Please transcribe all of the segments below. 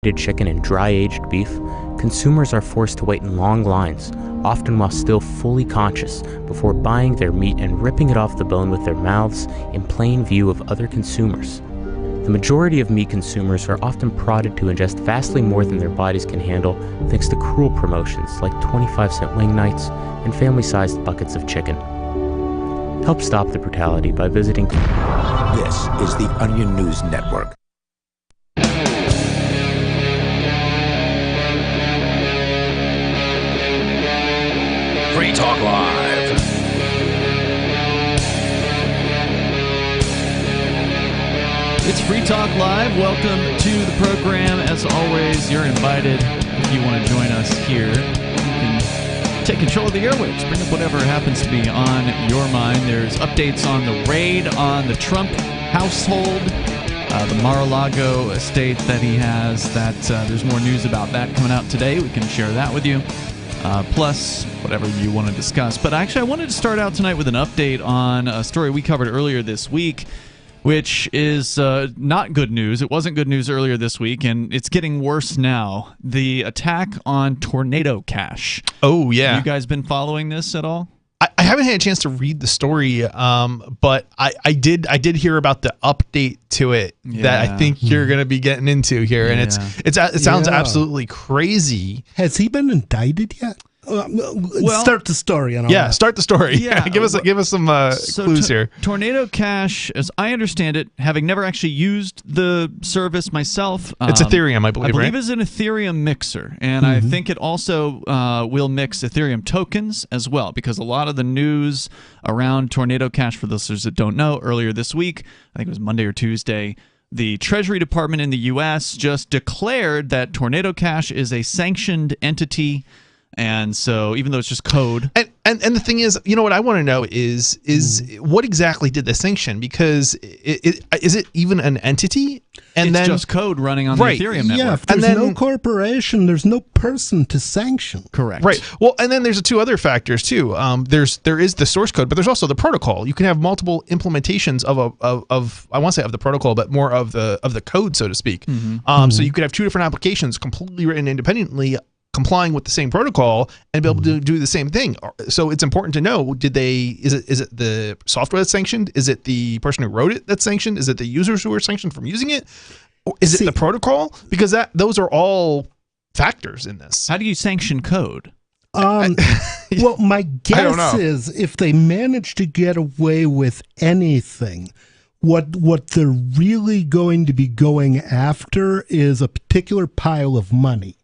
chicken and dry-aged beef, consumers are forced to wait in long lines, often while still fully conscious, before buying their meat and ripping it off the bone with their mouths in plain view of other consumers. The majority of meat consumers are often prodded to ingest vastly more than their bodies can handle thanks to cruel promotions like 25-cent wing nights and family-sized buckets of chicken. Help stop the brutality by visiting... This is the Onion News Network. Free Talk Live. It's Free Talk Live. Welcome to the program. As always, you're invited if you want to join us here. You can take control of the airwaves. Bring up whatever happens to be on your mind. There's updates on the raid on the Trump household, the Mar-a-Lago estate that he has. There's more news about that coming out today. We can share that with you. Plus, whatever you want to discuss. But actually, I wanted to start out tonight with an update on a story we covered earlier this week, which is not good news. It wasn't good news earlier this week, and it's getting worse now. The attack on Tornado Cash. Oh, yeah. Have you guys been following this at all? I haven't had a chance to read the story, but I did hear about the update to it that I think you're going to be getting into here, and it sounds absolutely crazy. Has he been indicted yet? Start the story. Start the story. Yeah, give us some clues here. Tornado Cash, as I understand it, having never actually used the service myself, it's Ethereum, I believe. I believe it's an Ethereum mixer, and I think it also will mix Ethereum tokens as well, because a lot of the news around Tornado Cash, for those that don't know, earlier this week, I think it was Monday or Tuesday, the Treasury Department in the U.S. just declared that Tornado Cash is a sanctioned entity. And so, even though it's just code, and the thing is, you know what I want to know is what exactly did they sanction? Because is it even an entity? And it's just code running on the Ethereum network. Yeah, if there's no corporation, there's no person to sanction. Correct. Right. Well, and then there's two other factors too. There is the source code, but there's also the protocol. You can have multiple implementations of I want to say of the protocol, but more of the code, so to speak. So you could have two different applications completely written independently, complying with the same protocol and be able to do the same thing. So it's important to know, is it the software that's sanctioned? Is it the person who wrote it that's sanctioned? Is it the users who are sanctioned from using it? Or is it the protocol? Because those are all factors in this. How do you sanction code? Well, my guess is if they manage to get away with anything, what they're really going to be going after is a particular pile of money.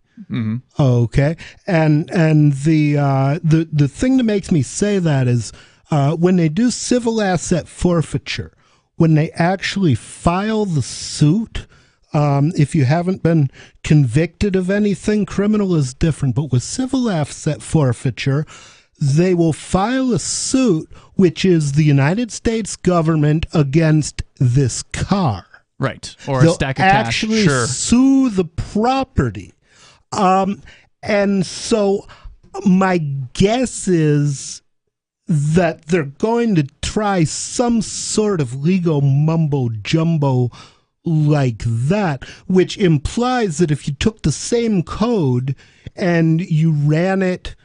Okay, and the thing that makes me say that is when they do civil asset forfeiture, when they actually file the suit, if you haven't been convicted of anything, criminal is different. But with civil asset forfeiture, they will file a suit, which is the United States government against this car. Right, or a stack of cash. Actually sue the property. And so my guess is that they're going to try some sort of legal mumbo jumbo like that, which implies that if you took the same code and you ran it,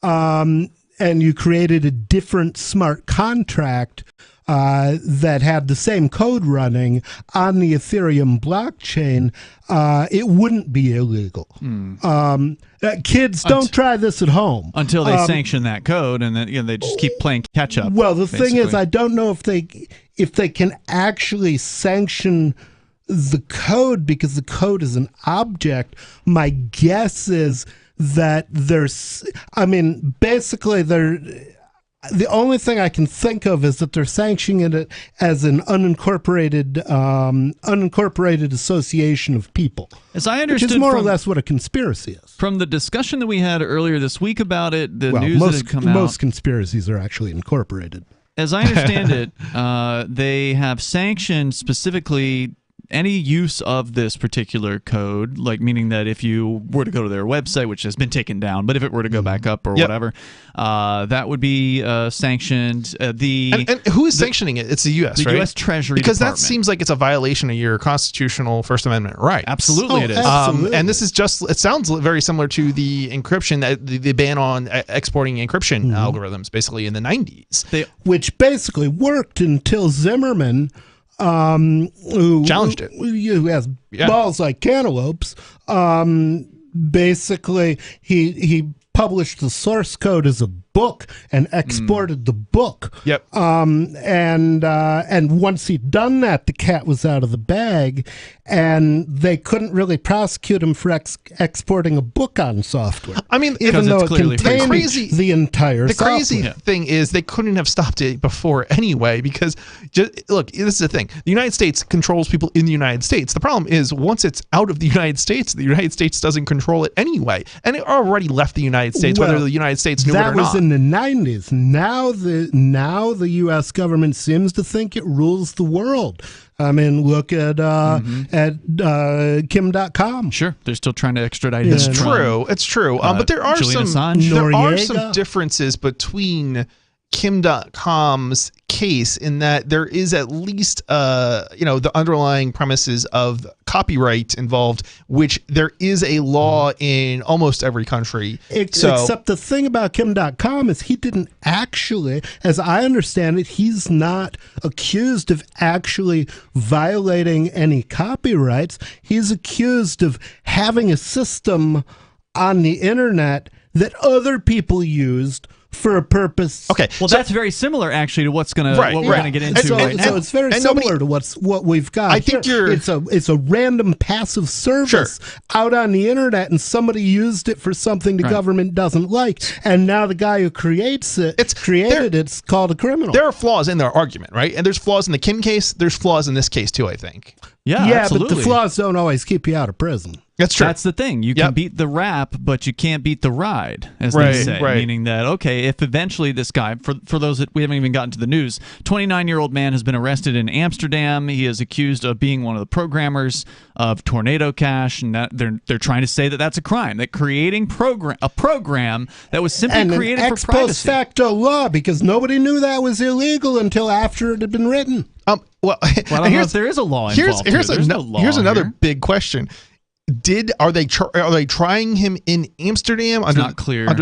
and you created a different smart contract, that had the same code running on the Ethereum blockchain, it wouldn't be illegal. Kids, don't try this at home. Until they sanction that code, and then they just keep playing catch up. Well, the thing is, I don't know if they can actually sanction the code, because the code is an object. My guess is that basically the only thing I can think of is that they're sanctioning it as an unincorporated association of people. As I understood, which is more or less what a conspiracy is. From the discussion that we had earlier this week about it, news that had come out. Most conspiracies are actually incorporated. As I understand it, they have sanctioned specifically any use of this particular code, like meaning that if you were to go to their website, which has been taken down, but if it were to go back up or whatever, that would be sanctioned. And who is sanctioning it? It's the U.S., right? The U.S. Treasury Because Department. that seems like it's a violation of your constitutional First Amendment right. Absolutely, it is. Absolutely. And this is just, it sounds very similar to the encryption, the ban on exporting encryption algorithms, basically in the 90s. Which basically worked until Zimmerman, who challenged it, who has balls like cantaloupes, basically he published the source code as a book and exported the book. Yep. And once he'd done that, the cat was out of the bag, and they couldn't really prosecute him for exporting a book on software. I mean, even though it clearly contained the entire the software. crazy thing is they couldn't have stopped it before anyway, because look, this is the thing. The United States controls people in the United States. The problem is once it's out of the United States doesn't control it anyway. And it already left the United States, whether the United States knew it or not. That was in the 90s. Now the U.S. government seems to think it rules the world. I mean, look at Kim.com. Sure, they're still trying to extradite him. It's true. But there are some differences between Kim.com's case in that there is at least the underlying premises of copyright involved, which there is a law in almost every country. Except the thing about Kim.com is he didn't actually, as I understand it, he's not accused of actually violating any copyrights. He's accused of having a system on the internet that other people used for a purpose. Okay, well, that's very similar actually to what we're going to get into. So it's very similar to what we've got. I think it's a random passive service out on the internet, and somebody used it for something the government doesn't like, and now the guy who creates it, it's called a criminal. There are flaws in their argument, right? And there's flaws in the Kim case. There's flaws in this case too, I think. Yeah, absolutely. But the flaws don't always keep you out of prison. That's true. That's the thing. You can beat the rap, but you can't beat the ride, as they say. Meaning that, okay, if eventually this guy, for those that we haven't even gotten to the news, 29-year-old man has been arrested in Amsterdam. He is accused of being one of the programmers of Tornado Cash, and that they're trying to say that that's a crime. That creating a program that was simply created for privacy. Ex post facto law, because nobody knew that was illegal until after it had been written. Well, I don't know if there is a law involved. Here's another big question. Are they trying him in Amsterdam under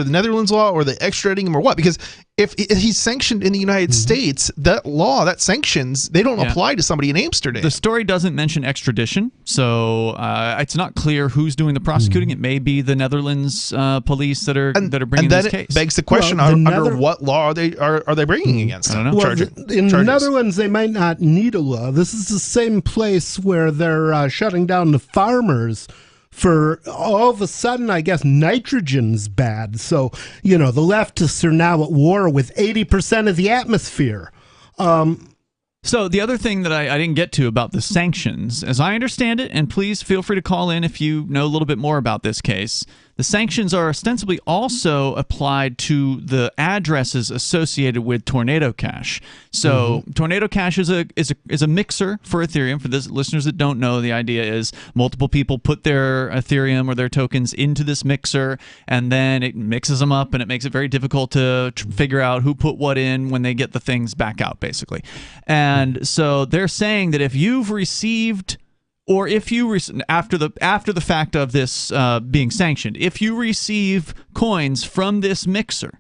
the Netherlands law, or are they extraditing him, or what? Because if he's sanctioned in the United States, that sanctions, they don't apply to somebody in Amsterdam. The story doesn't mention extradition, so it's not clear who's doing the prosecuting. It may be the Netherlands police that are bringing this case. It begs the question: under what law are they bringing against him? I don't know. In the Netherlands, they might not need a law. This is the same place where they're shutting down the farmers. For all of a sudden, I guess nitrogen's bad. So, the leftists are now at war with 80% of the atmosphere. So the other thing that I didn't get to about the sanctions, as I understand it, and please feel free to call in if you know a little bit more about this case, the sanctions are ostensibly also applied to the addresses associated with Tornado Cash. So Tornado Cash is a mixer for Ethereum. For the listeners that don't know, the idea is multiple people put their Ethereum or their tokens into this mixer, and then it mixes them up, and it makes it very difficult to figure out who put what in when they get the things back out, basically. And so they're saying that if you've received, or if you after the fact of this being sanctioned, if you receive coins from this mixer,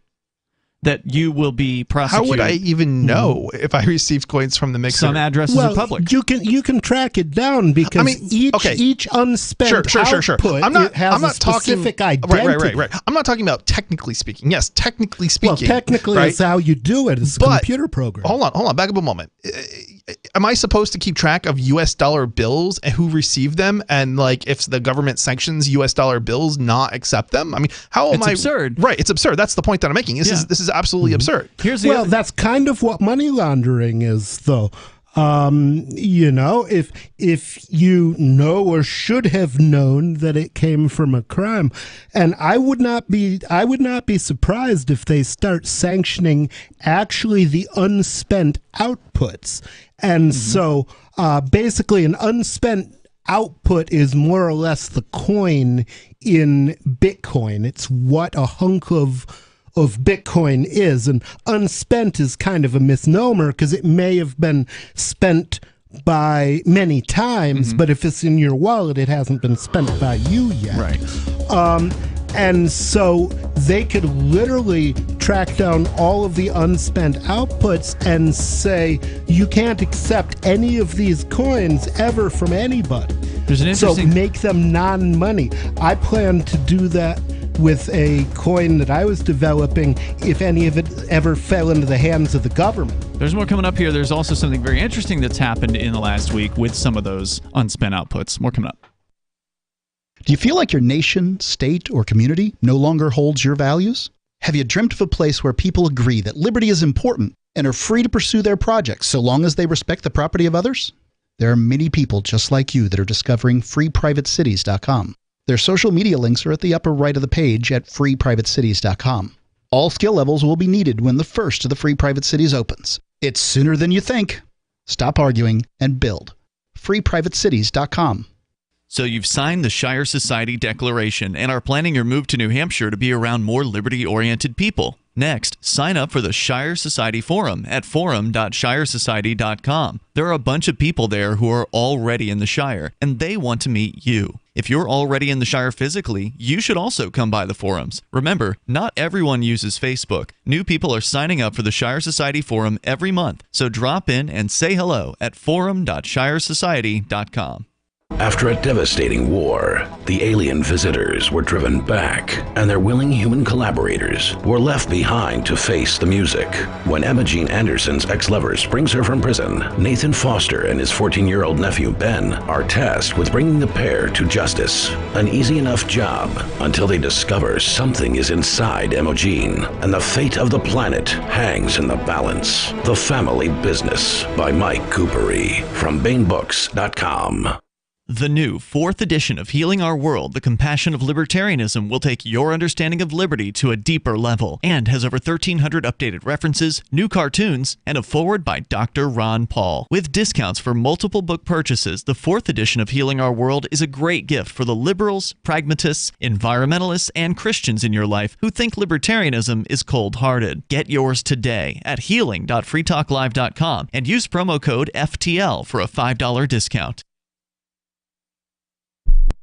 that you will be prosecuted. How would I even know if I received coins from the mixer? Some addresses are public. You can track it down because each unspent output has a specific identity. Right. I'm not talking about technically speaking. Yes, technically speaking. Well, technically, it's how you do it. It's a computer program. Hold on. Back up a moment. Am I supposed to keep track of U.S. dollar bills and who received them, and like if the government sanctions U.S. dollar bills, not accept them? I mean, It's absurd. Right, it's absurd. That's the point that I'm making. This is absolutely absurd. That's kind of what money laundering is, though. If you know or should have known that it came from a crime. And I would not be surprised if they start sanctioning actually the unspent outputs. And so basically an unspent output is more or less the coin in Bitcoin. It's what a hunk of Bitcoin is, and unspent is kind of a misnomer because it may have been spent by many times, but if it's in your wallet, it hasn't been spent by you yet. Right. And so they could literally track down all of the unspent outputs and say, you can't accept any of these coins ever from anybody. There's an interesting... So make them non-money. I plan to do that with a coin that I was developing if any of it ever fell into the hands of the government. There's more coming up here. There's also something very interesting that's happened in the last week with some of those unspent outputs. More coming up. Do you feel like your nation, state, or community no longer holds your values? Have you dreamt of a place where people agree that liberty is important and are free to pursue their projects so long as they respect the property of others? There are many people just like you that are discovering freeprivatecities.com. Their social media links are at the upper right of the page at freeprivatecities.com. All skill levels will be needed when the first of the Free Private Cities opens. It's sooner than you think. Stop arguing and build. freeprivatecities.com. So you've signed the Shire Society Declaration and are planning your move to New Hampshire to be around more liberty-oriented people. Next, sign up for the Shire Society Forum at forum.shiresociety.com. There are a bunch of people there who are already in the Shire, and they want to meet you. If you're already in the Shire physically, you should also come by the forums. Remember, not everyone uses Facebook. New people are signing up for the Shire Society Forum every month, so drop in and say hello at forum.shiresociety.com. After a devastating war, the alien visitors were driven back, and their willing human collaborators were left behind to face the music. When Emma Jean Anderson's ex-lover brings her from prison, Nathan Foster and his 14-year-old nephew Ben are tasked with bringing the pair to justice. An easy enough job until they discover something is inside Emma Jean, and the fate of the planet hangs in the balance. The Family Business by Mike Coopery from BaneBooks.com. The new 4th edition of Healing Our World, The Compassion of Libertarianism, will take your understanding of liberty to a deeper level and has over 1,300 updated references, new cartoons, and a foreword by Dr. Ron Paul. With discounts for multiple book purchases, the 4th edition of Healing Our World is a great gift for the liberals, pragmatists, environmentalists, and Christians in your life who think libertarianism is cold-hearted. Get yours today at healing.freetalklive.com and use promo code FTL for a $5 discount.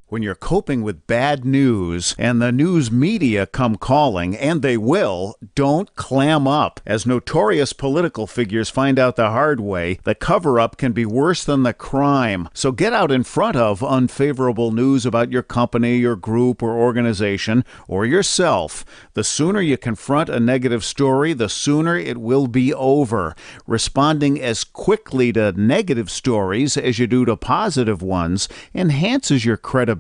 When you're coping with bad news and the news media come calling, and they will, don't clam up. As notorious political figures find out the hard way, the cover-up can be worse than the crime. So get out in front of unfavorable news about your company, your group, or organization, or yourself. The sooner you confront a negative story, the sooner it will be over. Responding as quickly to negative stories as you do to positive ones enhances your credibility.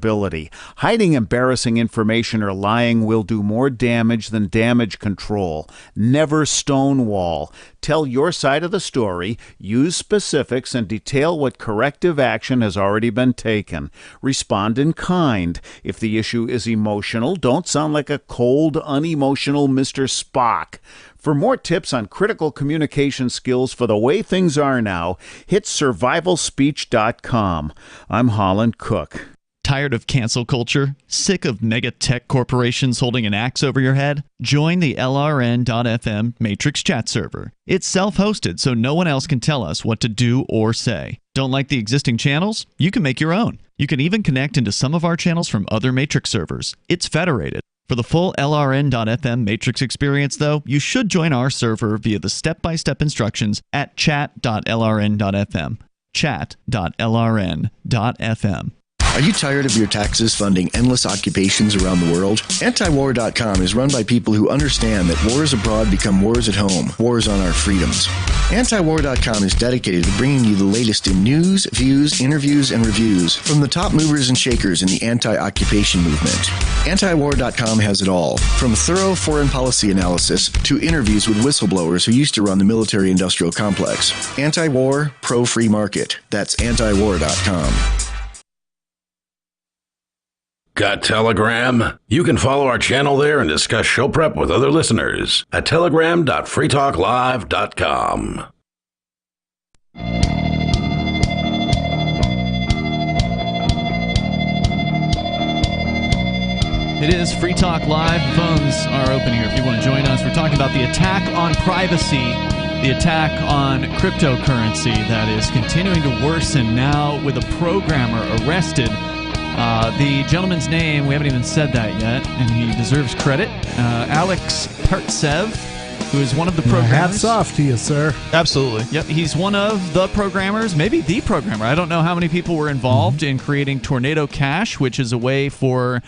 Hiding embarrassing information or lying will do more damage than damage control. Never stonewall. Tell your side of the story, use specifics, and detail what corrective action has already been taken. Respond in kind. If the issue is emotional, don't sound like a cold, unemotional Mr. Spock. For more tips on critical communication skills for the way things are now, hit survivalspeech.com. I'm Holland Cook. Tired of cancel culture? Sick of mega tech corporations holding an axe over your head? Join the LRN.FM Matrix chat server. It's self-hosted, so no one else can tell us what to do or say. Don't like the existing channels? You can make your own. You can even connect into some of our channels from other Matrix servers. It's federated. For the full LRN.FM Matrix experience, though, you should join our server via the step-by-step instructions at chat.lrn.fm. Chat.lrn.fm. Are you tired of your taxes funding endless occupations around the world? Antiwar.com is run by people who understand that wars abroad become wars at home, wars on our freedoms. Antiwar.com is dedicated to bringing you the latest in news, views, interviews, and reviews from the top movers and shakers in the anti-occupation movement. Antiwar.com has it all, from thorough foreign policy analysis to interviews with whistleblowers who used to run the military-industrial complex. Anti-war, pro-free market. That's antiwar.com. Got Telegram? You can follow our channel there and discuss show prep with other listeners at telegram.freetalklive.com. It is Free Talk Live. Phones are open here if you want to join us. We're talking about the attack on privacy, the attack on cryptocurrency that is continuing to worsen now with a programmer arrested. The gentleman's name, we haven't even said that yet, and he deserves credit. Alex Partsev, who is one of the programmers. Hats off to you, sir. Absolutely. Yep, he's one of the programmers, maybe the programmer. I don't know how many people were involved in creating Tornado Cash, which is a way for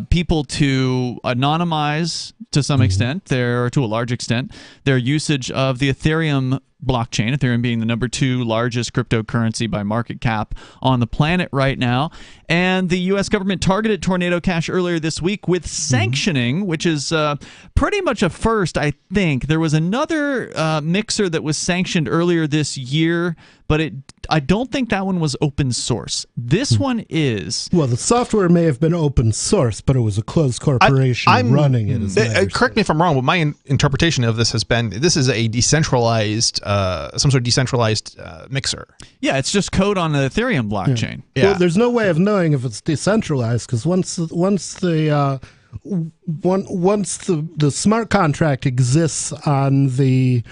people to anonymize, to some extent, to a large extent, their usage of the Ethereum blockchain, Ethereum being the number 2 largest cryptocurrency by market cap on the planet right now. And the U.S. government targeted Tornado Cash earlier this week with sanctioning, which is pretty much a first, I think. There was another mixer that was sanctioned earlier this year, but I don't think that one was open source. This one is. Well, the software may have been open source, but it was a closed corporation running it. Correct me if I'm wrong, but my interpretation of this has been this is a decentralized, some sort of decentralized mixer. Yeah, it's just code on the Ethereum blockchain. Yeah. Well, there's no way of knowing if it's decentralized because once the smart contract exists on the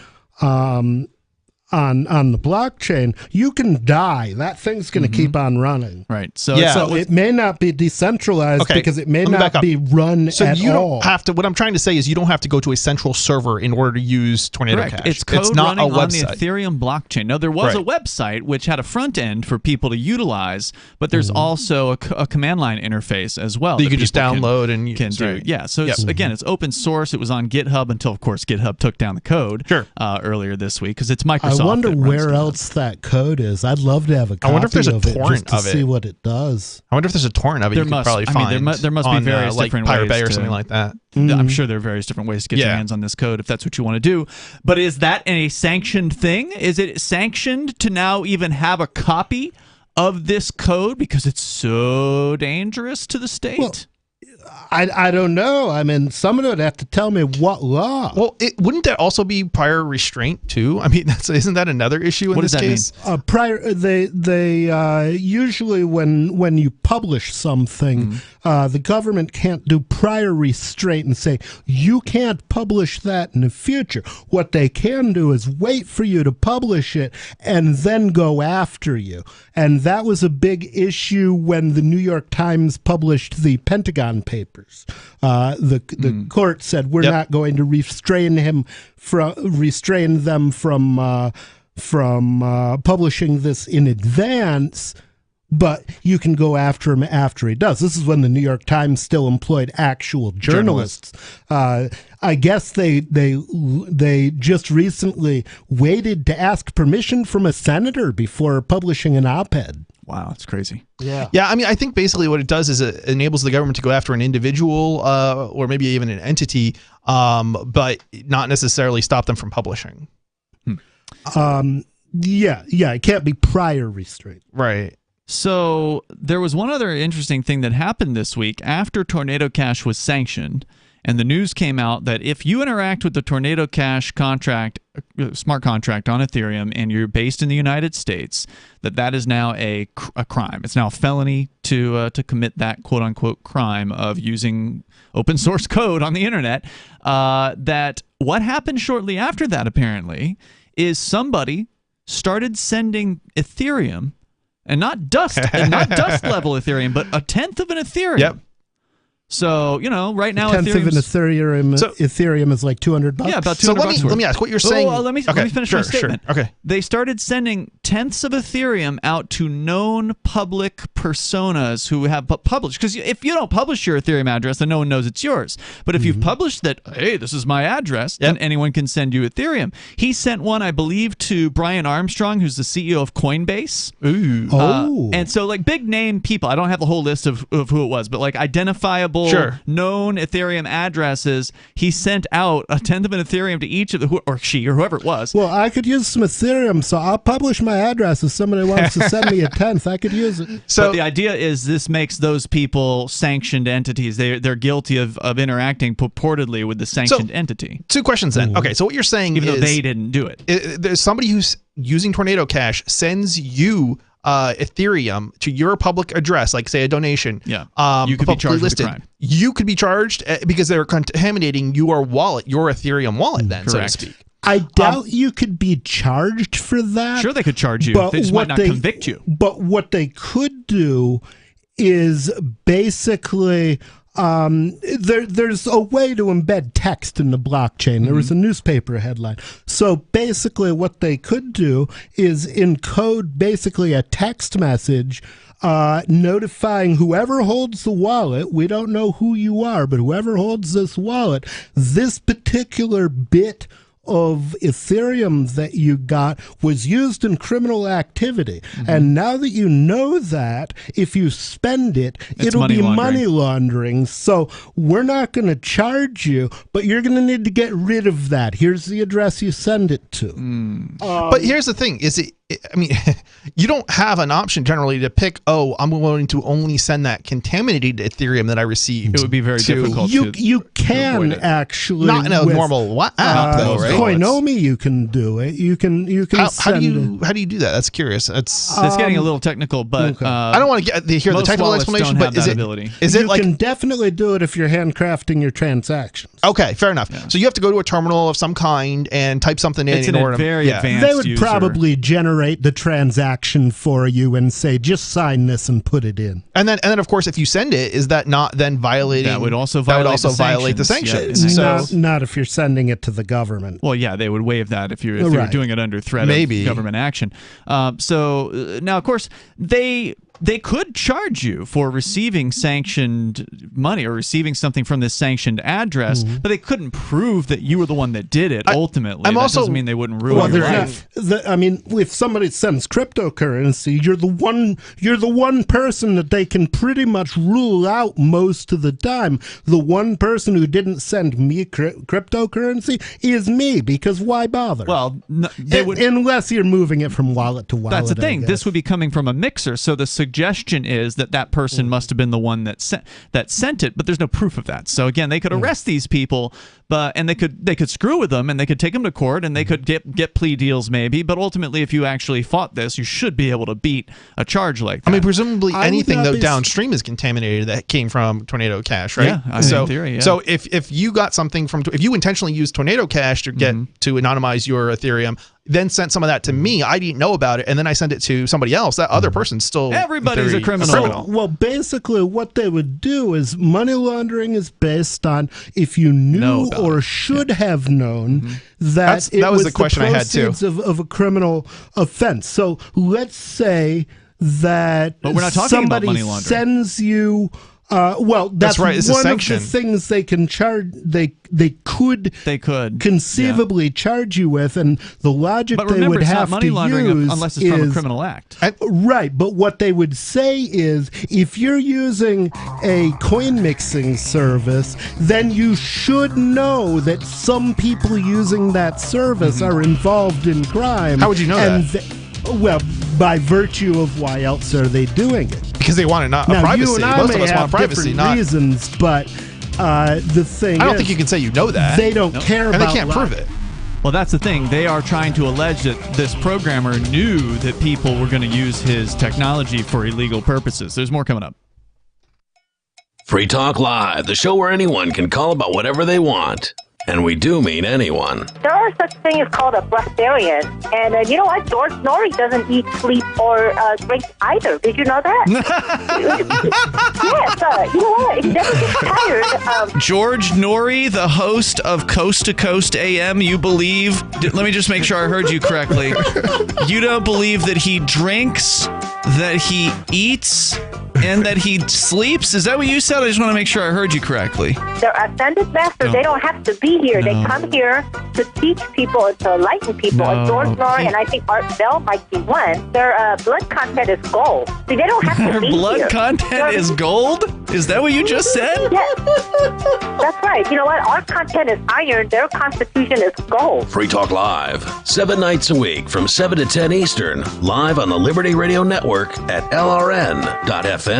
on the blockchain, you can die. That thing's going to keep on running. Right. So, so it may not be decentralized because it may not be run at all. So you don't have to. What I'm trying to say is you don't have to go to a central server in order to use Tornado Cash. It's code not running a website on the Ethereum blockchain. Now, there was a website which had a front end for people to utilize, but there's also a command line interface as well that you can just download and use. Can do. Yeah. So it's, again, it's open source. It was on GitHub until, of course, GitHub took down the code earlier this week because it's Microsoft. I wonder where else that code is. I'd love to have a copy I wonder if there's a of it torrent just to see what it does. I wonder if there's a torrent of it. There you must, could probably find. there must be various different Pirate ways Bay or to, something like that. I'm sure there are various different ways to get your hands on this code if that's what you want to do. But is that a sanctioned thing? Is it sanctioned to now even have a copy of this code because it's so dangerous to the state? Well, I don't know. I mean, someone would have to tell me what law. Well, wouldn't that also be prior restraint too? I mean, isn't that another issue in this case? Prior, they usually when you publish something, the government can't do prior restraint and say you can't publish that in the future. What they can do is wait for you to publish it and then go after you. And that was a big issue when the New York Times published the Pentagon Papers. The court said we're not going to restrain them from publishing this in advance, but you can go after him after he does. This is when the New York Times still employed actual journalists. I guess they just recently waited to ask permission from a senator before publishing an op-ed. Wow, that's crazy. Yeah. I mean, I think basically what it does is it enables the government to go after an individual or maybe even an entity, but not necessarily stop them from publishing. It can't be prior restraint. Right. So there was one other interesting thing that happened this week after Tornado Cash was sanctioned. And the news came out that if you interact with the Tornado Cash contract, smart contract on Ethereum, and you're based in the United States, that is now a crime. It's now a felony to commit that quote-unquote crime of using open source code on the internet. That what happened shortly after that, apparently, is somebody started sending Ethereum, and not dust level Ethereum, but a tenth of an Ethereum. Yep. So, right now tenth of an Ethereum is like $200. Yeah, about $200. So let me ask what you're saying. Let me finish my statement. Sure. Okay. They started sending tenths of Ethereum out to known public personas who have published. Because if you don't publish your Ethereum address, then no one knows it's yours. But if you've published that, hey, this is my address, then anyone can send you Ethereum. He sent one, I believe, to Brian Armstrong, who's the CEO of Coinbase. Ooh. And so, like, big name people. I don't have the whole list of who it was, but like identifiable, known Ethereum addresses. He sent out a tenth of an Ethereum to each of the, or she, or whoever it was. Well, I could use some Ethereum, so I'll publish my address. If somebody wants to send me a tenth, I could use it. But the idea is this makes those people sanctioned entities. They're guilty of interacting purportedly with the sanctioned entity. Two questions then. Okay, so what you're saying even is, though they didn't do it, there's somebody who's using Tornado Cash sends you Ethereum to your public address, like say a donation. Yeah, you could be charged with a crime. You could be charged because they're contaminating your wallet, your Ethereum wallet, then, so to speak. I doubt you could be charged for that. Sure, they could charge you. They just might not convict you. But what they could do is basically there's a way to embed text in the blockchain. There was a newspaper headline. So basically what they could do is encode basically a text message notifying whoever holds the wallet, we don't know who you are, but whoever holds this wallet, this particular bit of Ethereum that you got was used in criminal activity. And now that you know that, if you spend it, it'll be money laundering. So we're not going to charge you, but you're going to need to get rid of that. Here's the address you send it to. But here's the thing, you don't have an option generally to pick, I'm willing to only send that contaminated Ethereum that I received. It would be very difficult. You can actually, not in a normal app though, right? Coinomi, you can do it. You can how do you do that? That's curious. It's getting a little technical, but I don't want to hear the technical explanation. But you can definitely do it if you're handcrafting your transactions. Okay, fair enough. Yeah. So you have to go to a terminal of some kind and type something in. It's a very advanced They would user. probably generate the transaction for you and say, just sign this and put it in. And then of course, if you send it, is that not then violating? That would also violate the sanctions. Yeah, not if you're sending it to the government. Well, yeah, they would waive that if you're doing it under threat of government action. So now, of course, they could charge you for receiving sanctioned money or receiving something from this sanctioned address, but they couldn't prove that you were the one that did it. Ultimately, that doesn't mean they wouldn't ruin your life. If somebody sends cryptocurrency, you're the one person that they can pretty much rule out most of the time. The one person who didn't send me cryptocurrency is me, because why bother? Well, they would, unless you're moving it from wallet to wallet. That's the thing. This would be coming from a mixer, so the suggestion is that person must have been the one that sent it, but there's no proof of that. So again, they could arrest these people, and they could screw with them, and they could take them to court, and they could get plea deals maybe. But ultimately, if you actually fought this, you should be able to beat a charge like that. I mean, presumably anything though downstream is contaminated that came from Tornado Cash, right? Yeah, in theory, yeah. So if you got something if you intentionally used Tornado Cash to get to anonymize your Ethereum, then sent some of that to me, I didn't know about it, and then I sent it to somebody else, that other person's still everybody's a criminal. Well, basically what they would do is money laundering is based on if you knew or should have known that that was the question I had too of a criminal offense. So let's say that but we're not talking somebody about money laundering. Sends you that's right. It's one a of the things they can charge. They could conceivably charge you with, and the logic but they remember, would it's have not money to laundering use unless it's from a criminal act. Right, but what they would say is, if you're using a coin mixing service, then you should know that some people using that service are involved in crime. How would you know that? Well, by virtue of why else are they doing it? Because they want privacy. You and I Most may of us have want privacy, different reasons, but the thing I don't think you can say you know that. They don't care about and they can't prove it. Well, that's the thing. They are trying to allege that this programmer knew that people were going to use his technology for illegal purposes. There's more coming up. Free Talk Live, the show where anyone can call about whatever they want. And we do mean anyone. There are such things called a breatharian. And you know what? George Norrie doesn't eat, sleep, or drink either. Did you know that? Yes. You know what? He never gets tired. George Norrie, the host of Coast to Coast AM, you believe... Let me just make sure I heard you correctly. You don't believe that he drinks, that he eats, and that he sleeps? Is that what you said? I just want to make sure I heard you correctly. They're ascended masters. They don't have to be here. They come here to teach people and to enlighten people. And George Norrie and I think Art Bell might be one. Their blood content is gold. See, they don't have to be here. Their blood content is gold? Is that what you just said? Yes. That's right. You know what? Our content is iron. Their constitution is gold. Free Talk Live, 7 nights a week from 7 to 10 Eastern, live on the Liberty Radio Network at LRN.FM.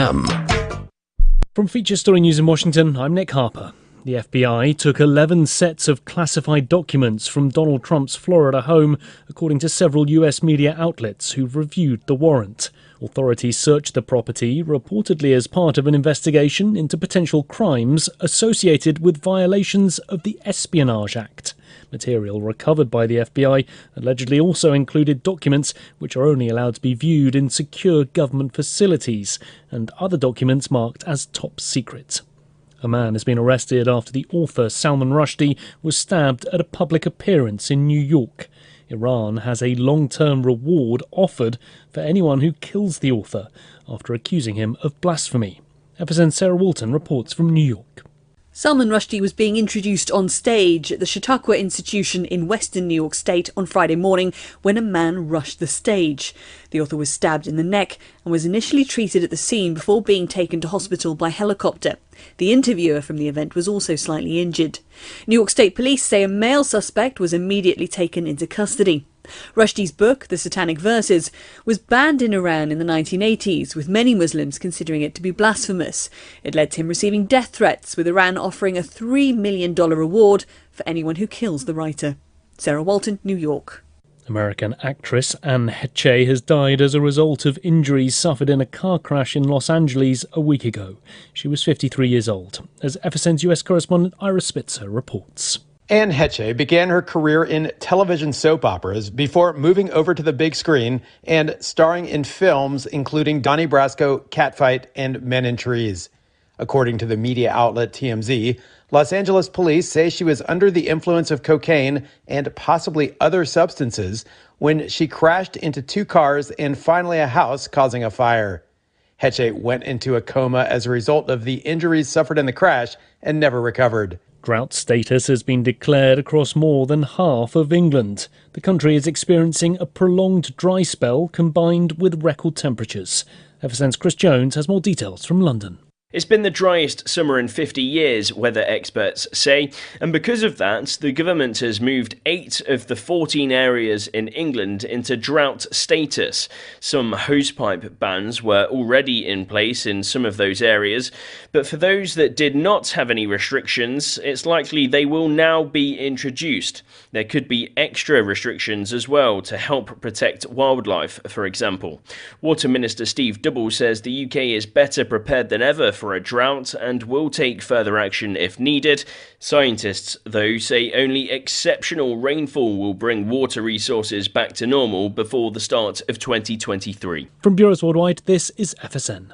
From Feature Story News in Washington, I'm Nick Harper. The FBI took 11 sets of classified documents from Donald Trump's Florida home, according to several U.S. media outlets who've reviewed the warrant. Authorities searched the property, reportedly as part of an investigation into potential crimes associated with violations of the Espionage Act. Material recovered by the FBI allegedly also included documents which are only allowed to be viewed in secure government facilities, and other documents marked as top secret. A man has been arrested after the author Salman Rushdie was stabbed at a public appearance in New York. Iran has a long-term reward offered for anyone who kills the author after accusing him of blasphemy. FSN's Sarah Walton reports from New York. Salman Rushdie was being introduced on stage at the Chautauqua Institution in western New York State on Friday morning when a man rushed the stage. The author was stabbed in the neck and was initially treated at the scene before being taken to hospital by helicopter. The interviewer from the event was also slightly injured. New York State Police say a male suspect was immediately taken into custody. Rushdie's book, The Satanic Verses, was banned in Iran in the 1980s, with many Muslims considering it to be blasphemous. It led to him receiving death threats, with Iran offering a $3 million reward for anyone who kills the writer. Sarah Walton, New York. American actress Anne Heche has died as a result of injuries suffered in a car crash in Los Angeles a week ago. She was 53 years old, as FSN's US correspondent Ira Spitzer reports. Anne Heche began her career in television soap operas before moving over to the big screen and starring in films including Donnie Brasco, Catfight, and Men in Trees. According to the media outlet TMZ, Los Angeles police say she was under the influence of cocaine and possibly other substances when she crashed into two cars and finally a house, causing a fire. Heche went into a coma as a result of the injuries suffered in the crash and never recovered. Drought status has been declared across more than half of England. The country is experiencing a prolonged dry spell combined with record temperatures. FSN's Chris Jones has more details from London. It's been the driest summer in 50 years, weather experts say, and because of that, the government has moved 8 of the 14 areas in England into drought status. Some hosepipe bans were already in place in some of those areas, but for those that did not have any restrictions, it's likely they will now be introduced. There could be extra restrictions as well to help protect wildlife, for example. Water Minister Steve Double says the UK is better prepared than ever for a drought and will take further action if needed. Scientists, though, say only exceptional rainfall will bring water resources back to normal before the start of 2023. From Bureaus Worldwide, this is FSN.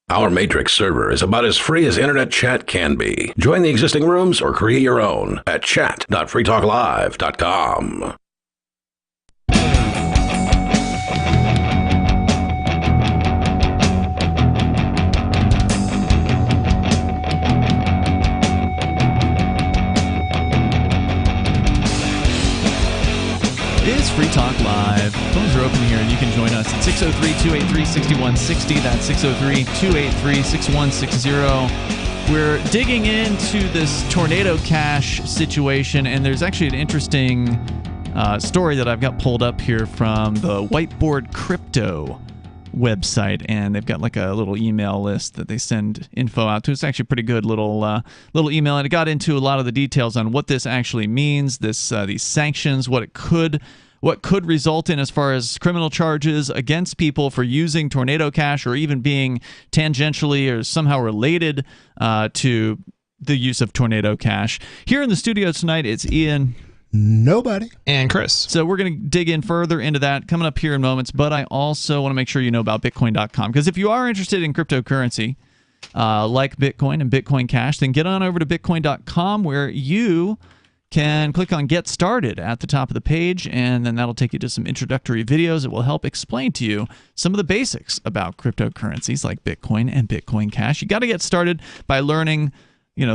Our Matrix server is about as free as internet chat can be. Join the existing rooms or create your own at chat.freetalklive.com. It's Free Talk Live. Phones are open here, and you can join us at 603-283-6160. That's 603-283-6160. We're digging into this tornado cache situation, and there's actually an interesting story that I've got pulled up here from the Whiteboard Crypto website, and they've got like a little email list that they send info out to. It's actually a pretty good little email, and it got into a lot of the details on what this actually means, these sanctions, what could result in as far as criminal charges against people for using Tornado Cash or even being tangentially or somehow related to the use of Tornado Cash. Here in the studio tonight, it's Ian. Nobody. And Chris. So we're going to dig in further into that coming up here in moments, but I also want to make sure you know about Bitcoin.com, because if you are interested in cryptocurrency like Bitcoin and Bitcoin Cash, then get on over to Bitcoin.com, where you can click on Get Started at the top of the page, and then that'll take you to some introductory videos that will help explain to you some of the basics about cryptocurrencies like Bitcoin and Bitcoin Cash. You got to get started by learning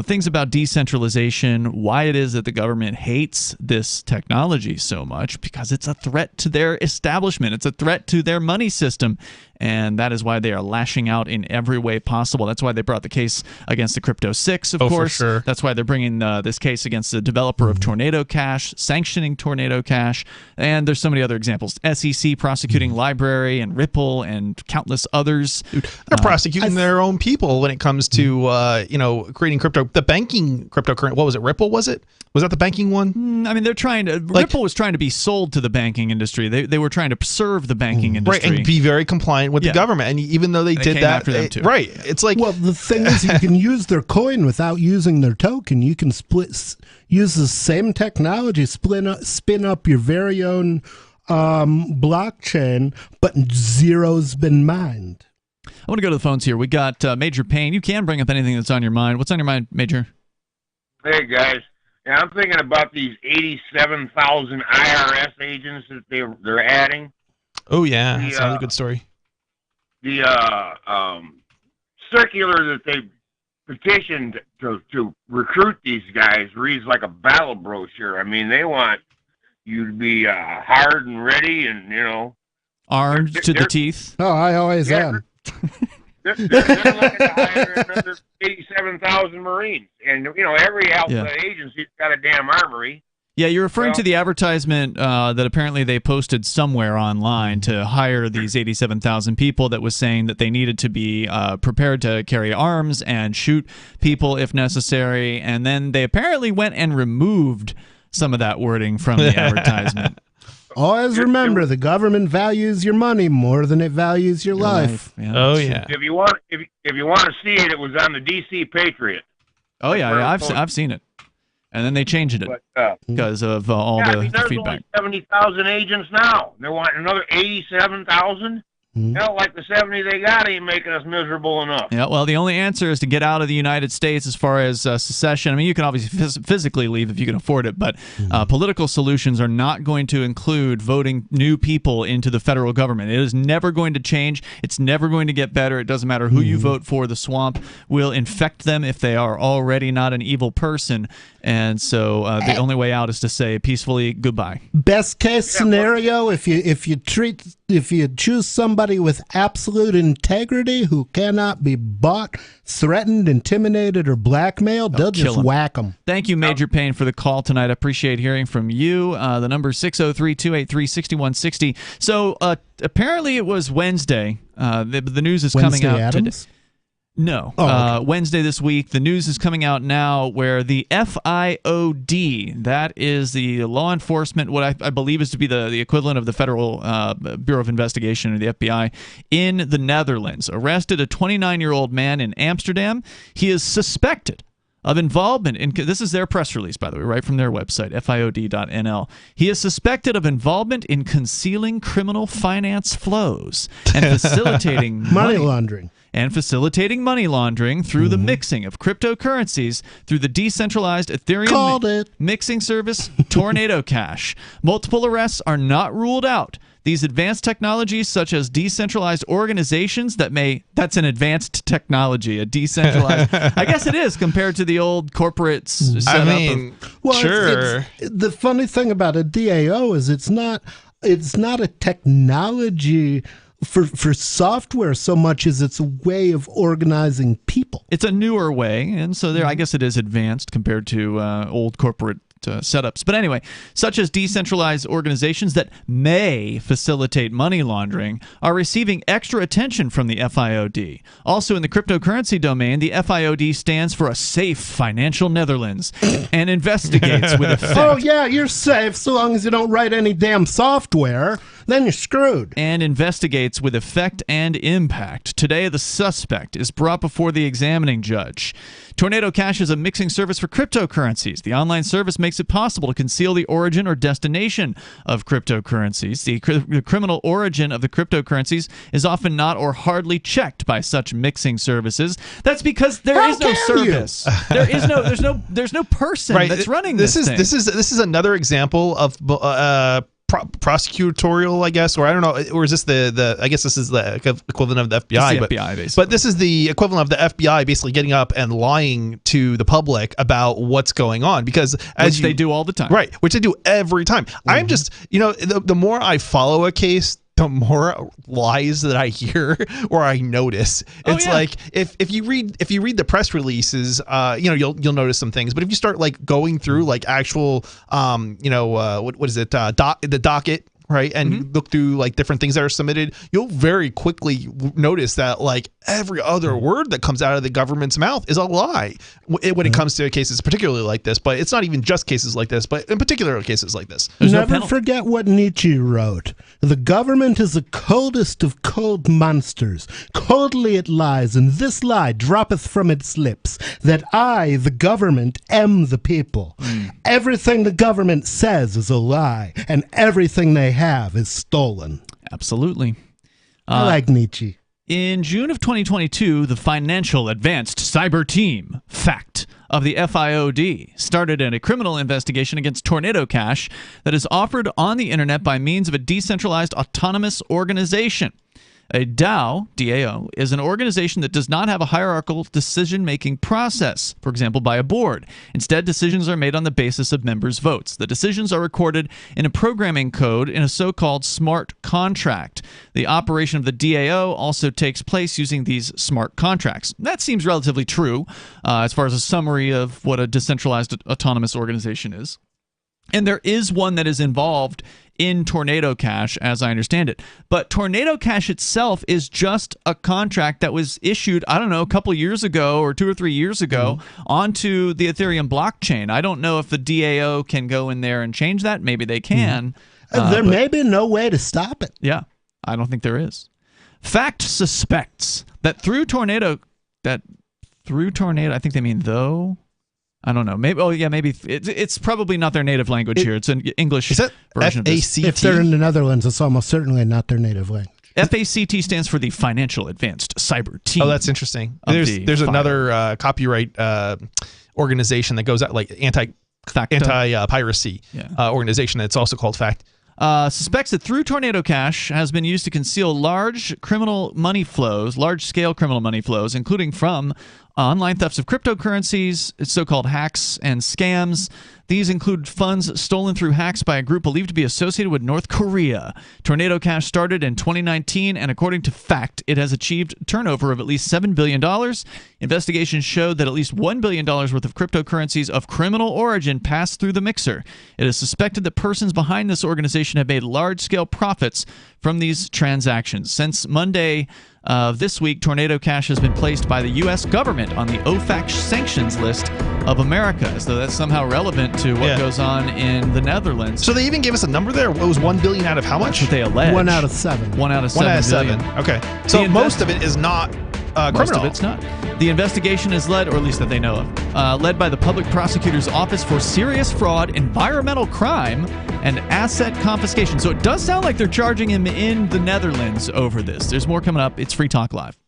things about decentralization, why it is that the government hates this technology so much, because it's a threat to their establishment. It's a threat to their money system, and that is why they are lashing out in every way possible. That's why they brought the case against the Crypto 6, of course. For sure. That's why they're bringing this case against the developer of Tornado Cash, sanctioning Tornado Cash, and there's so many other examples. SEC prosecuting LBRY and Ripple and countless others. They're prosecuting their own people when it comes to creating the banking cryptocurrency. What was it? Ripple, was it? Was that the banking one? I mean, they're trying to. Ripple was trying to be sold to the banking industry. They were trying to serve the banking industry, right, and be very compliant with the government. And even though they did came that, after them too. Right? It's like, well, the thing is, you can use their coin without using their token. You can use the same technology, spin up your very own blockchain, but zero's been mined. I want to go to the phones here. We got Major Payne. You can bring up anything that's on your mind. What's on your mind, Major? Hey, guys. Yeah, I'm thinking about these 87,000 IRS agents that they're adding. Oh, yeah. That sounds a good story. The circular that they petitioned to recruit these guys reads like a battle brochure. I mean, they want you to be hard and ready and, armed to the teeth. Oh, I always am. They're looking to hire another 87,000 Marines. And, every alpha agency's got a damn armory. Yeah, you're referring to the advertisement that apparently they posted somewhere online to hire these 87,000 people that was saying that they needed to be prepared to carry arms and shoot people if necessary. And then they apparently went and removed some of that wording from the advertisement. Always remember, the government values your money more than it values your life. Yeah, oh yeah. If you want to see it, it was on the DC Patriot. Oh yeah, I've seen it, and then they changed it because of all the there's feedback. Only 70,000 agents now. They want another 87,000. Hell, like the 70 they got ain't making us miserable enough. Yeah, well, the only answer is to get out of the United States as far as secession. I mean, you can obviously physically leave if you can afford it, but political solutions are not going to include voting new people into the federal government. It is never going to change. It's never going to get better. It doesn't matter who you vote for. The swamp will infect them if they are already not an evil person. And so the only way out is to say peacefully goodbye. Best case scenario, if you choose somebody with absolute integrity who cannot be bought, threatened, intimidated, or blackmailed, they'll just whack them. Thank you, Major Payne, for the call tonight. I appreciate hearing from you. The number is 603-283-6160. So apparently it was Wednesday. The news is coming out today. No. Wednesday this week, the news is coming out now where the FIOD, that is the law enforcement, what I believe is to be the equivalent of the Federal Bureau of Investigation or the FBI in the Netherlands, arrested a 29-year-old man in Amsterdam. He is suspected of involvement in, this is their press release, by the way, right from their website, FIOD.nl. He is suspected of involvement in concealing criminal finance flows and facilitating money laundering. And facilitating money laundering through the mixing of cryptocurrencies through the decentralized Ethereum mixing service Tornado Cash. Multiple arrests are not ruled out. These advanced technologies, such as decentralized organizations that's an advanced technology, a decentralized, I guess it is compared to the old corporate setup. Sure. The funny thing about a DAO is it's not a technology for software so much as it's a way of organizing people. It's a newer way, and so I guess it is advanced compared to old corporate setups. But anyway, such as decentralized organizations that may facilitate money laundering are receiving extra attention from the FIOD. Also in the cryptocurrency domain, the FIOD stands for a safe financial Netherlands and investigates with effect. Oh yeah, you're safe so long as you don't write any damn software. then you're screwed. And investigates with effect and impact. Today, the suspect is brought before the examining judge. Tornado Cash is a mixing service for cryptocurrencies. The online service makes it possible to conceal the origin or destination of cryptocurrencies. The criminal origin of the cryptocurrencies is often not or hardly checked by such mixing services. That's because there is no service. There's no person that's running this thing. This is another example of prosecutorial, I guess, or I don't know, or is this the I guess this is the equivalent of the FBI. FBI, basically. But this is the equivalent of the FBI basically getting up and lying to the public about what's going on, because as they do all the time. Right, which they do every time. I'm just, the more I follow a case, the more lies that I hear or I notice. It's like if you read the press releases, you'll notice some things. But if you start like going through like actual, what is it, the docket, right, and look through like different things that are submitted, you'll very quickly notice that like every other word that comes out of the government's mouth is a lie when it comes to cases particularly like this. But it's not even just cases like this, but in particular cases like this. Never forget what Nietzsche wrote. The government is the coldest of cold monsters. Coldly it lies, and this lie droppeth from its lips, that I, the government, am the people. Everything the government says is a lie, and everything they have is stolen. Absolutely. I like Nietzsche. In June of 2022, the Financial Advanced Cyber Team, FACT, of the FIOD started a criminal investigation against Tornado Cash that is offered on the internet by means of a decentralized autonomous organization. A DAO, D-A-O, is an organization that does not have a hierarchical decision-making process, for example, by a board. Instead, decisions are made on the basis of members' votes. The decisions are recorded in a programming code in a so-called smart contract. The operation of the DAO also takes place using these smart contracts. That seems relatively true as far as a summary of what a decentralized autonomous organization is. And there is one that is involved in Tornado Cash, as I understand it. But Tornado Cash itself is just a contract that was issued, I don't know, a couple years ago or 2 or 3 years ago onto the Ethereum blockchain. I don't know if the DAO can go in there and change that. Maybe they can. There may be no way to stop it. Yeah, I don't think there is. FACT suspects that through Tornado, I think they mean though. I don't know. Maybe. Oh, yeah. Maybe it's probably not their native language here. It's an English version of this. If they're in the Netherlands, it's almost certainly not their native language. FACT stands for the Financial Advanced Cyber Team. Oh, that's interesting. There's another copyright organization that goes out like anti-piracy organization that's also called FACT. Suspects that through Tornado Cash has been used to conceal large-scale criminal money flows, including from online thefts of cryptocurrencies, so-called hacks and scams. These include funds stolen through hacks by a group believed to be associated with North Korea. Tornado Cash started in 2019, and according to FACT, it has achieved turnover of at least $7 billion. Investigations showed that at least $1 billion worth of cryptocurrencies of criminal origin passed through the mixer. It is suspected that persons behind this organization have made large-scale profits from these transactions. Since Monday of this week, Tornado Cash has been placed by the U.S. government on the OFAC sanctions list of America, as though that's somehow relevant to what goes on in the Netherlands. So they even gave us a number there. It was $1 billion out of how much? That's what they allege. 1 out of 7. 1 out of 7 billion. Okay. So most of it is not criminal. Most of it's not. The investigation is led, or at least that they know of, led by the Public Prosecutor's Office for Serious Fraud, Environmental Crime, and Asset Confiscation. So it does sound like they're charging him in the Netherlands over this. There's more coming up. It's Free Talk Live.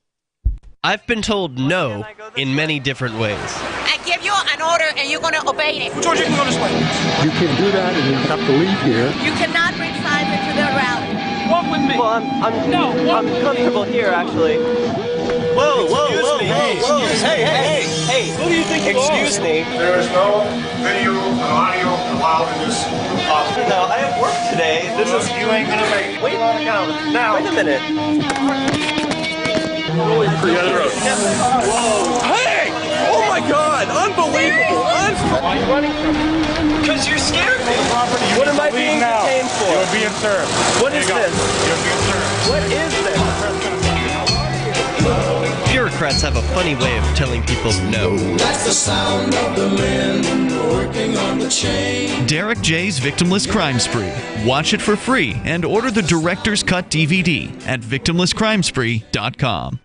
I've been told no in many different ways. I give you an order and you're going to obey it. Who told you you can go this way? You can't do that and you have to leave here. You cannot bring signs into the rally. Walk with me. Well, I'm comfortable here, actually. Whoa, hey. Who do you think you are? Excuse me. There is no video and audio allowed in this office. No, I have work today. You ain't gonna make it. Wait a minute. Whoa. Hey! Oh my God! Unbelievable! Why are you running from me? Because you scared me. What am I being detained for? You're being served. What is this? You're being served. What is this? Bureaucrats have a funny way of telling people no. That's the sound of the men working on the chain. Derek J's Victimless Crime Spree. Watch it for free and order the Director's Cut DVD at victimlesscrimespree.com.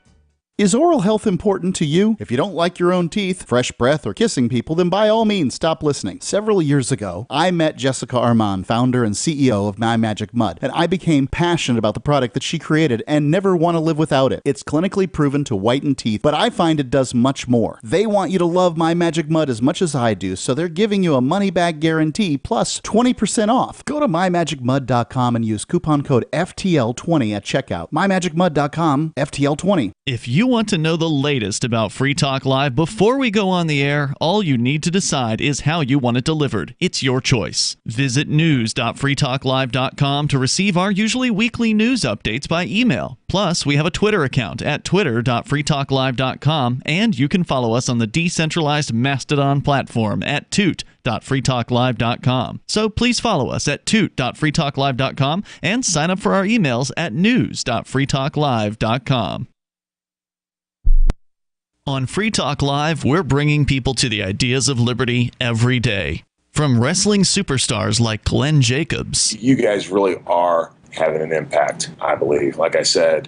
Is oral health important to you? If you don't like your own teeth, fresh breath, or kissing people, then by all means stop listening. Several years ago, I met Jessica Armand, founder and CEO of My Magic Mud, and I became passionate about the product that she created and never want to live without it. It's clinically proven to whiten teeth, but I find it does much more. They want you to love My Magic Mud as much as I do, so they're giving you a money-back guarantee plus 20% off. Go to mymagicmud.com and use coupon code FTL20 at checkout. mymagicmud.com, FTL20. If you want to know the latest about Free Talk Live before we go on the air, all you need to decide is how you want it delivered. It's your choice. Visit news.freetalklive.com to receive our usually weekly news updates by email. Plus, we have a Twitter account at twitter.freetalklive.com, and you can follow us on the decentralized Mastodon platform at toot.freetalklive.com. So please follow us at toot.freetalklive.com and sign up for our emails at news.freetalklive.com. On Free Talk Live, we're bringing people to the ideas of liberty every day. From wrestling superstars like Glenn Jacobs. You guys really are having an impact, I believe. Like I said,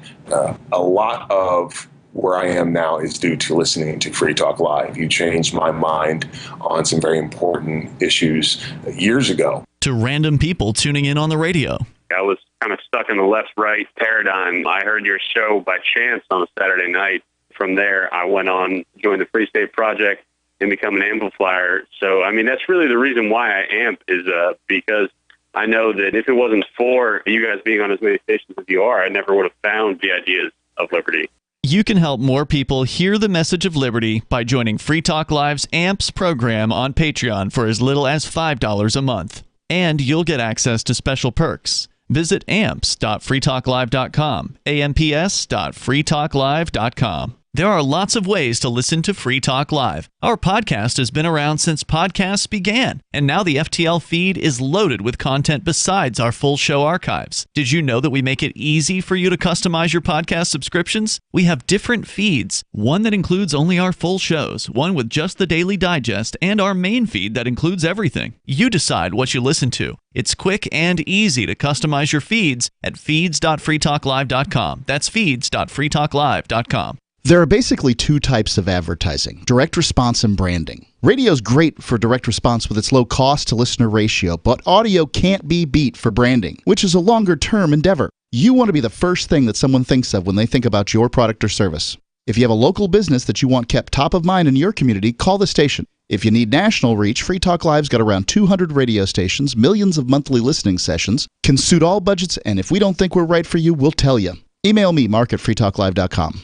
a lot of where I am now is due to listening to Free Talk Live. You changed my mind on some very important issues years ago. To random people tuning in on the radio. I was kind of stuck in the left-right paradigm. I heard your show by chance on a Saturday night. From there, I went on, joined the Free State Project, and become an amplifier. So, I mean, that's really the reason why I amp is because I know that if it wasn't for you guys being on as many stations as you are, I never would have found the ideas of liberty. You can help more people hear the message of liberty by joining Free Talk Live's AMPS program on Patreon for as little as $5 a month. And you'll get access to special perks. Visit amps.freetalklive.com, amps.freetalklive.com. There are lots of ways to listen to Free Talk Live. Our podcast has been around since podcasts began, and now the FTL feed is loaded with content besides our full show archives. Did you know that we make it easy for you to customize your podcast subscriptions? We have different feeds, one that includes only our full shows, one with just the Daily Digest, and our main feed that includes everything. You decide what you listen to. It's quick and easy to customize your feeds at feeds.freetalklive.com. That's feeds.freetalklive.com. There are basically two types of advertising, direct response and branding. Radio's great for direct response with its low cost to listener ratio, but audio can't be beat for branding, which is a longer-term endeavor. You want to be the first thing that someone thinks of when they think about your product or service. If you have a local business that you want kept top of mind in your community, call the station. If you need national reach, Free Talk Live's got around 200 radio stations, millions of monthly listening sessions, can suit all budgets, and if we don't think we're right for you, we'll tell you. Email me, mark@freetalklive.com.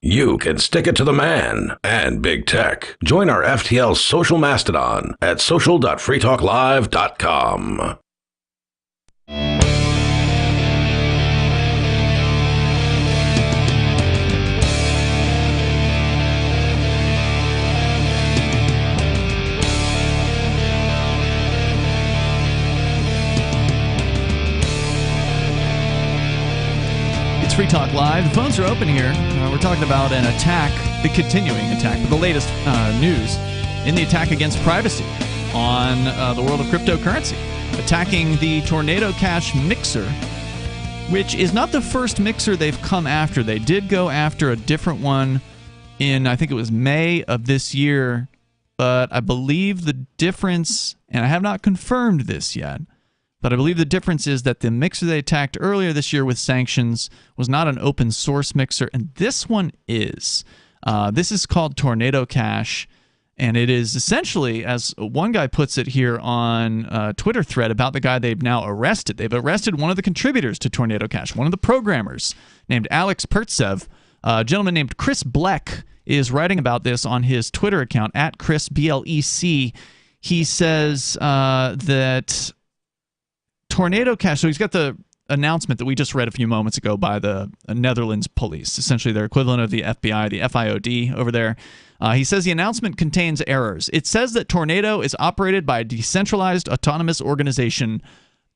You can stick it to the man and big tech. Join our FTL social mastodon at social.freetalklive.com. Free Talk Live. The phones are open here. We're talking about an attack, the continuing attack, but the latest news in the attack against privacy on the world of cryptocurrency, attacking the Tornado Cash mixer, which is not the first mixer they've come after. They did go after a different one in, I think it was May of this year, but I believe the difference, and I have not confirmed this yet, but I believe the difference is that the mixer they attacked earlier this year with sanctions was not an open source mixer, and this one is. This is called Tornado Cash, and it is essentially, as one guy puts it here on a Twitter thread about the guy they've now arrested. They've arrested one of the contributors to Tornado Cash, one of the programmers, named Alex Pertsev. A gentleman named Chris Bleck is writing about this on his Twitter account, at Chris BLEC. He says that Tornado Cash, so he's got the announcement that we just read a few moments ago by the Netherlands police, essentially their equivalent of the FBI, the FIOD over there. He says the announcement contains errors. It says that Tornado is operated by a decentralized autonomous organization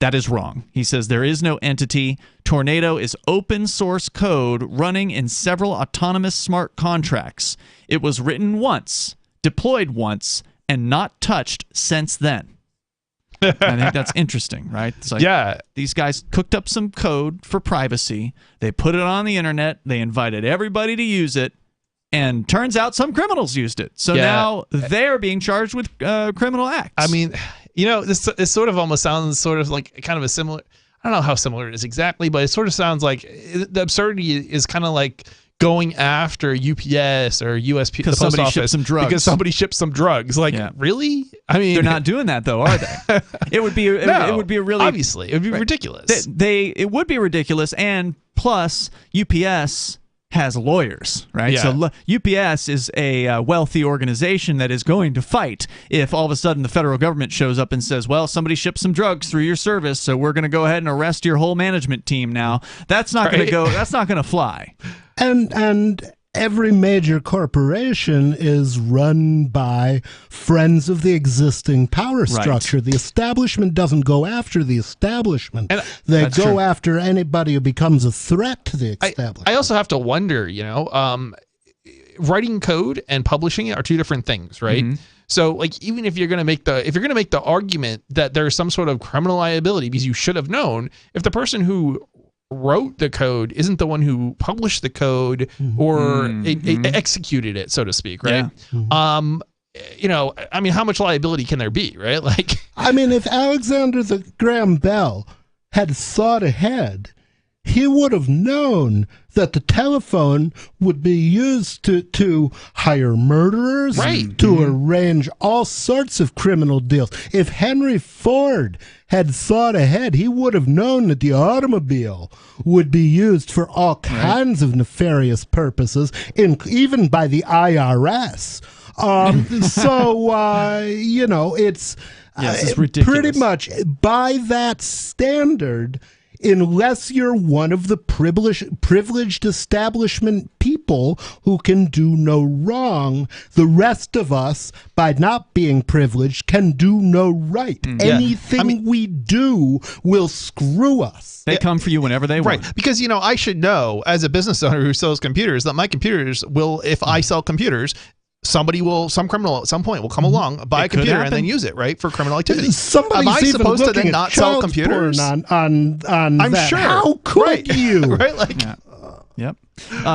That is wrong. He says there is no entity. Tornado is open source code running in several autonomous smart contracts. It was written once, deployed once, and not touched since then. I think that's interesting, right? It's like, these guys cooked up some code for privacy. They put it on the internet. They invited everybody to use it. And turns out some criminals used it. So now they're being charged with criminal acts. I mean, this sort of almost sounds sort of like kind of a similar. I don't know how similar it is exactly, but it sort of sounds like the absurdity is kind of like going after UPS or USP because somebody shipped some drugs. Because somebody shipped some drugs. Like, really? I mean, they're not doing that though, are they? It would be. It would be a really obviously. It would be ridiculous. It would be ridiculous, and plus UPS has lawyers, right? Yeah. So UPS is a wealthy organization that is going to fight if all of a sudden the federal government shows up and says, well, somebody shipped some drugs through your service, so we're going to go ahead and arrest your whole management team now. That's not going to go. That's not going to fly. And every major corporation is run by friends of the existing power structure. Right. The establishment doesn't go after the establishment. They go after anybody who becomes a threat to the establishment. I also have to wonder, writing code and publishing it are two different things, right? Mm-hmm. So, like, even if you're going to make the argument that there's some sort of criminal liability because you should have known, if the person who wrote the code isn't the one who published the code or executed it, so to speak, right? Yeah. I mean, how much liability can there be, right? Like, I mean, if Alexander Graham Bell had thought ahead, he would have known that the telephone would be used to hire murderers, to arrange all sorts of criminal deals. If Henry Ford had thought ahead, he would have known that the automobile would be used for all kinds of nefarious purposes, even by the IRS. It's ridiculous. Pretty much by that standard. Unless you're one of the privileged establishment people who can do no wrong, the rest of us, by not being privileged, can do no right. Anything we do will screw us. They come for you whenever they want. Right. Because, I should know, as a business owner who sells computers, that my computers will, if I sell computers, some criminal at some point will come along, buy a computer, and then use it, right, for criminal activity. Somebody's Am I even supposed to looking then not sell computers on I'm that. sure. How could you? Right? Like, Yep.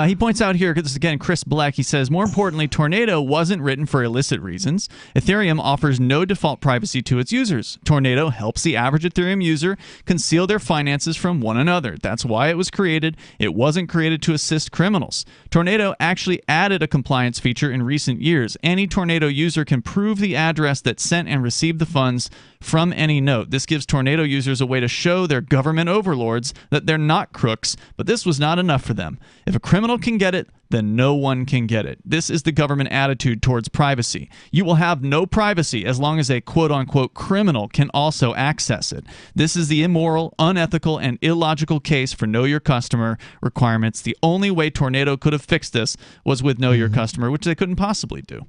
He points out here, this is again Chris Black, he says, more importantly, Tornado wasn't written for illicit reasons. Ethereum offers no default privacy to its users. Tornado helps the average Ethereum user conceal their finances from one another. That's why it was created. It wasn't created to assist criminals. Tornado actually added a compliance feature in recent years. Any Tornado user can prove the address that sent and received the funds from any note. This gives Tornado users a way to show their government overlords that they're not crooks, but this was not enough for them. If a criminal can get it, then no one can get it. This is the government attitude towards privacy. You will have no privacy as long as a quote-unquote criminal can also access it. This is the immoral, unethical, and illogical case for Know Your Customer requirements. The only way Tornado could have fixed this was with Know Your Customer, which they couldn't possibly do.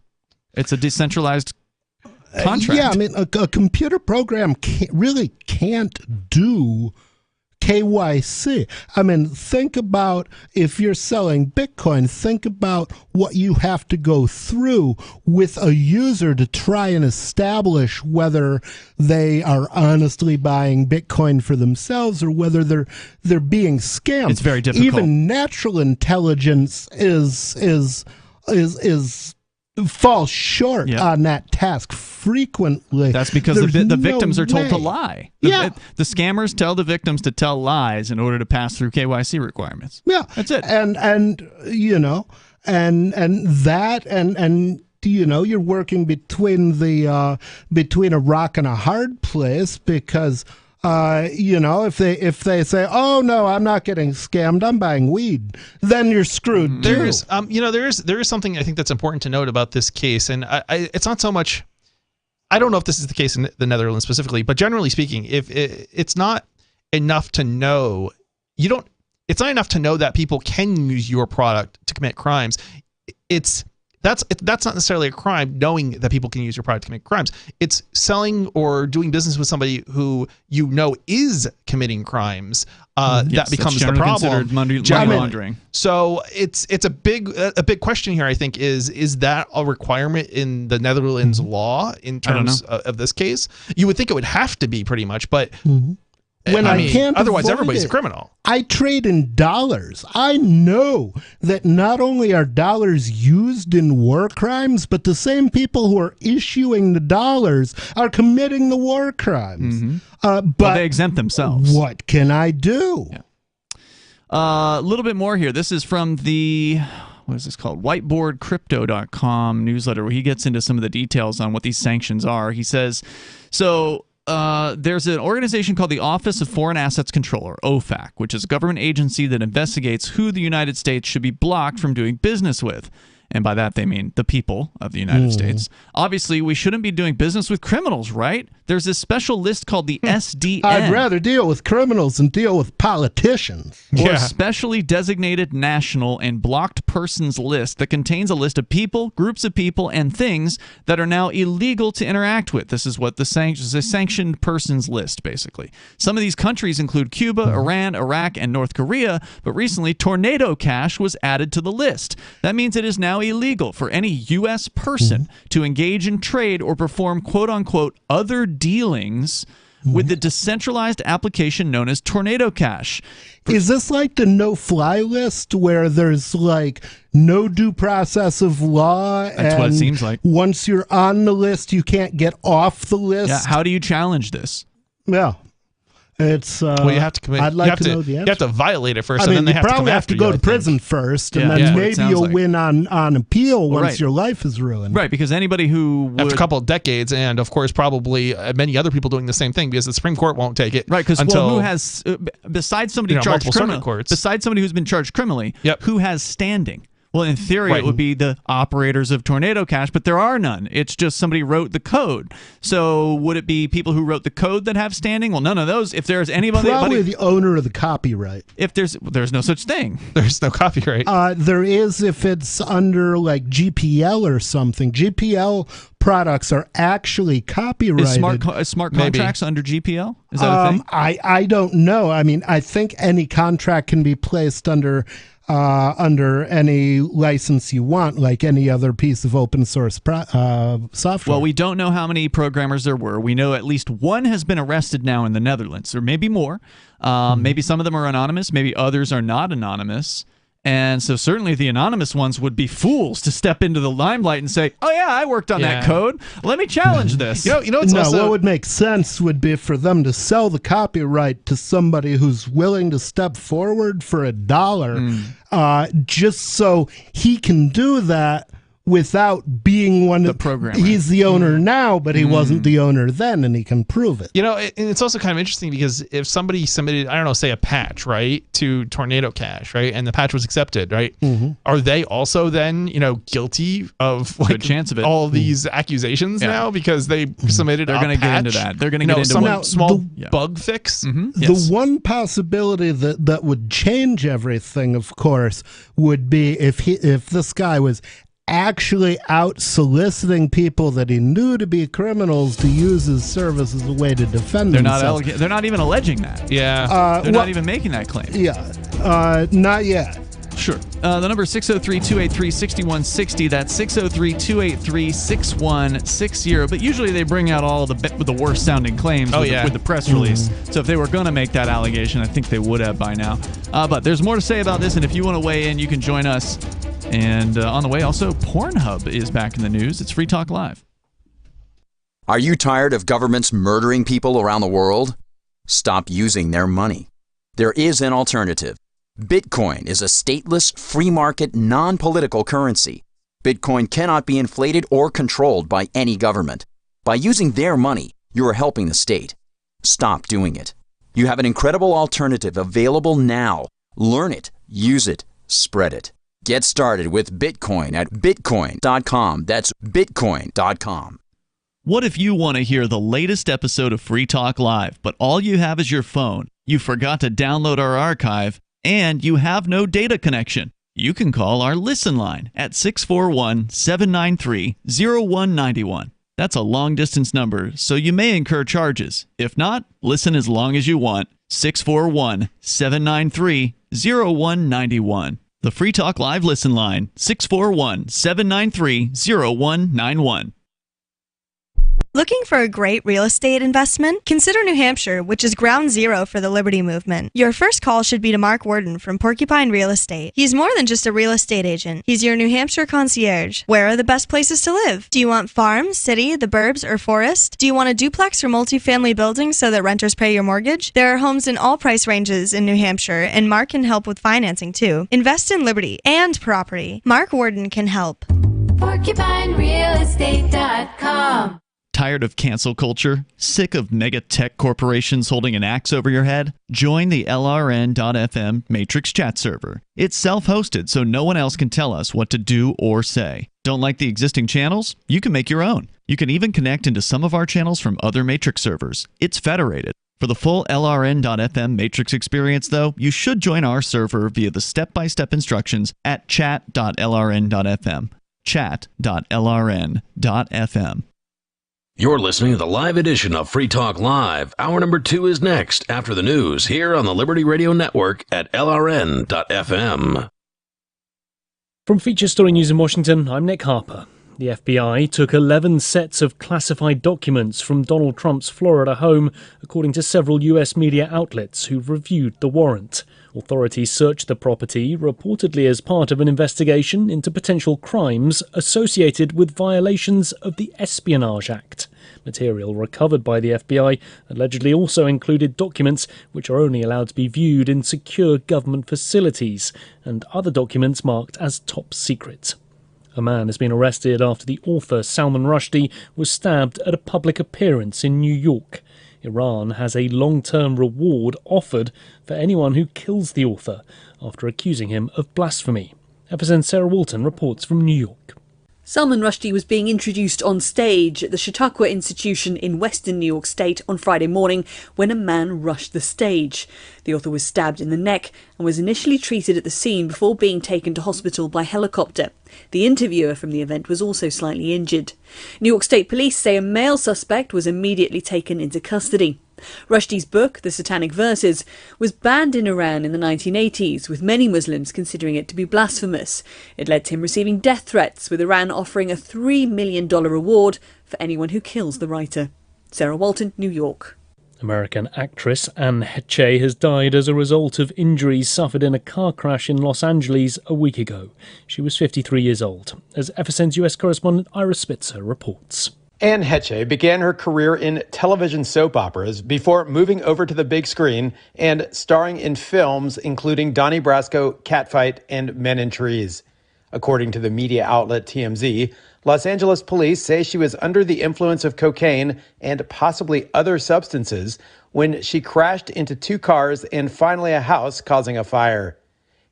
It's a decentralized contract. Yeah, I mean, a computer program really can't do KYC. I mean, think about if you're selling Bitcoin, think about what you have to go through with a user to try and establish whether they are honestly buying Bitcoin for themselves or whether they're being scammed. It's very difficult. Even natural intelligence falls short on that task frequently. That's because the victims are told to lie. The scammers tell the victims to tell lies in order to pass through KYC requirements. Yeah, that's it. And you're working between a rock and a hard place because if they say, oh no, I'm not getting scammed, I'm buying weed, then you're screwed too. There is something I think that's important to note about this case, and it's not so much. I don't know if this is the case in the Netherlands specifically, but generally speaking, if it's not enough to know, it's not enough to know that people can use your product to commit crimes. That's That's not necessarily a crime, knowing that people can use your product to commit crimes. It's selling or doing business with somebody who you know is committing crimes. That becomes the problem. Money laundering. So it's a big question here. I think is that a requirement in the Netherlands law in terms of this case? You would think it would have to be pretty much, but. When I can't otherwise avoid everybody's it, a criminal. I trade in dollars. I know that not only are dollars used in war crimes, but the same people who are issuing the dollars are committing the war crimes. But they exempt themselves. What can I do? A little bit more here. This is from the, what is this called? Whiteboardcrypto.com newsletter, where he gets into some of the details on what these sanctions are. He says, there's an organization called the Office of Foreign Assets Controller, OFAC, which is a government agency that investigates who the United States should be blocked from doing business with. And by that, they mean the people of the United States. Obviously, we shouldn't be doing business with criminals, right? There's this special list called the SDN. I'd rather deal with criminals than deal with politicians. Or specially designated national and blocked persons list that contains a list of people, groups of people, and things that are now illegal to interact with. This is what the sanctioned persons list, basically. Some of these countries include Cuba, Iran, Iraq, and North Korea, but recently Tornado Cash was added to the list. That means it is now illegal for any U.S. person to engage in trade or perform quote-unquote other dealings with the decentralized application known as Tornado Cash. Is this like the no-fly list where there's like no due process of law? That's what it seems like. Once you're on the list, you can't get off the list? Yeah. How do you challenge this? Yeah. It's well, you have to commit. I'd like to know the answer. You have to violate it first, I mean, and then they you probably have to go to prison first, and then maybe you'll win on appeal once your life is ruined. Right, because anybody who would, after a couple of decades, and of course probably many other people doing the same thing, because the Supreme Court won't take it. Right, because until who has besides somebody charged criminally, besides somebody who's been charged criminally, who has standing? Well, in theory, it would be the operators of Tornado Cash, but there are none. It's just somebody wrote the code. So would it be people who wrote the code that have standing? Well, none of those. If there's anybody, probably the owner of the copyright. If there's no such thing. There's no copyright. There is if it's under like GPL or something. GPL products are actually copyrighted. Is smart contracts under GPL? Is that a thing? I don't know. I mean, I think any contract can be placed under any license you want, like any other piece of open source software. Well, we don't know how many programmers there were. We know at least one has been arrested now in the Netherlands. There may be more. Maybe some of them are anonymous. Maybe others are not anonymous. And so certainly the anonymous ones would be fools to step into the limelight and say, oh, yeah, I worked on that code. Let me challenge this. You know what would make sense would be for them to sell the copyright to somebody who's willing to step forward for $1, just so he can do that without being one of the programmers. He's the owner now, but he wasn't the owner then, and he can prove it. You know, and it's also kind of interesting because if somebody submitted, I don't know, say a patch, right, to Tornado Cash, right, and the patch was accepted, right, are they also then, guilty of like good chance of it. all these accusations now because they submitted They're going to get into that. They're going to get into some small bug fix. The one possibility that would change everything, of course, would be if this guy was actually out soliciting people that he knew to be criminals to use his service as a way to defend themselves. They're not even alleging that. Yeah. They're not even making that claim. Yeah. Not yet. Sure. The number is 603-283-6160. That's 603-283-6160. But usually they bring out all the worst sounding claims with the press release. So if they were going to make that allegation, I think they would have by now. But there's more to say about this, and if you want to weigh in, you can join us. And on the way, also, Pornhub is back in the news. It's Free Talk Live. Are you tired of governments murdering people around the world? Stop using their money. There is an alternative. Bitcoin is a stateless, free market, non-political currency. Bitcoin cannot be inflated or controlled by any government. By using their money, you are helping the state. Stop doing it. You have an incredible alternative available now. Learn it, use it, spread it. Get started with Bitcoin at Bitcoin.com. That's Bitcoin.com. What if you want to hear the latest episode of Free Talk Live, but all you have is your phone, you forgot to download our archive, and you have no data connection? you can call our Listen line at 641-793-0191. That's a long-distance number, so you may incur charges. If not, listen as long as you want. 641-793-0191. The Free Talk Live Listen line, 641-793-0191. Looking for a great real estate investment? Consider New Hampshire, which is ground zero for the Liberty Movement. Your first call should be to Mark Worden from Porcupine Real Estate. He's more than just a real estate agent. He's your New Hampshire concierge. Where are the best places to live? Do you want farm, city, the burbs, or forest? Do you want a duplex or multifamily building so that renters pay your mortgage? There are homes in all price ranges in New Hampshire, and Mark can help with financing too. Invest in Liberty and property. Mark Worden can help. PorcupineRealEstate.com. Tired of cancel culture? Sick of mega tech corporations holding an axe over your head? Join the LRN.FM Matrix chat server. It's self-hosted, so no one else can tell us what to do or say. Don't like the existing channels? You can make your own. You can even connect into some of our channels from other Matrix servers. It's federated. For the full LRN.FM Matrix experience, though, you should join our server via the step-by-step instructions at chat.lrn.fm. Chat.lrn.fm. You're listening to the live edition of Free Talk Live. Hour number 2 is next after the news here on the Liberty Radio Network at LRN.FM. From Feature Story News in Washington, I'm Nick Harper. The FBI took 11 sets of classified documents from Donald Trump's Florida home, according to several US media outlets who've reviewed the warrant. Authorities searched the property, reportedly as part of an investigation into potential crimes associated with violations of the Espionage Act. Material recovered by the FBI allegedly also included documents which are only allowed to be viewed in secure government facilities, and other documents marked as top secret. A man has been arrested after the author Salman Rushdie was stabbed at a public appearance in New York. Iran has a long-term reward offered for anyone who kills the author after accusing him of blasphemy. FSN's Sarah Walton reports from New York. Salman Rushdie was being introduced on stage at the Chautauqua Institution in western New York State on Friday morning when a man rushed the stage. The author was stabbed in the neck and was initially treated at the scene before being taken to hospital by helicopter. The interviewer from the event was also slightly injured. New York State police say a male suspect was immediately taken into custody. Rushdie's book, The Satanic Verses, was banned in Iran in the 1980s, with many Muslims considering it to be blasphemous. It led to him receiving death threats, with Iran offering a $3 million reward for anyone who kills the writer. Sarah Walton, New York. American actress Anne Heche has died as a result of injuries suffered in a car crash in Los Angeles a week ago. She was 53 years old, as FSN's US correspondent Ira Spitzer reports. Anne Heche began her career in television soap operas before moving over to the big screen and starring in films including Donnie Brasco, Catfight, and Men in Trees. According to the media outlet TMZ, Los Angeles police say she was under the influence of cocaine and possibly other substances when she crashed into 2 cars and finally a house, causing a fire.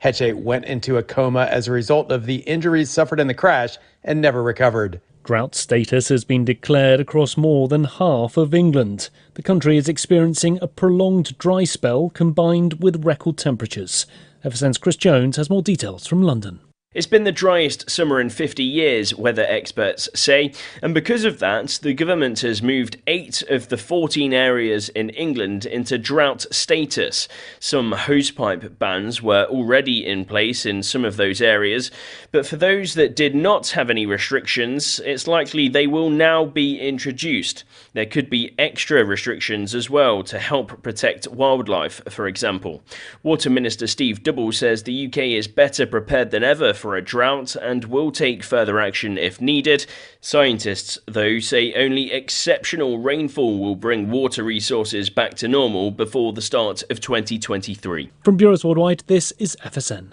Heche went into a coma as a result of the injuries suffered in the crash and never recovered. Drought status has been declared across more than half of England. The country is experiencing a prolonged dry spell combined with record temperatures. FSN's Chris Jones has more details from London. It's been the driest summer in 50 years, weather experts say, and because of that, the government has moved 8 of the 14 areas in England into drought status. Some hosepipe bans were already in place in some of those areas, but for those that did not have any restrictions, it's likely they will now be introduced. There could be extra restrictions as well to help protect wildlife, for example. Water Minister Steve Double says the UK is better prepared than ever for a drought and will take further action if needed. Scientists, though, say only exceptional rainfall will bring water resources back to normal before the start of 2023. From Bureaus Worldwide, this is FSN.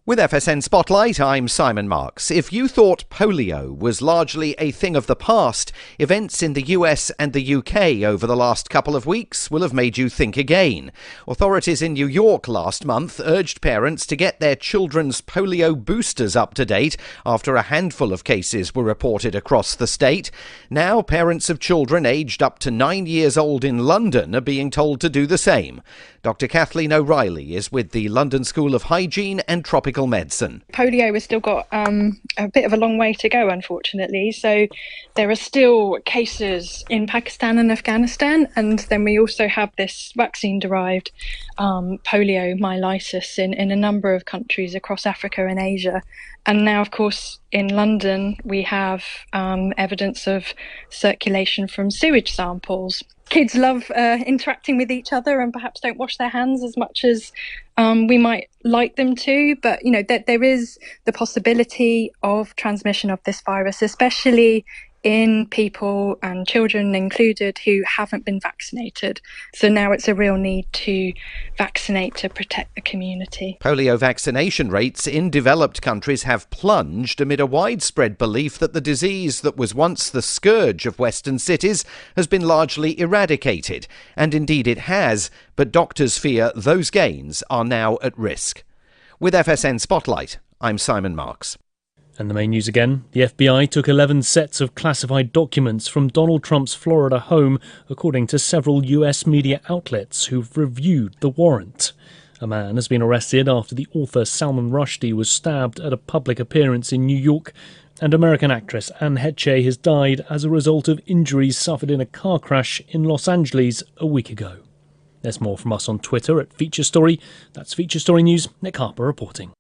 With FSN Spotlight, I'm Simon Marks. If you thought polio was largely a thing of the past, events in the US and the UK over the last couple of weeks will have made you think again. Authorities in New York last month urged parents to get their children's polio boosters up to date after a handful of cases were reported across the state. Now, parents of children aged up to 9 years old in London are being told to do the same. Dr. Kathleen O'Reilly is with the London School of Hygiene and Tropical tropical medicine. Polio has still got a bit of a long way to go, unfortunately. So there are still cases in Pakistan and Afghanistan, and then we also have this vaccine-derived poliomyelitis in a number of countries across Africa and Asia. And now, of course, in London, we have evidence of circulation from sewage samples. Kids love interacting with each other and perhaps don't wash their hands as much as we might like them to. But, there is the possibility of transmission of this virus, especially in people and children included who haven't been vaccinated. So now it's a real need to vaccinate to protect the community. Polio vaccination rates in developed countries have plunged amid a widespread belief that the disease that was once the scourge of Western cities has been largely eradicated. And indeed it has, but doctors fear those gains are now at risk. With FSN Spotlight, I'm Simon Marks. And the main news again. The FBI took 11 sets of classified documents from Donald Trump's Florida home, according to several US media outlets who've reviewed the warrant. A man has been arrested after the author Salman Rushdie was stabbed at a public appearance in New York, and American actress Anne Heche has died as a result of injuries suffered in a car crash in Los Angeles a week ago. There's more from us on Twitter at Feature Story. That's Feature Story News. Nick Harper reporting.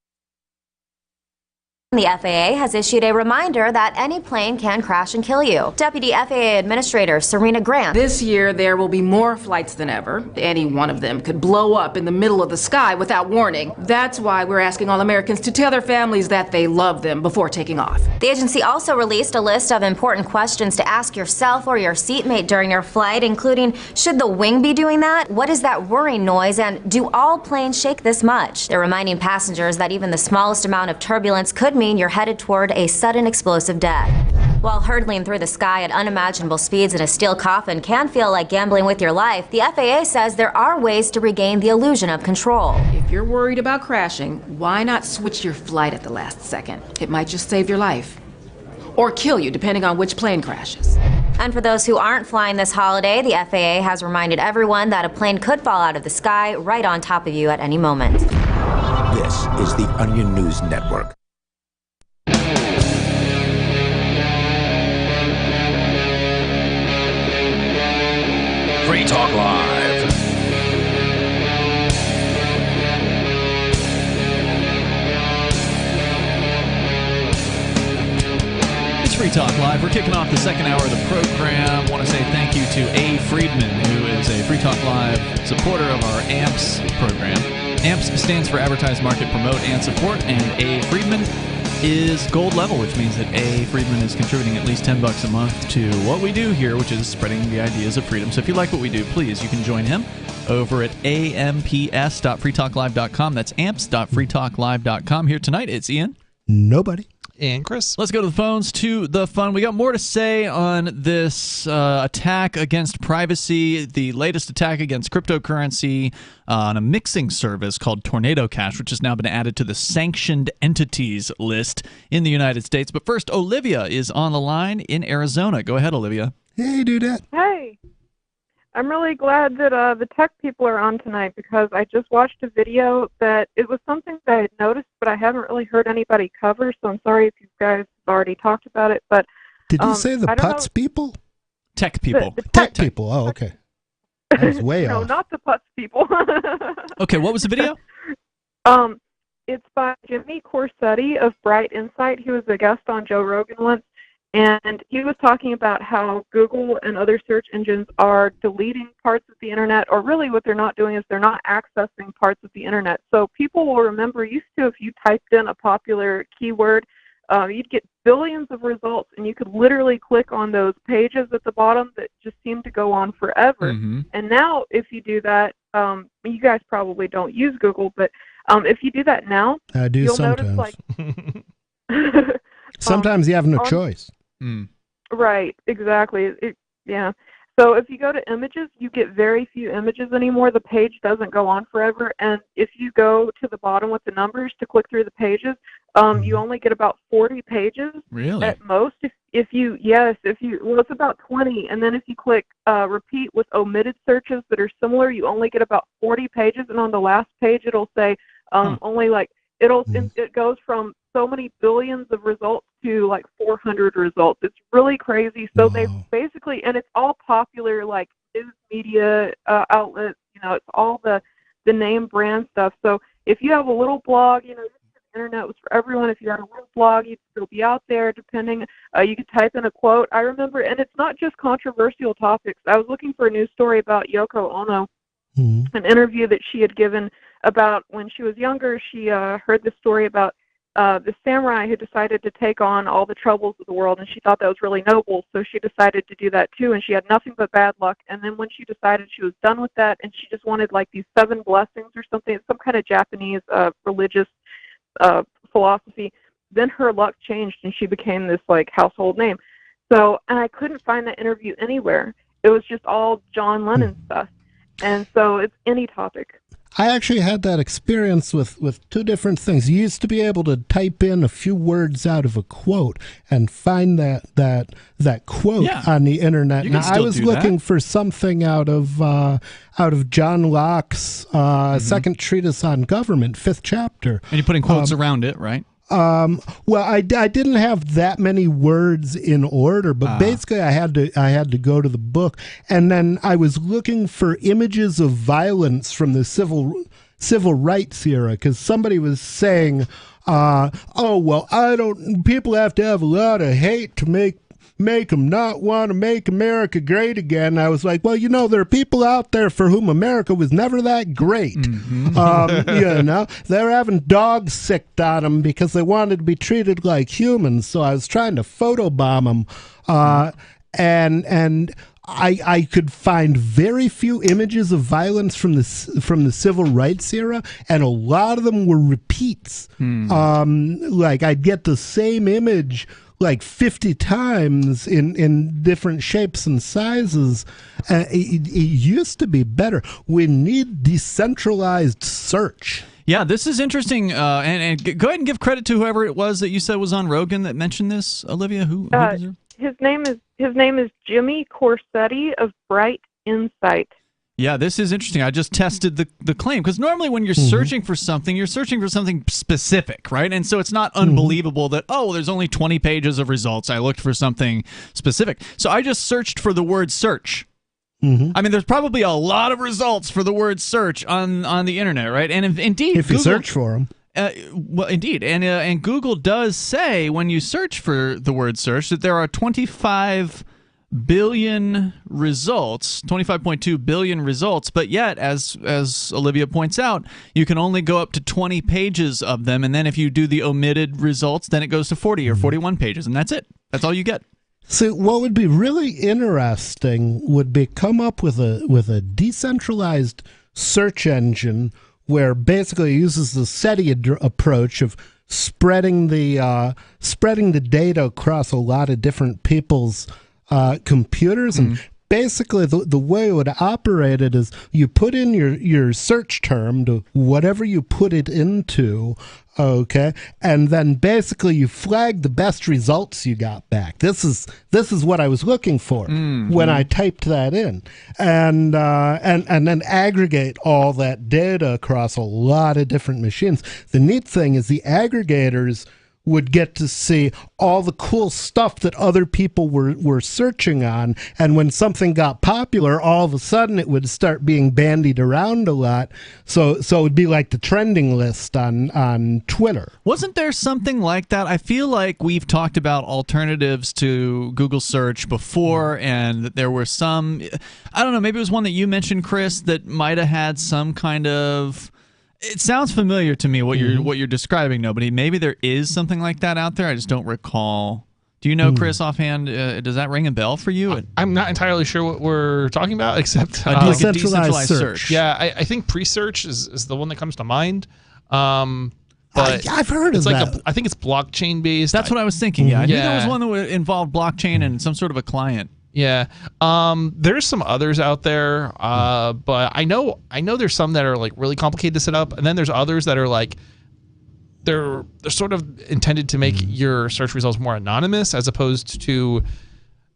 The FAA has issued a reminder that any plane can crash and kill you. Deputy FAA Administrator Serena Grant. This year, there will be more flights than ever. Any one of them could blow up in the middle of the sky without warning. That's why we're asking all Americans to tell their families that they love them before taking off. The agency also released a list of important questions to ask yourself or your seatmate during your flight, including, should the wing be doing that? What is that whirring noise? And do all planes shake this much? They're reminding passengers that even the smallest amount of turbulence could mean you're headed toward a sudden explosive death. While hurtling through the sky at unimaginable speeds in a steel coffin can feel like gambling with your life, the FAA says there are ways to regain the illusion of control. If you're worried about crashing, why not switch your flight at the last second? It might just save your life. Or kill you, depending on which plane crashes. And for those who aren't flying this holiday, the FAA has reminded everyone that a plane could fall out of the sky right on top of you at any moment. This is the Onion News Network. Free Talk Live. It's Free Talk Live. We're kicking off the second hour of the program. I want to say thank you to A. Friedman, who is a Free Talk Live supporter of our AMPS program. AMPS stands for Advertise, Market, Promote, and Support, and A. Friedman is gold level, which means that A. Friedman is contributing at least $10 a month to what we do here, which is spreading the ideas of freedom. So if you like what we do, please, you can join him over at amps.freetalklive.com. That's amps.freetalklive.com. Here tonight, it's Ian. Nobody. And Chris. Let's go to the phones, to the fun. We got more to say on this attack against privacy, the latest attack against cryptocurrency on a mixing service called Tornado Cash, which has now been added to the sanctioned entities list in the United States. But first, Olivia is on the line in Arizona. Go ahead, Olivia. Hey, Dudette. Hey. I'm really glad that the tech people are on tonight, because I just watched a video that it was something that I had noticed, but I haven't really heard anybody cover, so I'm sorry if you guys have already talked about it. But did you say the putz people? Tech people. The tech people. Oh, okay. That was way no, off. not the putz people. Okay, what was the video? It's by Jimmy Corsetti of Bright Insight. He was a guest on Joe Rogan once. And he was talking about how Google and other search engines are deleting parts of the internet, or really what they're not doing is they're not accessing parts of the internet. So people will remember, used to, if you typed in a popular keyword, you'd get billions of results, and you could literally click on those pages at the bottom that just seem to go on forever. Mm-hmm. And now if you do that, you guys probably don't use Google, but if you do that now, I do you'll sometimes. notice, like... Sometimes you have no choice. Right, exactly. Yeah. So if you go to images, you get very few images anymore. The page doesn't go on forever. And if you go to the bottom with the numbers to click through the pages, you only get about 40 pages really? At most. Well, it's about 20. And then if you click repeat with omitted searches that are similar, you only get about 40 pages. And on the last page, it'll say only like it goes from so many billions of results to like 400 results. It's really crazy. So they basically, and it's all popular like news media outlets. It's all the name brand stuff. So if you have a little blog, the internet was for everyone. If you had a little blog, you'd still be out there. Depending, you could type in a quote. I remember, and it's not just controversial topics. I was looking for a news story about Yoko Ono, an interview that she had given about when she was younger. She heard this story about the samurai who decided to take on all the troubles of the world, and she thought that was really noble, so she decided to do that too, and she had nothing but bad luck. And then when she decided she was done with that, and she just wanted like these 7 blessings or something, some kind of Japanese religious philosophy, then her luck changed and she became this like household name. So, and I couldn't find that interview anywhere. It was just all John Lennon stuff. And so it's any topic. I actually had that experience with 2 different things. You used to be able to type in a few words out of a quote and find that quote on the internet. Now, I was looking for something out of John Locke's second treatise on government, 5th chapter. And you're putting quotes around it, right? Well, I didn't have that many words in order, but basically I had to go to the book, and then I was looking for images of violence from the civil rights era, because somebody was saying, people have to have a lot of hate to make them not want to make America great again. I was like, well, there are people out there for whom America was never that great. They're having dogs sicked on them because they wanted to be treated like humans. So I was trying to photobomb them. And I could find very few images of violence from the civil rights era, and a lot of them were repeats. Like I'd get the same image like 50 times in different shapes and sizes. It used to be better. We need decentralized search. Yeah, this is interesting. And go ahead and give credit to whoever it was that you said was on Rogan that mentioned this, Olivia. Who his name is Jimmy Corsetti of Bright Insight. Yeah, this is interesting. I just tested the claim, because normally when you're searching for something, you're searching for something specific, right? And so it's not unbelievable that, there's only 20 pages of results. I looked for something specific. So I just searched for the word search. I mean, there's probably a lot of results for the word search on the internet, right? And indeed, if you search for them. Well, indeed. And Google does say when you search for the word search that there are 25 billion results, 25.2 billion results, but yet, as Olivia points out, you can only go up to 20 pages of them, and then if you do the omitted results, then it goes to 40 or 41 pages, and that's it. That's all you get. So what would be really interesting would be come up with a decentralized search engine where basically it uses the SETI approach of spreading the data across a lot of different people's computers, and basically the way it would operate it is you put in your search term to whatever you put it into, okay, and then basically you flag the best results you got back. This is what I was looking for when I typed that in, and then aggregate all that data across a lot of different machines. The neat thing is the aggregators would get to see all the cool stuff that other people were searching on, and when something got popular, all of a sudden it would start being bandied around a lot. So it would be like the trending list on Twitter. Wasn't there something like that? I feel like we've talked about alternatives to Google search before, and that there were some, I don't know, maybe it was one that you mentioned, Chris, that might have had some kind of, it sounds familiar to me what you're describing. Nobody. Maybe there is something like that out there. I just don't recall. Do you know, Chris, offhand? Does that ring a bell for you? I'm not entirely sure what we're talking about, except like a decentralized search. Yeah, I think pre-search is the one that comes to mind. But I've heard of that. I think it's blockchain based. That's what I was thinking. Yeah, I knew there was one that involved blockchain and some sort of a client. Yeah. There's some others out there, but I know there's some that are like really complicated to set up, and then there's others that are like they're sort of intended to make your search results more anonymous, as opposed to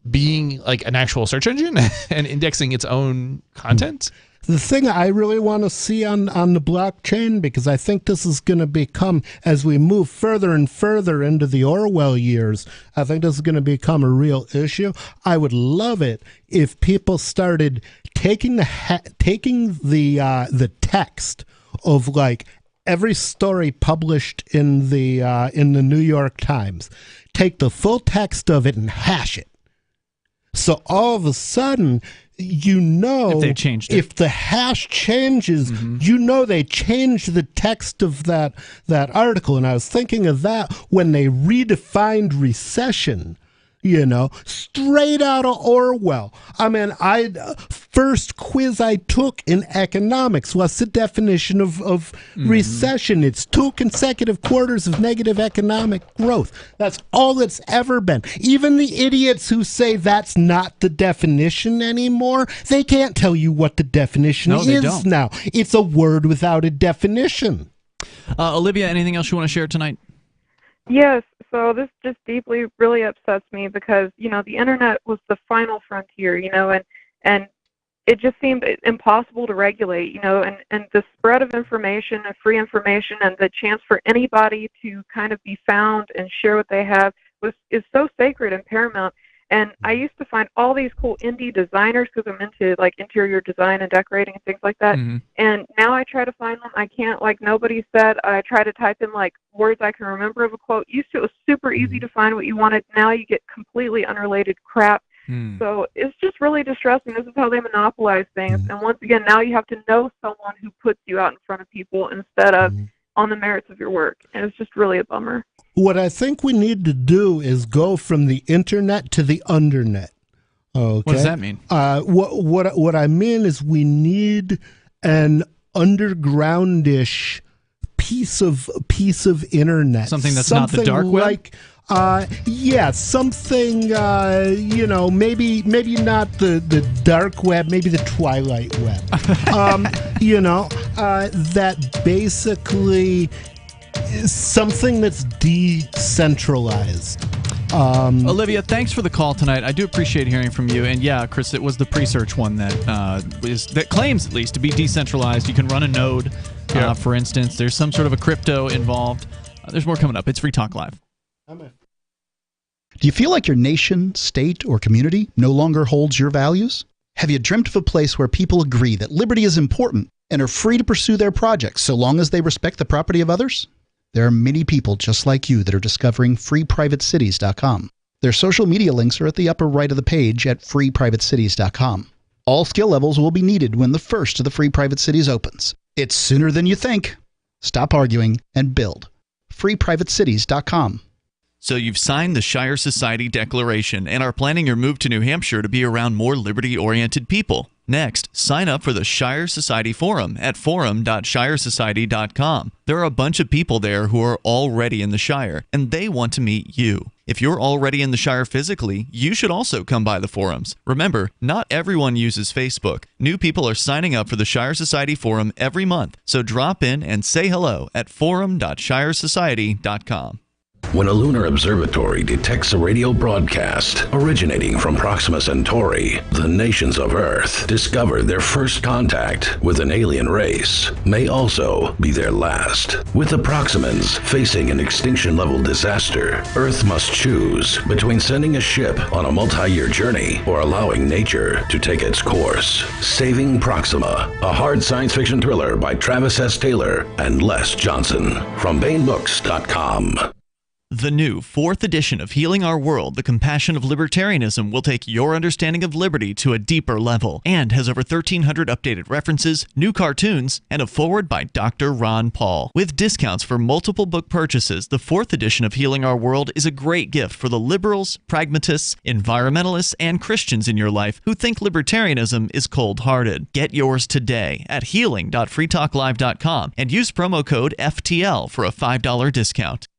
being like an actual search engine and indexing its own content. The thing I really want to see on the blockchain, because I think this is going to become, as we move further and further into the Orwell years, I think this is going to become a real issue. I would love it if people started taking the text of like every story published in the New York Times, take the full text of it and hash it. So all of a sudden, you know, if they changed it. If the hash changes, you know they changed the text of that article. And I was thinking of that when they redefined recession. You know, straight out of Orwell. I mean, first quiz I took in economics was the definition of recession. It's 2 consecutive quarters of negative economic growth. That's all it's ever been. Even the idiots who say that's not the definition anymore, they can't tell you what the definition is now. It's a word without a definition. Olivia, anything else you want to share tonight? Yes, so this just deeply really upsets me because, you know, the internet was the final frontier, you know, and it just seemed impossible to regulate, you know, and the spread of information and free information and the chance for anybody to kind of be found and share what they have is so sacred and paramount. And I used to find all these cool indie designers because I'm into like interior design and decorating and things like that. And now I try to find them. I can't, like nobody said. I try to type in like words I can remember of a quote. Used to, it was super easy to find what you wanted. Now you get completely unrelated crap. So it's just really distressing. This is how they monopolize things. And once again, now you have to know someone who puts you out in front of people instead of on the merits of your work. And it's just really a bummer. What I think we need to do is go from the internet to the undernet. Okay? What does that mean? What I mean is we need an undergroundish piece of internet. Something that's not the dark web? Like, something, you know, maybe not the dark web, maybe the Twilight web. You know, that basically something that's decentralized. Olivia, thanks for the call tonight. I do appreciate hearing from you. And yeah, Chris, it was the pre-search one that claims at least to be decentralized. You can run a node, for instance. There's some sort of a crypto involved. There's more coming up. It's Free Talk Live. Do you feel like your nation, state, or community no longer holds your values? Have you dreamt of a place where people agree that liberty is important and are free to pursue their projects so long as they respect the property of others? There are many people just like you that are discovering freeprivatecities.com. Their social media links are at the upper right of the page at freeprivatecities.com. All skill levels will be needed when the first of the Free Private Cities opens. It's sooner than you think. Stop arguing and build. freeprivatecities.com. So you've signed the Shire Society Declaration and are planning your move to New Hampshire to be around more liberty-oriented people. Next, sign up for the Shire Society Forum at forum.shiresociety.com. There are a bunch of people there who are already in the Shire, and they want to meet you. If you're already in the Shire physically, you should also come by the forums. Remember, not everyone uses Facebook. New people are signing up for the Shire Society Forum every month, so drop in and say hello at forum.shiresociety.com. When a lunar observatory detects a radio broadcast originating from Proxima Centauri, the nations of Earth discover their first contact with an alien race may also be their last. With the Proximans facing an extinction-level disaster, Earth must choose between sending a ship on a multi-year journey or allowing nature to take its course. Saving Proxima, a hard science fiction thriller by Travis S. Taylor and Les Johnson from BaneBooks.com. The new 4th edition of Healing Our World, The Compassion of Libertarianism, will take your understanding of liberty to a deeper level and has over 1,300 updated references, new cartoons, and a foreword by Dr. Ron Paul. With discounts for multiple book purchases, the 4th edition of Healing Our World is a great gift for the liberals, pragmatists, environmentalists, and Christians in your life who think libertarianism is cold-hearted. Get yours today at healing.freetalklive.com and use promo code FTL for a $5 discount.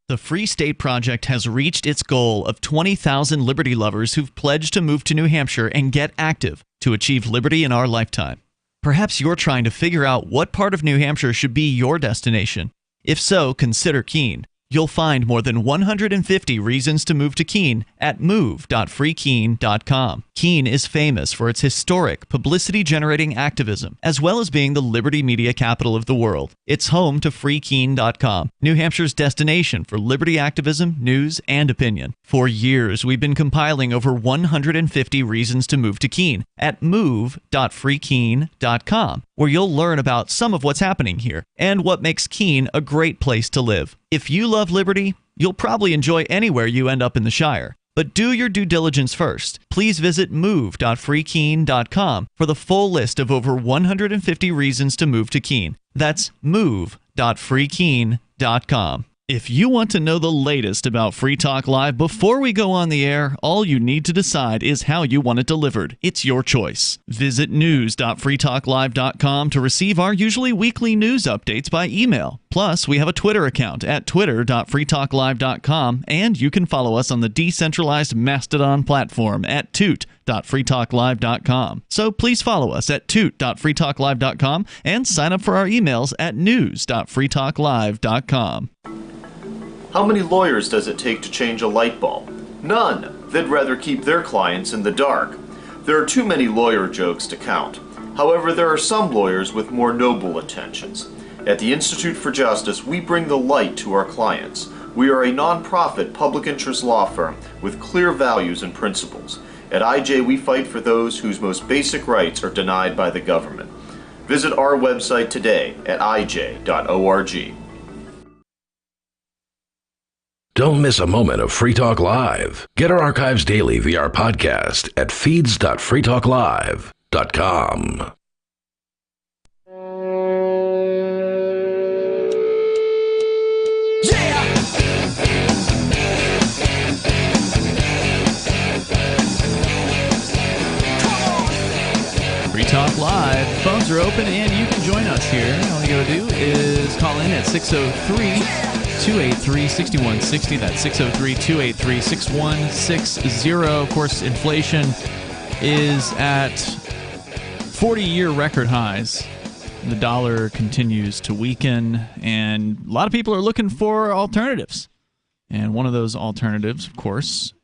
The Free State Project has reached its goal of 20,000 liberty lovers who've pledged to move to New Hampshire and get active to achieve liberty in our lifetime. Perhaps you're trying to figure out what part of New Hampshire should be your destination. If so, consider Keene. You'll find more than 150 reasons to move to Keene at move.freekeene.com. Keene is famous for its historic, publicity-generating activism, as well as being the liberty media capital of the world. It's home to freekeene.com, New Hampshire's destination for liberty activism, news, and opinion. For years, we've been compiling over 150 reasons to move to Keene at move.freekeene.com, where you'll learn about some of what's happening here and what makes Keene a great place to live. If you love liberty, you'll probably enjoy anywhere you end up in the Shire. But do your due diligence first. Please visit move.freekeene.com for the full list of over 150 reasons to move to Keene. That's move.freekeene.com. If you want to know the latest about Free Talk Live before we go on the air, all you need to decide is how you want it delivered. It's your choice. Visit news.freetalklive.com to receive our usually weekly news updates by email. Plus, we have a Twitter account at twitter.freetalklive.com, and you can follow us on the decentralized Mastodon platform at toot.freetalklive.com. So please follow us at toot.freetalklive.com and sign up for our emails at news.freetalklive.com. How many lawyers does it take to change a light bulb? None. They'd rather keep their clients in the dark. There are too many lawyer jokes to count. However, there are some lawyers with more noble intentions. At the Institute for Justice, we bring the light to our clients. We are a non-profit public interest law firm with clear values and principles. At IJ, we fight for those whose most basic rights are denied by the government. Visit our website today at ij.org. Don't miss a moment of Free Talk Live. Get our archives daily via our podcast at feeds.freetalklive.com. Free Talk Live. Phones are open and you can join us here. All you got to do is call in at 603-283-6160. That's 603-283-6160. Of course, inflation is at 40-year record highs. The dollar continues to weaken, and a lot of people are looking for alternatives. And one of those alternatives, of course,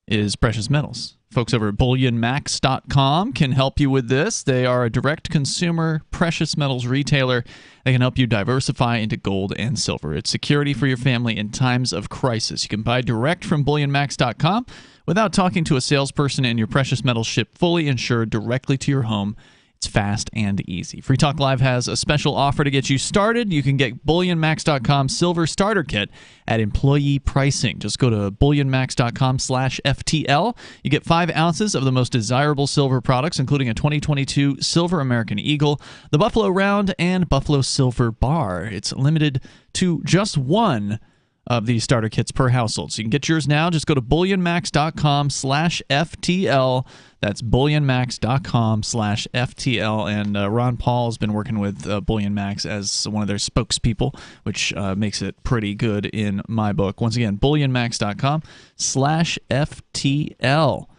is precious metals. Folks over at bullionmax.com can help you with this. They are a direct consumer precious metals retailer. They can help you diversify into gold and silver. It's security for your family in times of crisis. You can buy direct from bullionmax.com without talking to a salesperson, and your precious metals ship fully insured directly to your home. It's fast and easy. Free Talk Live has a special offer to get you started. You can get bullionmax.com Silver Starter Kit at employee pricing. Just go to bullionmax.com/FTL. You get 5 ounces of the most desirable silver products, including a 2022 Silver American Eagle, the Buffalo Round, and Buffalo Silver Bar. It's limited to just one of these starter kits per household. So you can get yours now. Just go to bullionmax.com/FTL. That's bullionmax.com/FTL. And Ron Paul has been working with Bullion Max as one of their spokespeople, which makes it pretty good in my book. Once again, bullionmax.com/FTL.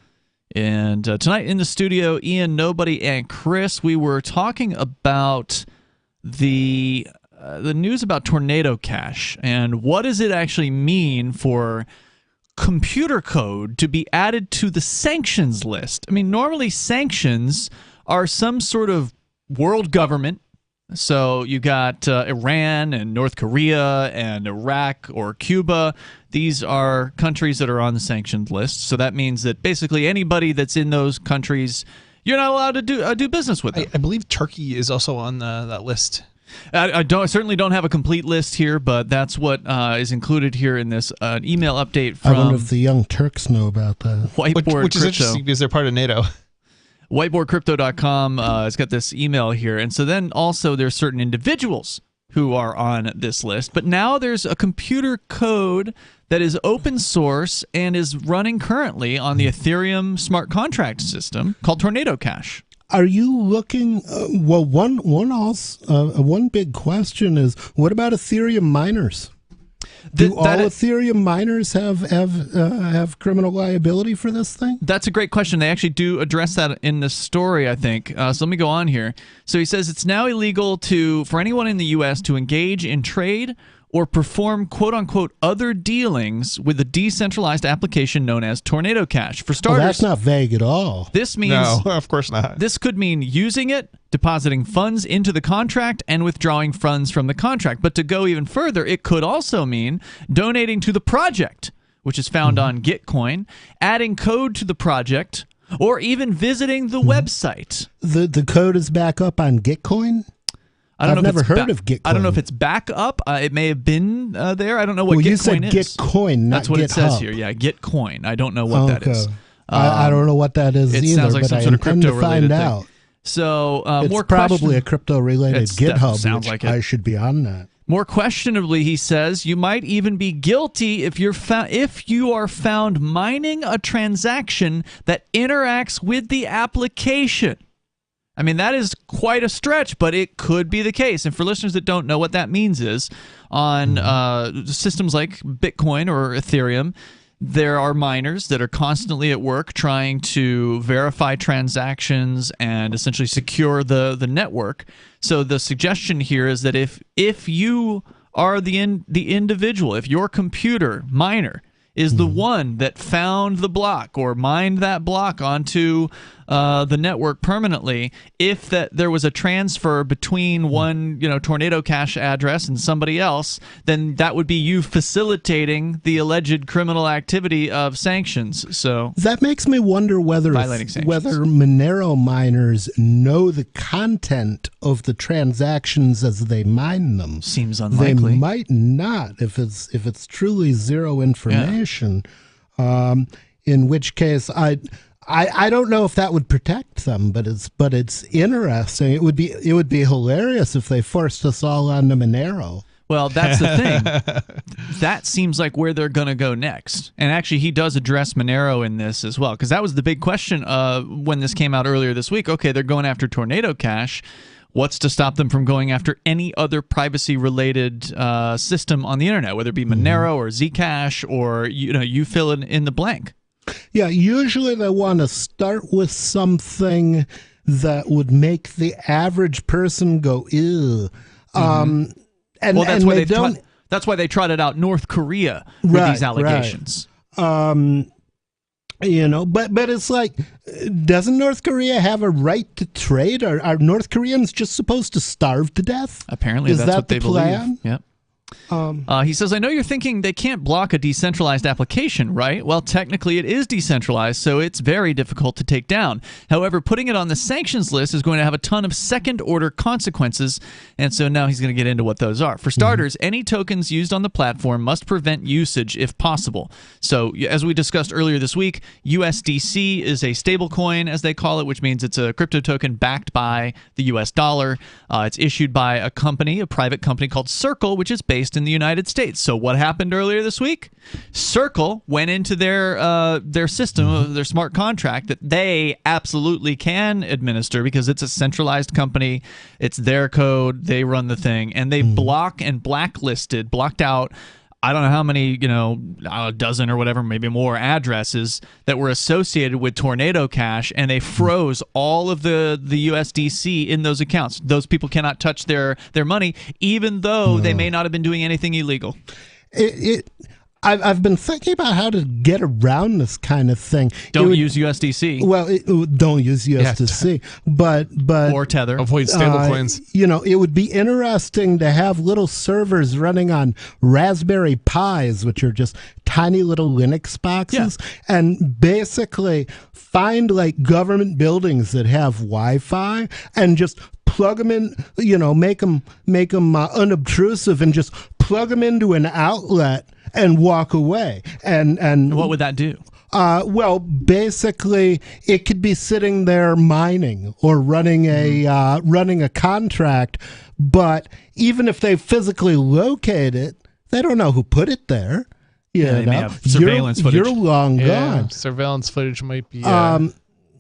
And tonight in the studio, Ian, Nobody, and Chris, we were talking about the news about Tornado Cash and what does it actually mean for computer code to be added to the sanctions list. I mean, normally sanctions are some sort of world government. So you got Iran and North Korea and Iraq or Cuba. These are countries that are on the sanctioned list. So that means that basically anybody that's in those countries, you're not allowed to do business with them. I believe Turkey is also on that list. I certainly don't have a complete list here, but that's what is included here in this email update from. I wonder if the Young Turks know about that. Whiteboard which is Crypto. interesting because they're part of NATO. Whiteboardcrypto.com has got this email here, and so then also there's certain individuals who are on this list, but now there's a computer code that is open source and is running currently on the Ethereum smart contract system called Tornado Cash. Are you looking? Well, one big question is, what about Ethereum miners? Do all Ethereum miners have criminal liability for this thing? That's a great question. They actually do address that in the story, I think. So let me go on here. So he says it's now illegal for anyone in the U.S. to engage in trade or perform quote-unquote other dealings with a decentralized application known as Tornado Cash. For starters, that's not vague at all. This means No, of course not. This could mean using it, depositing funds into the contract, and withdrawing funds from the contract. But to go even further, it could also mean donating to the project, which is found on Gitcoin, adding code to the project, or even visiting the website. The code is back up on Gitcoin? I've never heard of Gitcoin. I don't know if it's back up. It may have been there. I don't know what Gitcoin you said is. Gitcoin, not That's what it says GitHub. here. Yeah, Gitcoin. I don't know what that is. I don't know what that is it either, sounds like but some I sort of intend to crypto-related find thing. out. So it's more probably a crypto-related GitHub, sounds which like it. I should be on that. More questionably, he says, you might even be guilty if you are found mining a transaction that interacts with the application. I mean, that is quite a stretch, but it could be the case. And for listeners that don't know, what that means is on systems like Bitcoin or Ethereum, there are miners that are constantly at work trying to verify transactions and essentially secure the network. So the suggestion here is that if you are the individual, if your computer miner is the one that found the block or mined that block onto the network permanently, if there was a transfer between one Tornado Cash address and somebody else, then that would be you facilitating the alleged criminal activity of sanctions. So that makes me wonder whether Monero miners know the content of the transactions as they mine them. Seems unlikely. They might not if it's truly zero information. Yeah. In which case, I don't know if that would protect them, but it's interesting. It would be hilarious if they forced us all onto Monero. Well, that's the thing. That seems like where they're going to go next. And actually, he does address Monero in this as well, because that was the big question when this came out earlier this week. Okay, they're going after Tornado Cash. What's to stop them from going after any other privacy-related system on the internet, whether it be Monero or Zcash or you fill in the blank? Yeah, usually they want to start with something that would make the average person go, ew. And that's why that's why they trotted out North Korea with these allegations. Right. But it's like, doesn't North Korea have a right to trade? Are North Koreans just supposed to starve to death? Apparently, that's what they believe. Yep. He says, I know you're thinking they can't block a decentralized application, right? Well, technically it is decentralized, so it's very difficult to take down. However, putting it on the sanctions list is going to have a ton of second-order consequences, and so now he's going to get into what those are. For starters, any tokens used on the platform must prevent usage if possible. So, as we discussed earlier this week, USDC is a stablecoin, as they call it, which means it's a crypto token backed by the US dollar. It's issued by a private company called Circle, which is based in the United States. So what happened earlier this week? Circle went into their system, their smart contract that they absolutely can administer because it's a centralized company. It's their code. They run the thing. And they blocked out, I don't know how many, a dozen or whatever, maybe more addresses that were associated with Tornado Cash, and they froze all of the USDC in those accounts. Those people cannot touch their money, even though they may not have been doing anything illegal. I've been thinking about how to get around this kind of thing. Don't use USDC. Well, don't use USDC, but or Tether. Avoid stablecoins. It would be interesting to have little servers running on Raspberry Pis, which are just tiny little Linux boxes, and basically find like government buildings that have Wi-Fi and just plug them in. Make them unobtrusive and just plug them into an outlet and walk away. And what would that do? Well, basically, it could be sitting there mining or running a contract. But even if they physically locate it, they don't know who put it there. They may have surveillance footage. You're long gone. Surveillance footage might be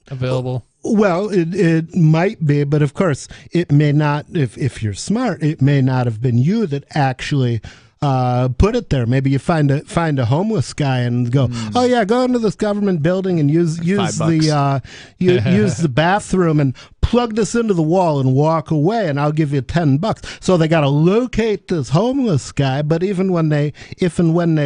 available. Well, it might be, but of course, it may not. If you're smart, it may not have been you that actually put it there. Maybe you find a homeless guy and go, oh yeah, go into this government building and use the bathroom and plug this into the wall and walk away and I'll give you $10. So they got to locate this homeless guy, but if and when they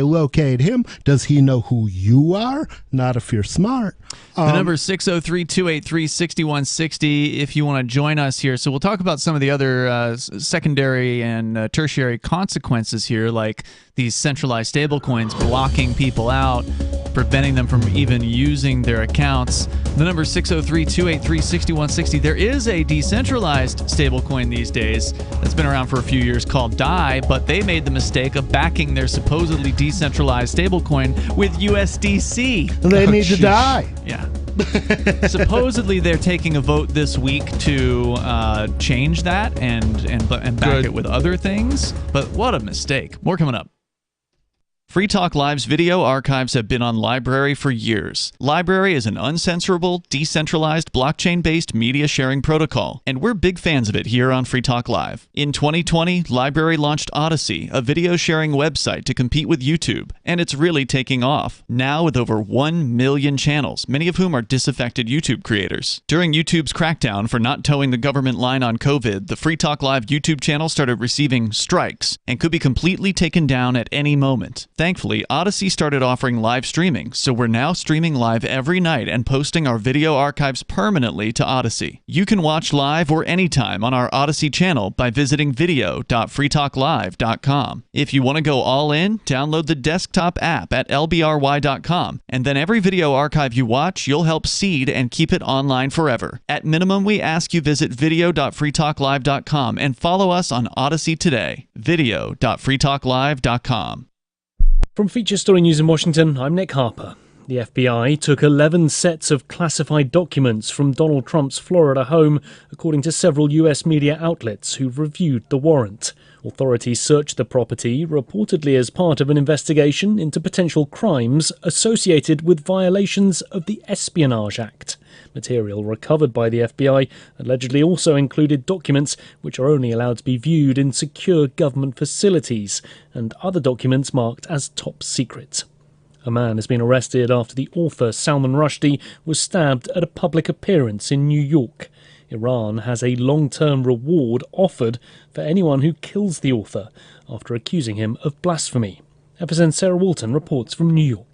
locate him, does he know who you are? Not if you're smart. The number is 603-283-6160 if you want to join us here. So we'll talk about some of the other secondary and tertiary consequences here, like these centralized stablecoins blocking people out, preventing them from even using their accounts. The number is 603-283-6160. There is a decentralized stablecoin these days that's been around for a few years called DAI, but they made the mistake of backing their supposedly decentralized stablecoin with USDC. They need to die. Yeah. Supposedly they're taking a vote this week to change that and back it with other things. But what a mistake. More coming up. Free Talk Live's video archives have been on LBRY for years. LBRY is an uncensorable, decentralized, blockchain-based media sharing protocol, and we're big fans of it here on Free Talk Live. In 2020, LBRY launched Odysee, a video sharing website to compete with YouTube, and it's really taking off, now with over 1 million channels, many of whom are disaffected YouTube creators. During YouTube's crackdown for not towing the government line on COVID, the Free Talk Live YouTube channel started receiving strikes and could be completely taken down at any moment. Thankfully, Odysee started offering live streaming, so we're now streaming live every night and posting our video archives permanently to Odysee. You can watch live or anytime on our Odysee channel by visiting video.freetalklive.com. If you want to go all in, download the desktop app at lbry.com, and then every video archive you watch, you'll help seed and keep it online forever. At minimum, we ask you visit video.freetalklive.com and follow us on Odysee today. video.freetalklive.com. From Feature Story News in Washington, I'm Nick Harper. The FBI took 11 sets of classified documents from Donald Trump's Florida home, according to several U.S. media outlets who've reviewed the warrant. Authorities searched the property, reportedly as part of an investigation into potential crimes associated with violations of the Espionage Act. Material recovered by the FBI allegedly also included documents which are only allowed to be viewed in secure government facilities, and other documents marked as top secret. A man has been arrested after the author Salman Rushdie was stabbed at a public appearance in New York. Iran has a long-term reward offered for anyone who kills the author after accusing him of blasphemy. FSN's Sarah Walton reports from New York.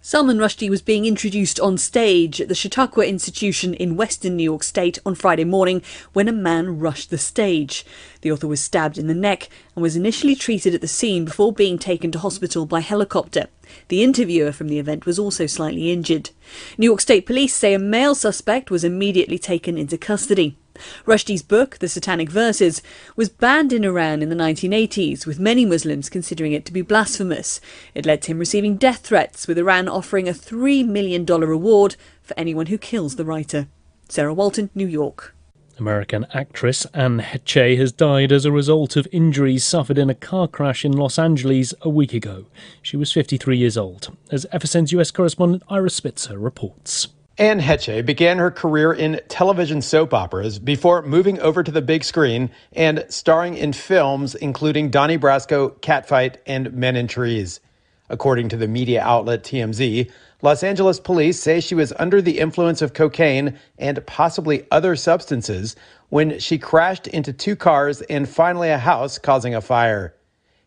Salman Rushdie was being introduced on stage at the Chautauqua Institution in western New York State on Friday morning when a man rushed the stage. The author was stabbed in the neck and was initially treated at the scene before being taken to hospital by helicopter. The interviewer from the event was also slightly injured. New York State police say a male suspect was immediately taken into custody. Rushdie's book, The Satanic Verses, was banned in Iran in the 1980s, with many Muslims considering it to be blasphemous. It led to him receiving death threats, with Iran offering a $3 million reward for anyone who kills the writer. Sarah Walton, New York. American actress Anne Heche has died as a result of injuries suffered in a car crash in Los Angeles a week ago. She was 53 years old, as FSN's US correspondent Ira Spitzer reports. Anne Heche began her career in television soap operas before moving over to the big screen and starring in films including Donnie Brasco, Catfight, and Men in Trees. According to the media outlet TMZ, Los Angeles police say she was under the influence of cocaine and possibly other substances when she crashed into two cars and finally a house, causing a fire.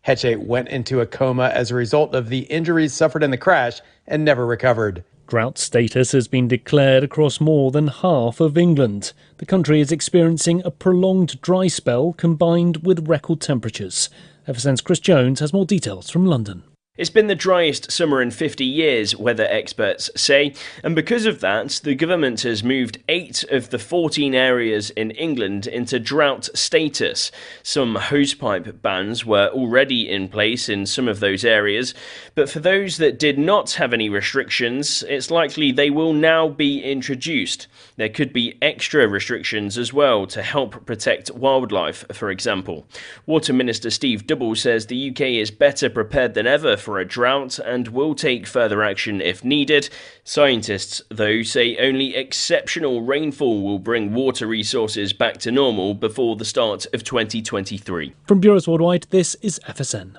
Heche went into a coma as a result of the injuries suffered in the crash and never recovered. Drought status has been declared across more than half of England. The country is experiencing a prolonged dry spell combined with record temperatures. FSN's Chris Jones has more details from London. It's been the driest summer in 50 years, weather experts say, and because of that, the government has moved 8 of the 14 areas in England into drought status. Some hosepipe bans were already in place in some of those areas, but for those that did not have any restrictions, it's likely they will now be introduced. There could be extra restrictions as well to help protect wildlife, for example. Water Minister Steve Double says the UK is better prepared than ever for a drought and will take further action if needed. Scientists, though, say only exceptional rainfall will bring water resources back to normal before the start of 2023. From Bureaus Worldwide, this is FSN.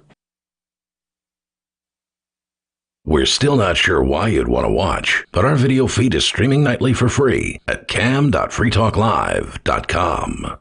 We're still not sure why you'd want to watch, but our video feed is streaming nightly for free at cam.freetalklive.com.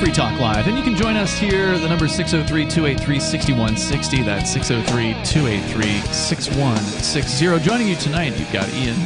Free Talk Live, and you can join us here. The number is 603-283-6160. That's 603-283-6160. Joining you tonight, you've got Ian.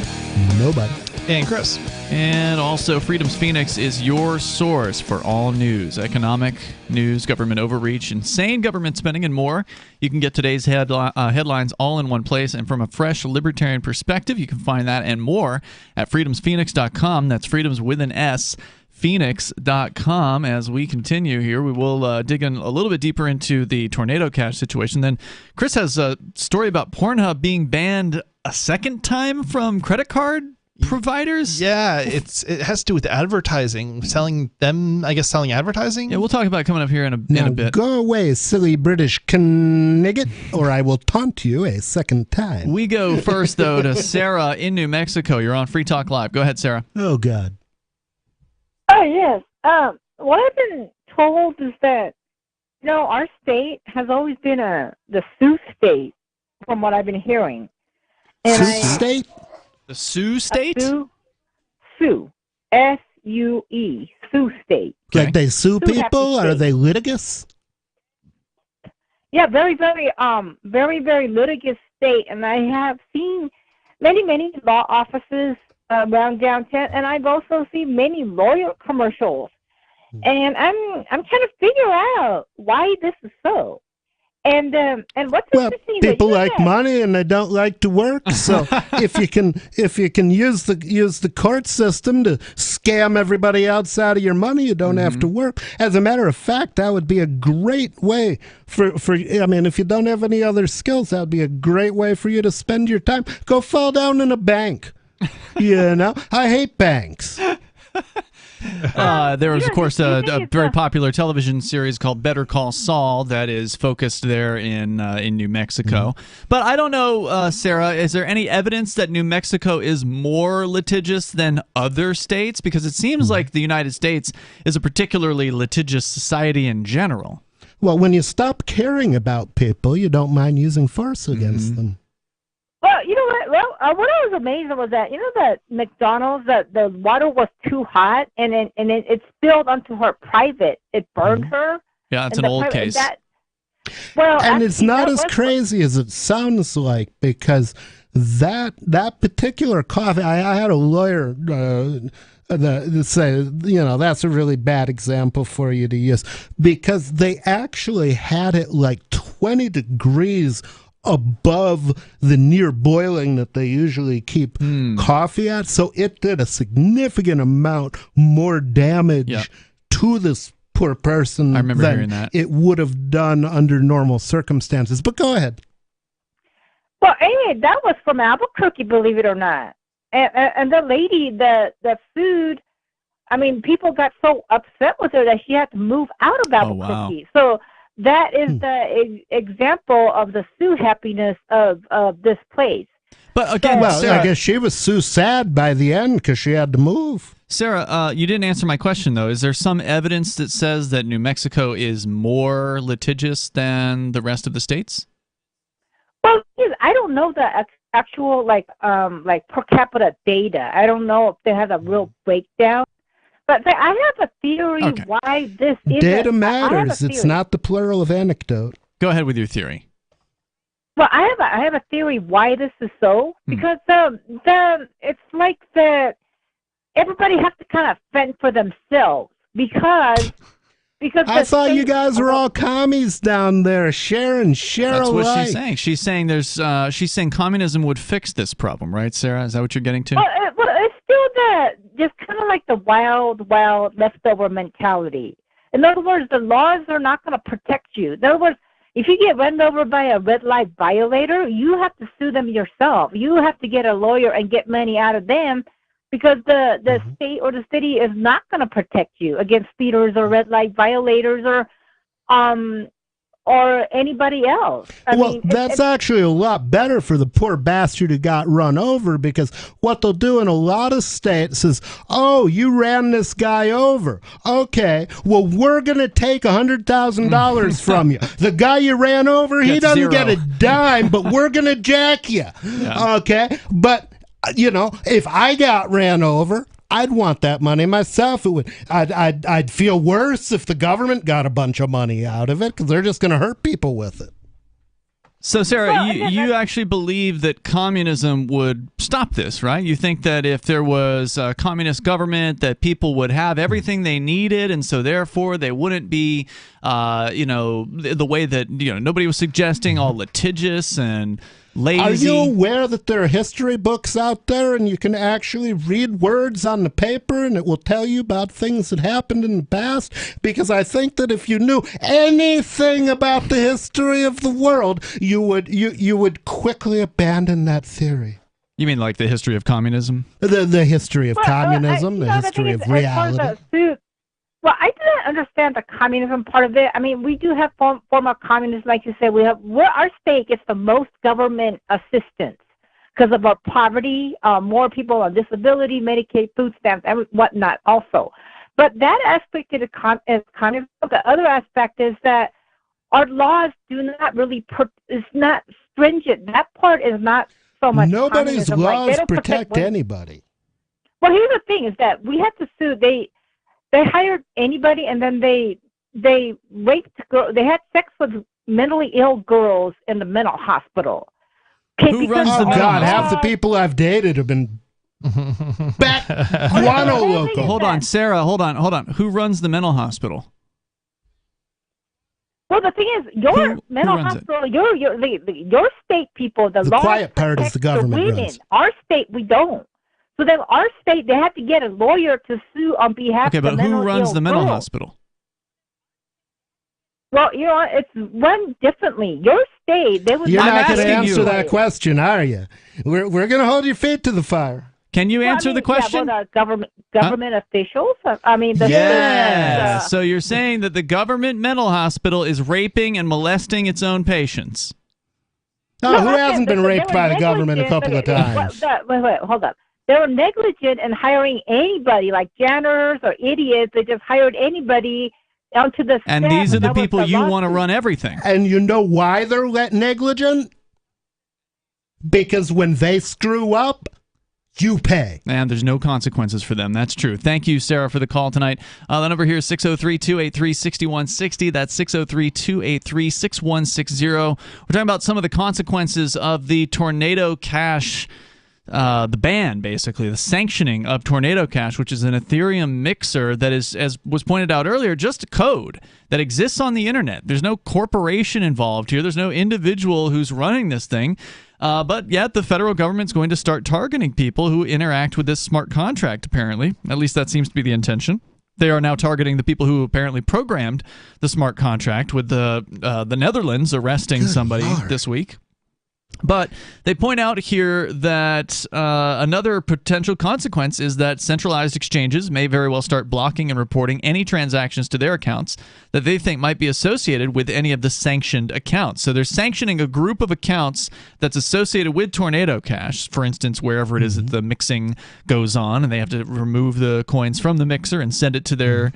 Nobody. And Chris. And also, Freedom's Phoenix is your source for all news, economic news, government overreach, insane government spending, and more. You can get today's headlines all in one place, and from a fresh libertarian perspective, you can find that and more at freedomsphoenix.com. That's freedoms with an S. Phoenix.com. As we continue here, we will dig in a little bit deeper into the Tornado Cash situation. Then Chris has a story about Pornhub being banned a second time from credit card providers. Yeah, it has to do with advertising, selling advertising. Yeah, we'll talk about it coming up here in a bit. Go away, silly British Knigget, or I will taunt you a second time. We go first, though, to Sarah in New Mexico. You're on Free Talk Live. Go ahead, Sarah. Oh, God. Oh, yes. What I've been told is that, our state has always been the Sioux state, from what I've been hearing. And Sioux state? The Sioux state? Sioux. S-U-E. Sioux state. Like they sue people? Are they litigious? Yeah, very, very, very litigious state. And I have seen many law offices around downtown, and I've also seen many lawyer commercials, and I'm trying to figure out why this is so. And what's interesting? People like money and they don't like to work. So if you can use the court system to scam everybody else out of your money, you don't have to work. As a matter of fact, that would be a great way for if you don't have any other skills, that would be a great way for you to spend your time. Go fall down in a bank. I hate banks. There was, of course, a very popular television series called Better Call Saul that is focused there in New Mexico. But I don't know, Sarah, is there any evidence that New Mexico is more litigious than other states? Because it seems like the United States is a particularly litigious society in general. Well, when you stop caring about people, you don't mind using force against them. Well, you know what? Well, what I was amazed at was that that McDonald's, the water was too hot, and it spilled onto her private. It burned her. Yeah, that's an old case. And it's not as crazy as it sounds like, because that particular coffee, I had a lawyer that say, that's a really bad example for you to use, because they actually had it like 20 degrees above the near boiling that they usually keep coffee at. So it did a significant amount more damage to this poor person than it would have done under normal circumstances. But go ahead. Well, Amy, that was from Albuquerque, believe it or not. And the lady, the food, people got so upset with her that she had to move out of Albuquerque. Oh, wow. So that is the example of the Sioux happiness of this place. But again, Sarah, I guess she was so sad by the end because she had to move. Sarah, you didn't answer my question, though. Is there some evidence that says that New Mexico is more litigious than the rest of the states? Well, I don't know the actual like per capita data. I don't know if they have a real breakdown. But I have a theory why this is. Data matters. It's not the plural of anecdote. Go ahead with your theory. Well, I have a theory why this is so, because it's like everybody has to kind of fend for themselves because I thought you guys were all commies down there, share alike. That's what she's saying. She's saying communism would fix this problem, right, Sarah? Is that what you're getting to? Well, it's still just kind of like the wild leftover mentality. In other words, the laws are not going to protect you. In other words, if you get run over by a red light violator, you have to sue them yourself. You have to get a lawyer and get money out of them, because the state or the city is not going to protect you against speeders or red light violators or or anybody else. I mean, that's actually a lot better for the poor bastard who got run over, because what they'll do in a lot of states is, oh, you ran this guy over. Okay, well, we're going to take $100,000 from you. The guy you ran over, he doesn't get a dime, but we're going to jack you. Yeah. Okay, but, you know, if I got ran over, I'd want that money myself. I'd feel worse if the government got a bunch of money out of it, because they're just going to hurt people with it. So, Sarah, you actually believe that communism would stop this, right? You think that if there was a communist government, that people would have everything they needed, and so therefore they wouldn't be, the way that nobody was suggesting, all litigious and lazy. Are you aware that there are history books out there and you can actually read words on the paper and it will tell you about things that happened in the past? Because I think that if you knew anything about the history of the world, you would quickly abandon that theory. You mean like the history of communism? The history of communism, the history of reality. Well, I didn't understand the communism part of it. I mean, we do have form of communism, like you said. Our state gets the most government assistance because of our poverty, more people on disability, Medicaid, food stamps, and whatnot also. But that aspect is communism. The other aspect is that our laws do not really, it's not stringent. That part is not so much Nobody's communism. laws protect anybody. Well, here's the thing, is that we had to sue. They hired anybody, and then they raped girls. They had sex with mentally ill girls in the mental hospital. Who runs the mental hospital? Half the people I've dated have been guano loco. Hold on, Sarah. Hold on. Who runs the mental hospital? Well, the thing is, your mental hospital, your state people, the quiet part is the government runs. Our state, we don't. So then our state, they have to get a lawyer to sue on behalf of the mental ill. Okay, but who runs the mental hospital? Well, it's run differently. Your state, they would. You're not going to answer that question, are you? We're going to hold your feet to the fire. Can you answer the question? Yeah, well, government officials. I mean, so you're saying that the government mental hospital is raping and molesting its own patients? No, who hasn't been raped by the government a couple of times? Wait, hold up. They were negligent in hiring anybody, like janitors or idiots. They just hired anybody onto the staff. And these are the people you want to run everything. And you know why they're negligent? Because when they screw up, you pay. And there's no consequences for them. That's true. Thank you, Sarah, for the call tonight. The number here is 603-283-6160. That's 603-283-6160. We're talking about some of the consequences of the Tornado Cash the ban, basically, the sanctioning of Tornado Cash, which is an Ethereum mixer that is, as was pointed out earlier, just a code that exists on the internet. There's no corporation involved here. There's no individual who's running this thing. But yet the federal government's going to start targeting people who interact with this smart contract, apparently. At least that seems to be the intention. They are now targeting the people who apparently programmed the smart contract, with the Netherlands arresting somebody this week. But they point out here that another potential consequence is that centralized exchanges may very well start blocking and reporting any transactions to their accounts that they think might be associated with any of the sanctioned accounts. So they're sanctioning a group of accounts that's associated with Tornado Cash, for instance, wherever it is that the mixing goes on, and they have to remove the coins from the mixer and send it to their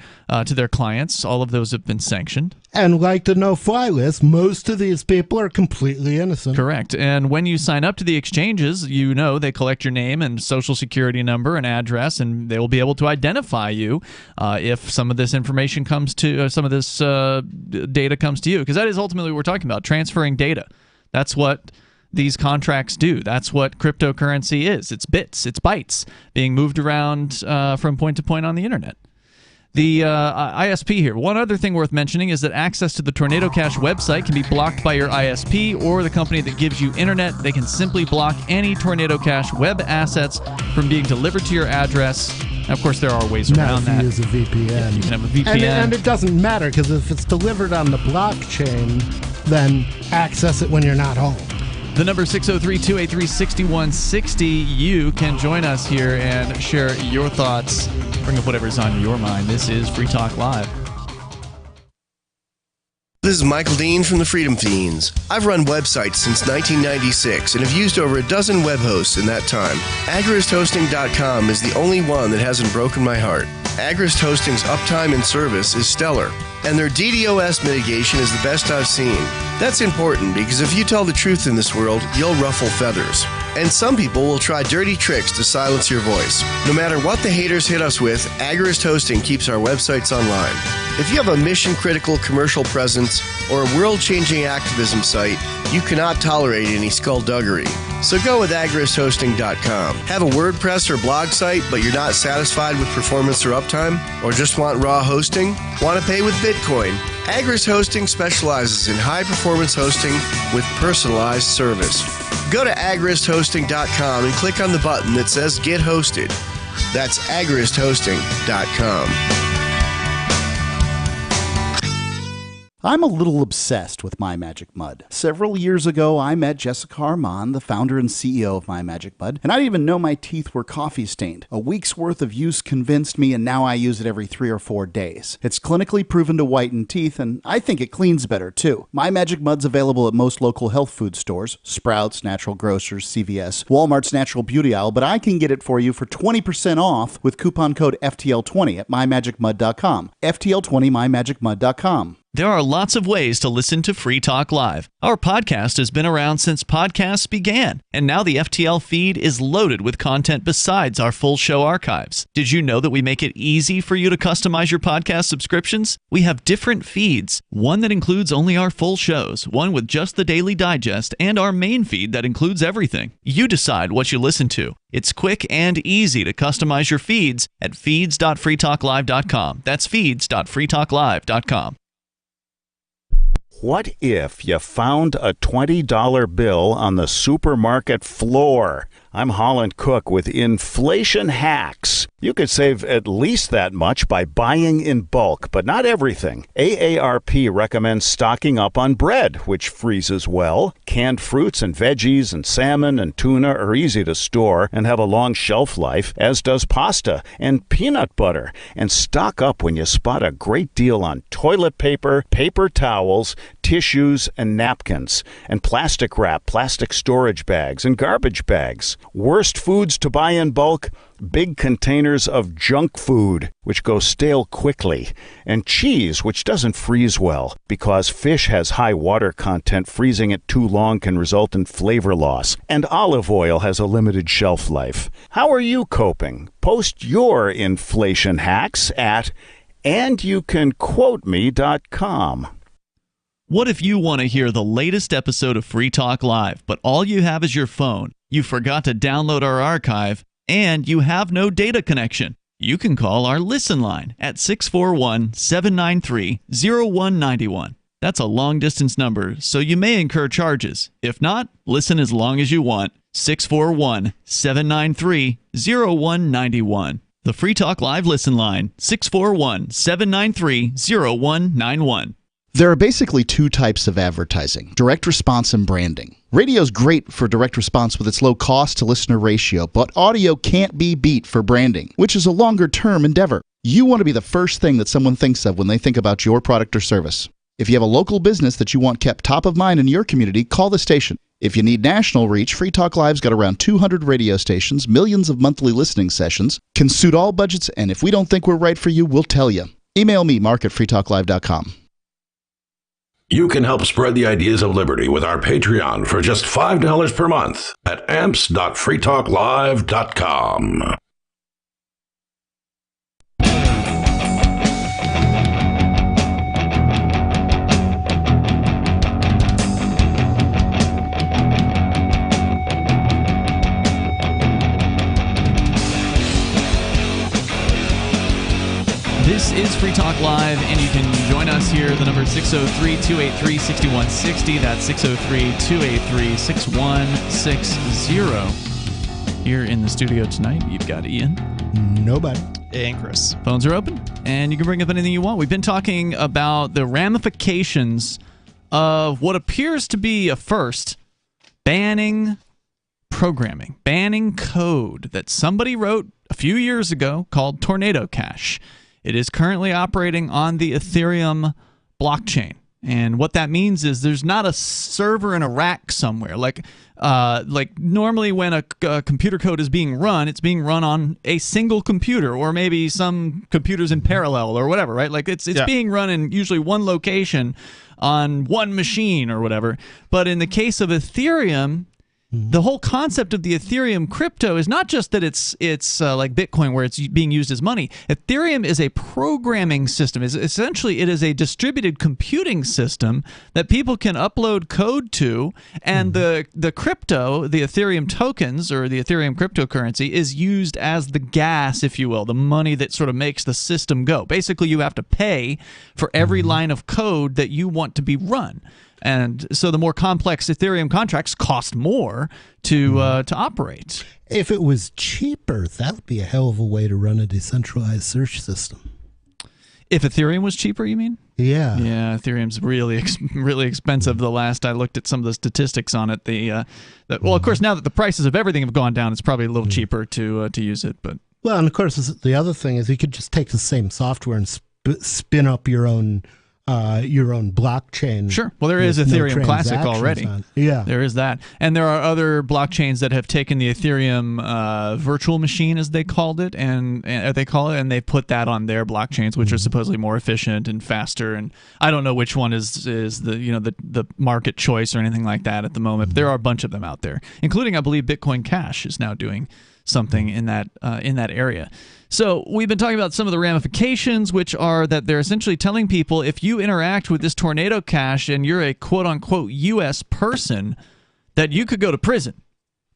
clients. All of those have been sanctioned. And like the no-fly list, most of these people are completely innocent. Correct. And when you sign up to the exchanges, you know they collect your name and social security number and address, and they will be able to identify you if some of this information comes to, some of this data comes to you. Because that is ultimately what we're talking about, transferring data. That's what these contracts do. That's what cryptocurrency is. It's bits, it's bytes being moved around from point to point on the internet. The ISP here. One other thing worth mentioning is that access to the Tornado Cash website can be blocked by your ISP or the company that gives you internet. They can simply block any Tornado Cash web assets from being delivered to your address. Now, of course, there are ways around that. Use a VPN. Yeah, you can have a VPN. And it doesn't matter, because if it's delivered on the blockchain, then access it when you're not home. The number 603-283-6160. You can join us here and share your thoughts. Bring up whatever's on your mind. This is Free Talk Live. This is Michael Dean from the Freedom Fiends. I've run websites since 1996 and have used over a dozen web hosts in that time. AgristHosting.com is the only one that hasn't broken my heart. Agrist Hosting's uptime and service is stellar, and their DDoS mitigation is the best I've seen. That's important because if you tell the truth in this world, you'll ruffle feathers. And some people will try dirty tricks to silence your voice. No matter what the haters hit us with, Agrist Hosting keeps our websites online. If you have a mission-critical commercial presence or a world-changing activism site, you cannot tolerate any skullduggery. So go with AgristHosting.com. Have a WordPress or blog site, but you're not satisfied with performance or uptime? Or just want raw hosting? Want to pay with Bitcoin? Agrist Hosting specializes in high-performance hosting with personalized service. Go to AgristHosting.com and click on the button that says Get Hosted. That's AgristHosting.com. I'm a little obsessed with My Magic Mud. Several years ago, I met Jessica Armand, the founder and CEO of My Magic Mud, and I didn't even know my teeth were coffee stained. A week's worth of use convinced me, and now I use it every 3 or 4 days. It's clinically proven to whiten teeth, and I think it cleans better, too. My Magic Mud's available at most local health food stores, Sprouts, Natural Grocers, CVS, Walmart's Natural Beauty Aisle, but I can get it for you for 20% off with coupon code FTL20 at mymagicmud.com. FTL20 mymagicmud.com. There are lots of ways to listen to Free Talk Live. Our podcast has been around since podcasts began, and now the FTL feed is loaded with content besides our full show archives. Did you know that we make it easy for you to customize your podcast subscriptions? We have different feeds, one that includes only our full shows, one with just the Daily Digest, and our main feed that includes everything. You decide what you listen to. It's quick and easy to customize your feeds at feeds.freetalklive.com. That's feeds.freetalklive.com. What if you found a $20 bill on the supermarket floor? I'm Holland Cook with Inflation Hacks. You could save at least that much by buying in bulk, but not everything. AARP recommends stocking up on bread, which freezes well. Canned fruits and veggies and salmon and tuna are easy to store and have a long shelf life, as does pasta and peanut butter. And stock up when you spot a great deal on toilet paper, paper towels, tissues, and napkins, and plastic wrap, plastic storage bags, and garbage bags. Worst foods to buy in bulk? Big containers of junk food, which go stale quickly, and cheese, which doesn't freeze well. Because fish has high water content, freezing it too long can result in flavor loss. And olive oil has a limited shelf life. How are you coping? Post your inflation hacks at andyoucanquoteme.com. What if you want to hear the latest episode of Free Talk Live, but all you have is your phone, you forgot to download our archive, and you have no data connection? You can call our Listen line at 641-793-0191. That's a long-distance number, so you may incur charges. If not, listen as long as you want. 641-793-0191. The Free Talk Live Listen line, 641-793-0191. There are basically 2 types of advertising, direct response and branding. Radio's great for direct response with its low cost to listener ratio, but audio can't be beat for branding, which is a longer-term endeavor. You want to be the first thing that someone thinks of when they think about your product or service. If you have a local business that you want kept top of mind in your community, call the station. If you need national reach, Free Talk Live's got around 200 radio stations, millions of monthly listening sessions, can suit all budgets, and if we don't think we're right for you, we'll tell you. Email me, mark@freetalklive.com. You can help spread the ideas of liberty with our Patreon for just $5 per month at amps.freetalklive.com. This is Free Talk Live, and you can join us here. The number is 603-283-6160. That's 603-283-6160. Here in the studio tonight, you've got Ian. Nobody. And Chris. Phones are open, and you can bring up anything you want. We've been talking about the ramifications of what appears to be a first, banning programming, banning code that somebody wrote a few years ago called Tornado Cash. It is currently operating on the Ethereum blockchain. And what that means is there's not a server in a rack somewhere. Like normally when a computer code is being run, it's being run on a single computer or maybe some computers in parallel or whatever, right? Like it's being run in usually one location on one machine or whatever. But in the case of Ethereum, the whole concept of the Ethereum crypto is not just that it's like Bitcoin where it's being used as money. Ethereum is a programming system. Essentially, it is a distributed computing system that people can upload code to, and the crypto, the Ethereum tokens or the Ethereum cryptocurrency is used as the gas, if you will, the money that sort of makes the system go. Basically, you have to pay for every line of code that you want to be run. And so the more complex Ethereum contracts cost more to operate. If it was cheaper, that would be a hell of a way to run a decentralized search system. If Ethereum was cheaper, you mean? Yeah. Yeah, Ethereum's really expensive. The last I looked at some of the statistics on it, well, of course, now that the prices of everything have gone down, it's probably a little cheaper to use it. But well, and of course, the other thing is you could just take the same software and spin up your own blockchain. Sure. Well, there is Ethereum Classic already. Yeah. There is that. And there are other blockchains that have taken the Ethereum virtual machine, as they called it, and they put that on their blockchains, which are supposedly more efficient and faster. And I don't know which one is the market choice or anything like that at the moment. But there are a bunch of them out there, including, I believe, Bitcoin Cash is now doing something in that area. So we've been talking about some of the ramifications, which are that they're essentially telling people if you interact with this Tornado Cash and you're a quote-unquote U.S. person, that you could go to prison.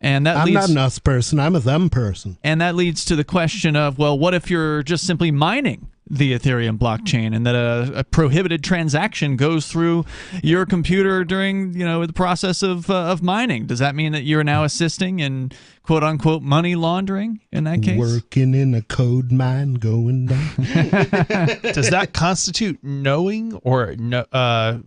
And that I'm not an us person. I'm a them person. And that leads to the question of, well, what if you're just simply mining the Ethereum blockchain and that a prohibited transaction goes through your computer during the process of mining? Does that mean that you're now assisting in quote-unquote money laundering in that case? Working in a code mine going down. Does that constitute knowing or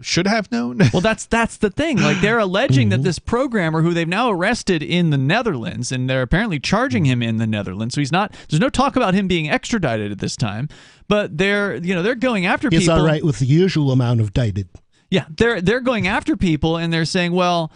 should have known? Well, that's the thing. Like, they're alleging that this programmer, who they've now arrested in the Netherlands, and they're apparently charging him in the Netherlands, so there's no talk about him being extradited at this time, but they're going after people. He's all right with the usual amount of dated. Yeah, they're going after people, and they're saying, well,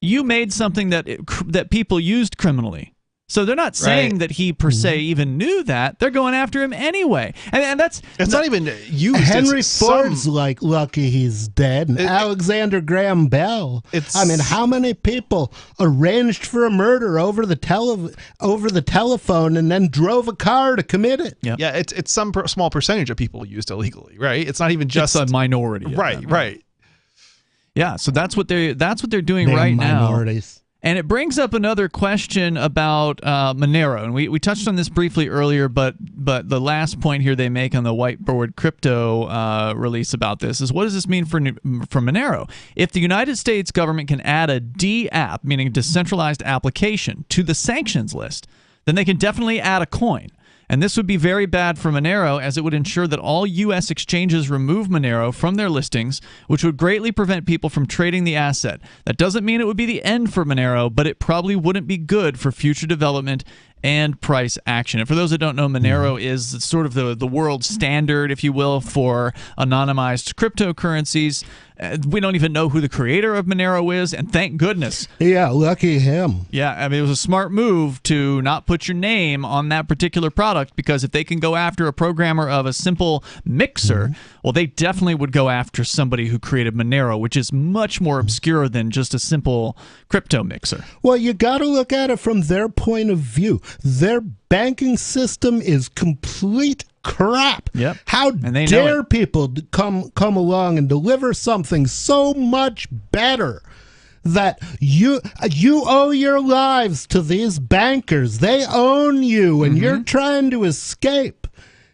you made something that people used criminally. So they're not saying that he per se even knew that. They're going after him anyway. And it's not even used. Henry Ford's like lucky he's dead. And Alexander Graham Bell. How many people arranged for a murder over the telephone and then drove a car to commit it? Yep. Yeah, it's some small percentage of people used illegally, right? It's not even just a minority. Right. Yeah, so that's what they're doing right minorities. now. And it brings up another question about Monero, and we touched on this briefly earlier, but the last point here they make on the Whiteboard Crypto release about this is, what does this mean for Monero? If the United States government can add a DApp, meaning decentralized application, to the sanctions list, then they can definitely add a coin. And this would be very bad for Monero, as it would ensure that all U.S. exchanges remove Monero from their listings, which would greatly prevent people from trading the asset. That doesn't mean it would be the end for Monero, but it probably wouldn't be good for future development and price action. And for those that don't know, Monero is sort of the world standard, if you will, for anonymized cryptocurrencies. We don't even know who the creator of Monero is, and thank goodness. Yeah, lucky him. Yeah, I mean, it was a smart move to not put your name on that particular product, because if they can go after a programmer of a simple mixer, well, they definitely would go after somebody who created Monero, which is much more obscure than just a simple crypto mixer. Well, you got to look at it from their point of view. Their banking system is complete crap. Yep. How dare people come along and deliver something so much better that you owe your lives to these bankers. They own you, and you're trying to escape.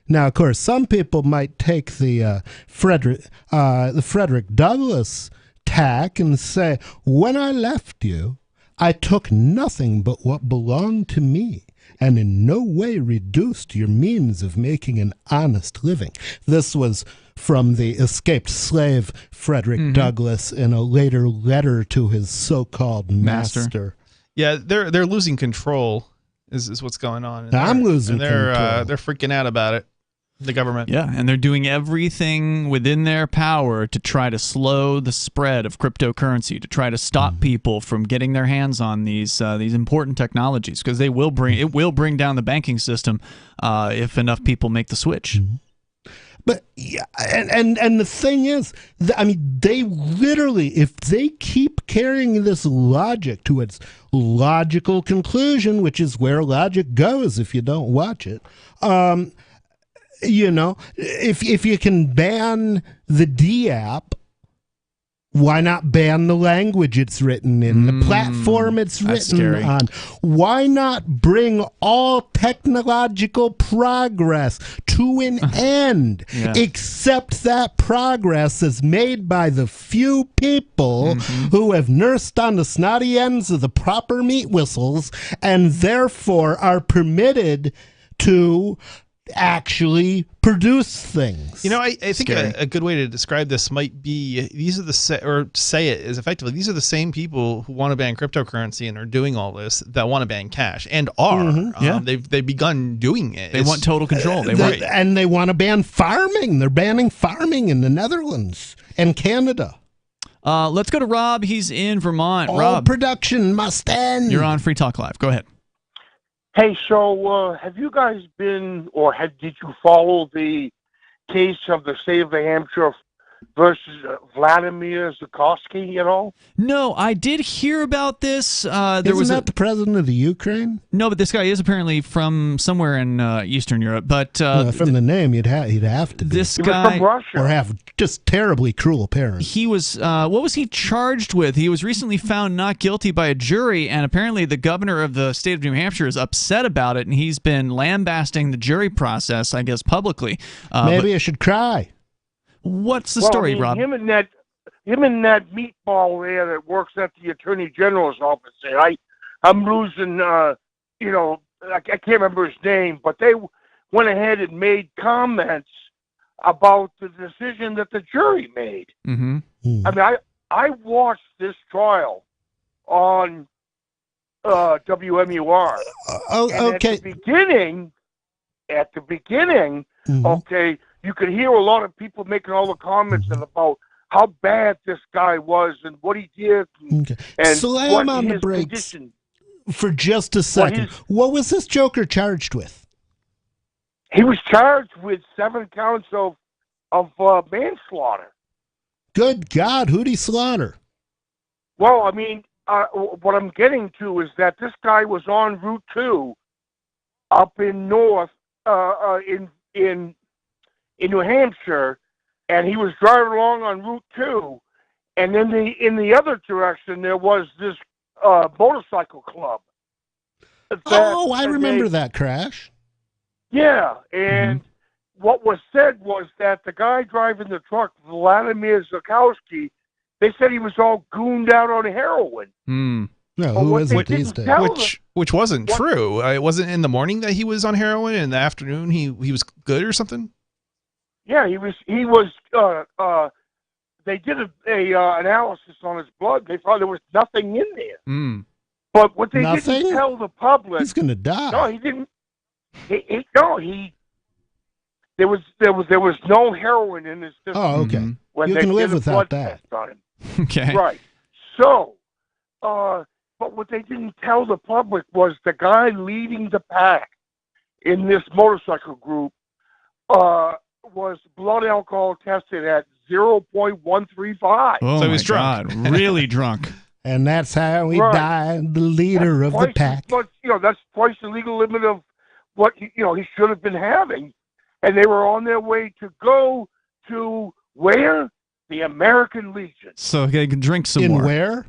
Now, of course, some people might take the Frederick Douglass tack and say, when I left you, I took nothing but what belonged to me, and in no way reduced your means of making an honest living. This was from the escaped slave Frederick Douglass in a later letter to his so-called master. Yeah, they're losing control is what's going on. I'm losing control. They're freaking out about it. The government. Yeah, and they're doing everything within their power to try to slow the spread of cryptocurrency, to try to stop people from getting their hands on these important technologies, because it will bring down the banking system if enough people make the switch. But yeah, and the thing is, I mean, they literally, if they keep carrying this logic to its logical conclusion, which is where logic goes if you don't watch it, you know, if you can ban the D app, why not ban the language it's written in, the platform it's written on? Why not bring all technological progress to an end, except that progress is made by the few people who have nursed on the snotty ends of the proper meat whistles and therefore are permitted to actually produce things. You know, I think a good way to describe this might be these are the say it is effectively these are the same people who want to ban cryptocurrency and are doing all this that want to ban cash and are. They've begun doing it. They want total control. And they want to ban farming. They're banning farming in the Netherlands and Canada. Let's go to Rob. He's in Vermont. All Rob, production must end. You're on Free Talk Live. Go ahead. Hey, so have you guys been, or did you follow the case of the state of New Hampshire versus Vladimir Zukovsky at all? No, I did hear about this. Isn't that the president of the Ukraine? No, but this guy is apparently from somewhere in Eastern Europe. But from the name, he'd have to be. This guy from Russia, or have just terribly cruel parents. He was. What was he charged with? He was recently found not guilty by a jury, and apparently the governor of the state of New Hampshire is upset about it, and he's been lambasting the jury process, I guess, publicly. Maybe I should cry. What's the story, Rob? Him and that meatball there that works at the Attorney General's office. I'm losing. You know, I can't remember his name, but they went ahead and made comments about the decision that the jury made. I mean, I watched this trial on WMUR. Okay. At the beginning, okay, you could hear a lot of people making all the comments about how bad this guy was and what he did. And slam on the brakes for just a second. What was this joker charged with? He was charged with 7 counts of manslaughter. Good God, who'd he slaughter? Well, I mean, what I'm getting to is that this guy was on Route 2 up in north, in New Hampshire, and he was driving along on Route 2, and then in the other direction there was this motorcycle club. I remember that crash. Yeah, and what was said was that the guy driving the truck, Vladimir Zukovsky, they said he was all gooned out on heroin. No, who isn't these days? Which wasn't true. It wasn't in the morning that he was on heroin, and in the afternoon he was good or something. Yeah, he was. They did a analysis on his blood. They found there was nothing in there. But what they didn't tell the public, he's going to die. No, he didn't. There was no heroin in his system. Oh, okay. When you they can live did a without blood that. test on him. Okay. Right. So, but what they didn't tell the public was the guy leading the pack in this motorcycle group was blood alcohol tested at 0.135. Oh, so he was drunk. Really drunk. And that's how he died, the leader of the pack. But, that's twice the legal limit of what, he should have been having. And they were on their way to go to where? The American Legion. So they can drink some more. In where?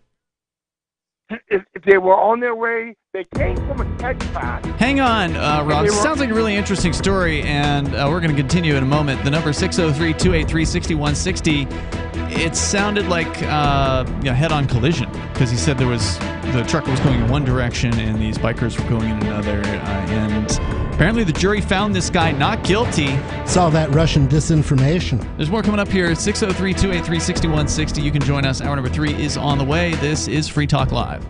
They were on their way. They came from a keg pack. Hang on, Rob. Sounds like a really interesting story, and we're going to continue in a moment. The number 603-283-6160. It sounded like head-on collision, because he said the truck was going in one direction and these bikers were going in another. And apparently the jury found this guy not guilty. It's all that Russian disinformation. There's more coming up here. 603-283-6160. You can join us. Hour number 3 is on the way. This is Free Talk Live.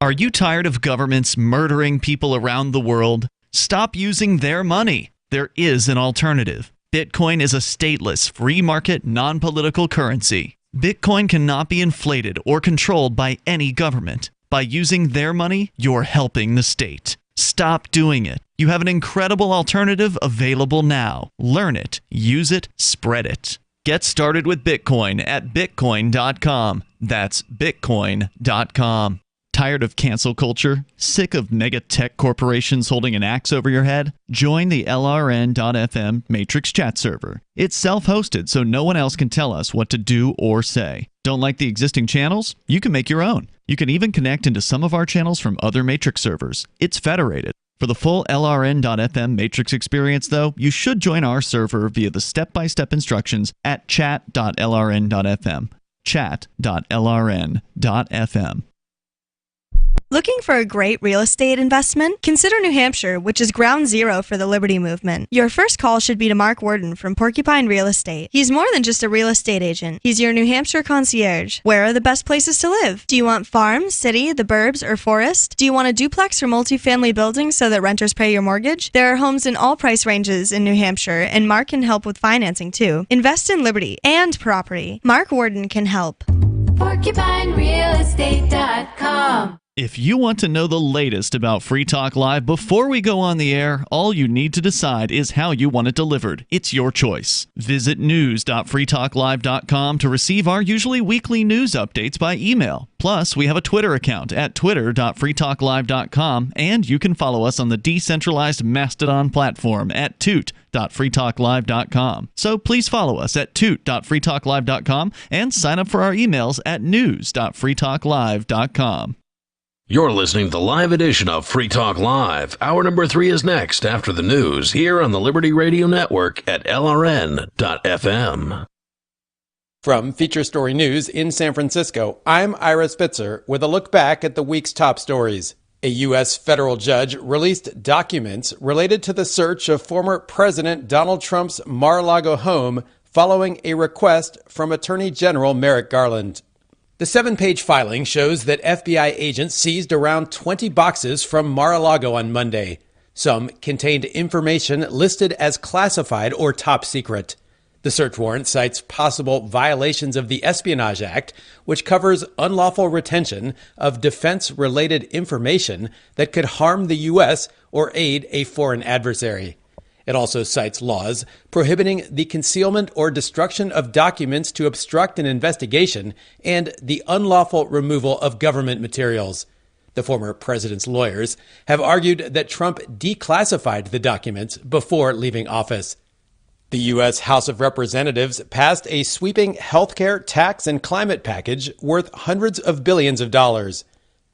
Are you tired of governments murdering people around the world? Stop using their money. There is an alternative. Bitcoin is a stateless, free market, non-political currency. Bitcoin cannot be inflated or controlled by any government. By using their money, you're helping the state. Stop doing it. You have an incredible alternative available now. Learn it, use it, spread it. Get started with Bitcoin at Bitcoin.com. That's Bitcoin.com. Tired of cancel culture? Sick of mega tech corporations holding an axe over your head? Join the LRN.FM Matrix chat server. It's self-hosted, so no one else can tell us what to do or say. Don't like the existing channels? You can make your own. You can even connect into some of our channels from other Matrix servers. It's federated. For the full LRN.FM Matrix experience, though, you should join our server via the step-by-step instructions at chat.lrn.fm. Chat.lrn.fm. Looking for a great real estate investment? Consider New Hampshire, which is ground zero for the Liberty Movement. Your first call should be to Mark Worden from Porcupine Real Estate. He's more than just a real estate agent. He's your New Hampshire concierge. Where are the best places to live? Do you want farm, city, the burbs, or forest? Do you want a duplex or multifamily building so that renters pay your mortgage? There are homes in all price ranges in New Hampshire, and Mark can help with financing too. Invest in liberty and property. Mark Worden can help. PorcupineRealEstate.com. If you want to know the latest about Free Talk Live before we go on the air, all you need to decide is how you want it delivered. It's your choice. Visit news.freetalklive.com to receive our usually weekly news updates by email. Plus, we have a Twitter account at twitter.freetalklive.com, and you can follow us on the decentralized Mastodon platform at toot.freetalklive.com. So please follow us at toot.freetalklive.com and sign up for our emails at news.freetalklive.com. You're listening to the live edition of Free Talk Live. Hour number 3 is next after the news here on the Liberty Radio Network at LRN.FM. From Feature Story News in San Francisco, I'm Ira Spitzer with a look back at the week's top stories. A U.S. federal judge released documents related to the search of former President Donald Trump's Mar-a-Lago home following a request from Attorney General Merrick Garland. The 7-page filing shows that FBI agents seized around 20 boxes from Mar-a-Lago on Monday. Some contained information listed as classified or top secret. The search warrant cites possible violations of the Espionage Act, which covers unlawful retention of defense-related information that could harm the U.S. or aid a foreign adversary. It also cites laws prohibiting the concealment or destruction of documents to obstruct an investigation and the unlawful removal of government materials. The former president's lawyers have argued that Trump declassified the documents before leaving office. The U.S. House of Representatives passed a sweeping healthcare, tax, and climate package worth hundreds of billions of dollars.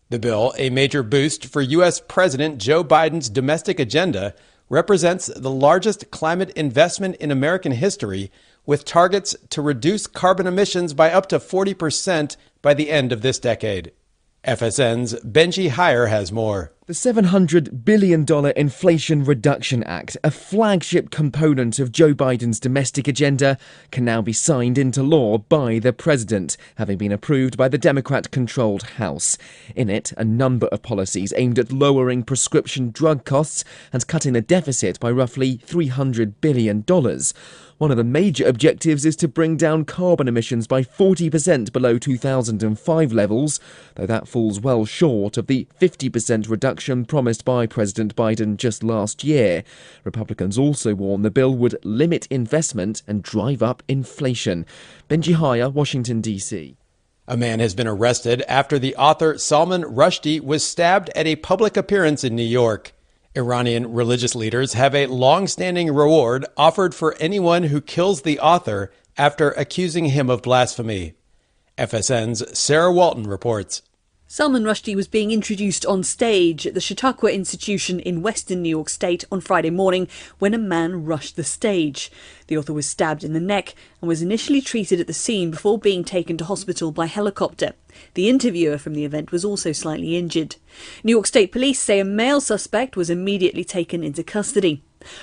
The bill, a major boost for U.S. President Joe Biden's domestic agenda, represents the largest climate investment in American history, with targets to reduce carbon emissions by up to 40% by the end of this decade. FSN's Benji Heyer has more. The $700 billion Inflation Reduction Act, a flagship component of Joe Biden's domestic agenda, can now be signed into law by the president, having been approved by the Democrat-controlled House. In it, a number of policies aimed at lowering prescription drug costs and cutting the deficit by roughly $300 billion. One of the major objectives is to bring down carbon emissions by 40% below 2005 levels, though that falls well short of the 50% reduction promised by President Biden just last year. Republicans also warn the bill would limit investment and drive up inflation. Benji Heyer, Washington, D.C. A man has been arrested after the author Salman Rushdie was stabbed at a public appearance in New York. Iranian religious leaders have a long-standing reward offered for anyone who kills the author after accusing him of blasphemy. FSN's Sarah Walton reports. Salman Rushdie was being introduced on stage at the Chautauqua Institution in western New York State on Friday morning when a man rushed the stage. The author was stabbed in the neck and was initially treated at the scene before being taken to hospital by helicopter. The interviewer from the event was also slightly injured. New York State police say a male suspect was immediately taken into custody.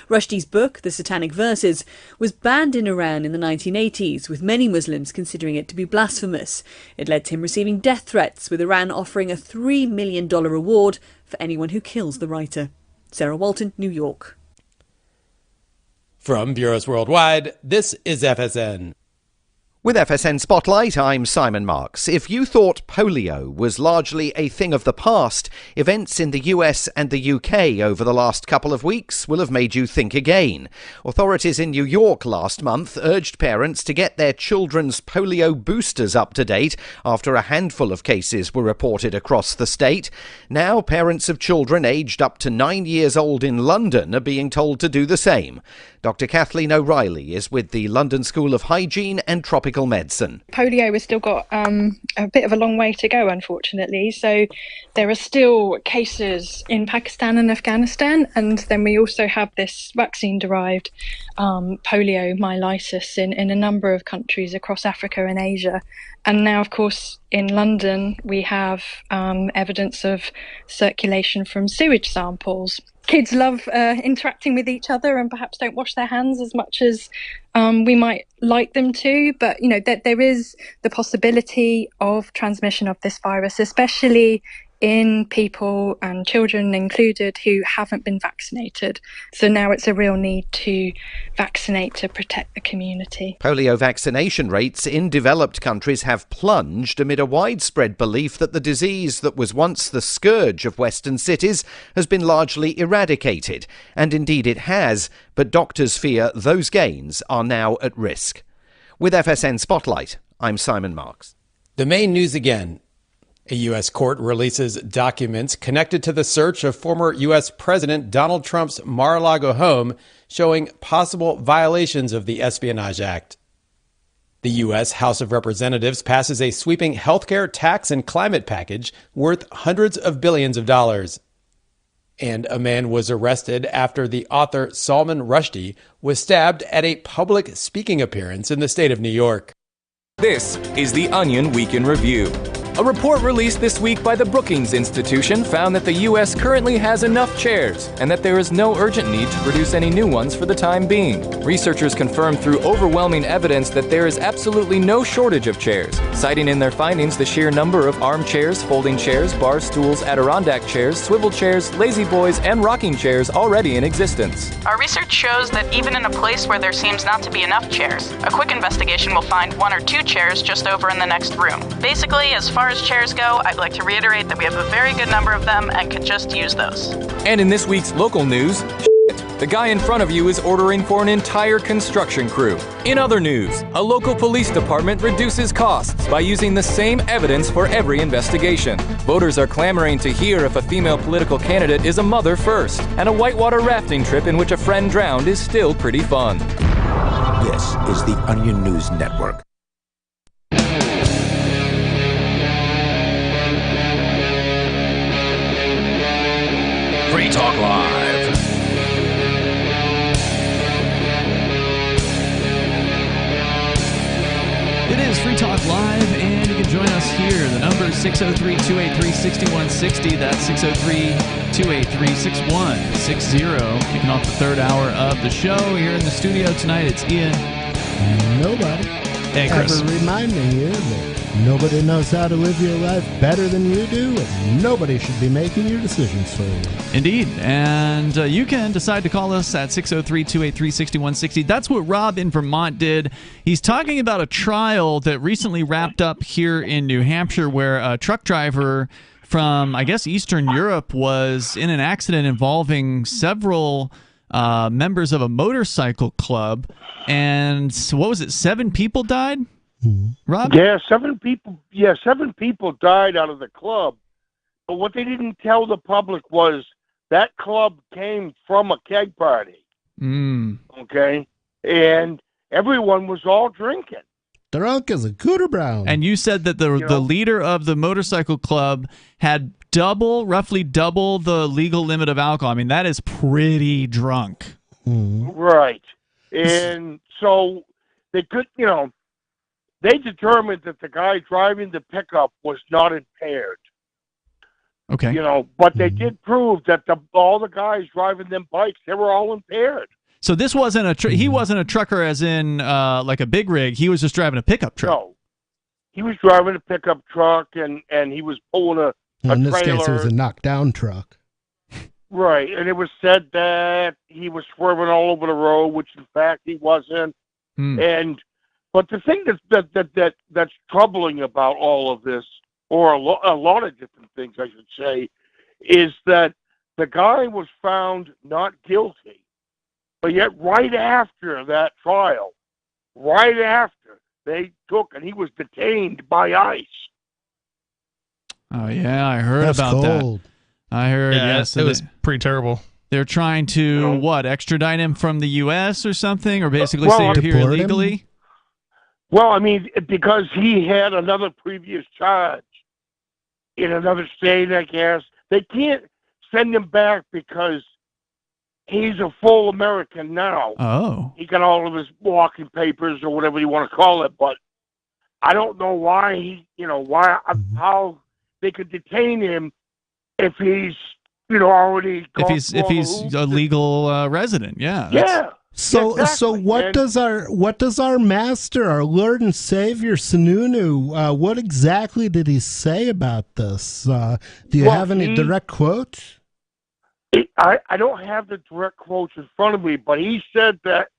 Rushdie's book, The Satanic Verses, was banned in Iran in the 1980s, with many Muslims considering it to be blasphemous. It led to him receiving death threats, with Iran offering a $3 million reward for anyone who kills the writer. Sarah Walton, New York. From Bureaus Worldwide, this is FSN. With FSN Spotlight, I'm Simon Marks. If you thought polio was largely a thing of the past, events in the US and the UK over the last couple of weeks will have made you think again. Authorities in New York last month urged parents to get their children's polio boosters up to date after a handful of cases were reported across the state. Now, parents of children aged up to 9 years old in London are being told to do the same. Dr. Kathleen O'Reilly is with the London School of Hygiene and Tropical Medicine. Polio has still got a bit of a long way to go, unfortunately. So there are still cases in Pakistan and Afghanistan, and then we also have this vaccine-derived poliomyelitis in a number of countries across Africa and Asia. And now, of course, in London, we have evidence of circulation from sewage samples. Kids love interacting with each other and perhaps don't wash their hands as much as we might like them to. But, you know, that there is the possibility of transmission of this virus, especially in people and children included who haven't been vaccinated. So now it's a real need to vaccinate to protect the community. Polio vaccination rates in developed countries have plunged amid a widespread belief that the disease that was once the scourge of Western cities has been largely eradicated. And indeed it has, but doctors fear those gains are now at risk. With FSN Spotlight, I'm Simon Marks. The main news again. A U.S. court releases documents connected to the search of former U.S. President Donald Trump's Mar-a-Lago home showing possible violations of the Espionage Act. The U.S. House of Representatives passes a sweeping healthcare, tax, and climate package worth hundreds of billions of dollars. And a man was arrested after the author Salman Rushdie was stabbed at a public speaking appearance in the state of New York. This is the Onion Week in Review. A report released this week by the Brookings Institution found that the U.S. currently has enough chairs and that there is no urgent need to produce any new ones for the time being. Researchers confirmed through overwhelming evidence that there is absolutely no shortage of chairs, citing in their findings the sheer number of armchairs, folding chairs, bar stools, Adirondack chairs, swivel chairs, lazy boys, and rocking chairs already in existence. Our research shows that even in a place where there seems not to be enough chairs, a quick investigation will find 1 or 2 chairs just over in the next room. Basically, as far as chairs go, I'd like to reiterate that we have a very good number of them and could just use those. And in this week's local news, the guy in front of you is ordering for an entire construction crew. In other news, a local police department reduces costs by using the same evidence for every investigation. Voters are clamoring to hear if a female political candidate is a mother first, and a whitewater rafting trip in which a friend drowned is still pretty fun. This is the Onion News Network. Free Talk Live. It is Free Talk Live, and you can join us here. The number is 603-283-6160. That's 603-283-6160. Kicking off the third hour of the show. Here in the studio tonight, it's Ian. Nobody and Chris. ever reminding you that nobody knows how to live your life better than you do, and nobody should be making your decisions for you. Indeed. And you can decide to call us at 603-283-6160. That's what Rob in Vermont did. He's talking about a trial that recently wrapped up here in New Hampshire where a truck driver from, I guess, Eastern Europe was in an accident involving several members of a motorcycle club. And what was it, 7 people died? Rob? Yeah, 7 people. Yeah, 7 people died out of the club. But what they didn't tell the public was that club came from a keg party. Okay, and everyone was all drinking. Drunk as a cooter brown. And you said that the leader of the motorcycle club had roughly double the legal limit of alcohol. I mean, that is pretty drunk. Right. And so they could, they determined that the guy driving the pickup was not impaired. Okay. But they did prove that all the guys driving them bikes, they were all impaired. So this wasn't he wasn't a trucker as in like a big rig. He was just driving a pickup truck. No. He was driving a pickup truck and he was pulling a In trailer. this case, it was a knockdown truck. Right, and it was said that he was swerving all over the road, which in fact he wasn't. But the thing that's troubling about all of this, or a lot of different things, I should say, is that the guy was found not guilty, but yet right after that trial, they took and he was detained by ICE. Oh yeah, I heard That's about cold. that. I heard. Yes, it was pretty terrible. They're trying to extradite him from the U.S. or something, or basically Well, say you're here deport him? illegally. Well, I mean, because he had another previous charge in another state, I guess. They can't send him back because he's a full American now. Oh. He got all of his walking papers or whatever you want to call it, but I don't know why how they could detain him if he's, already gone If he's a legal resident, yeah. Yeah. So exactly. what does our master, our Lord and Savior Sununu, what exactly did he say about this? Do you have any direct quotes? I don't have the direct quotes in front of me, but he said that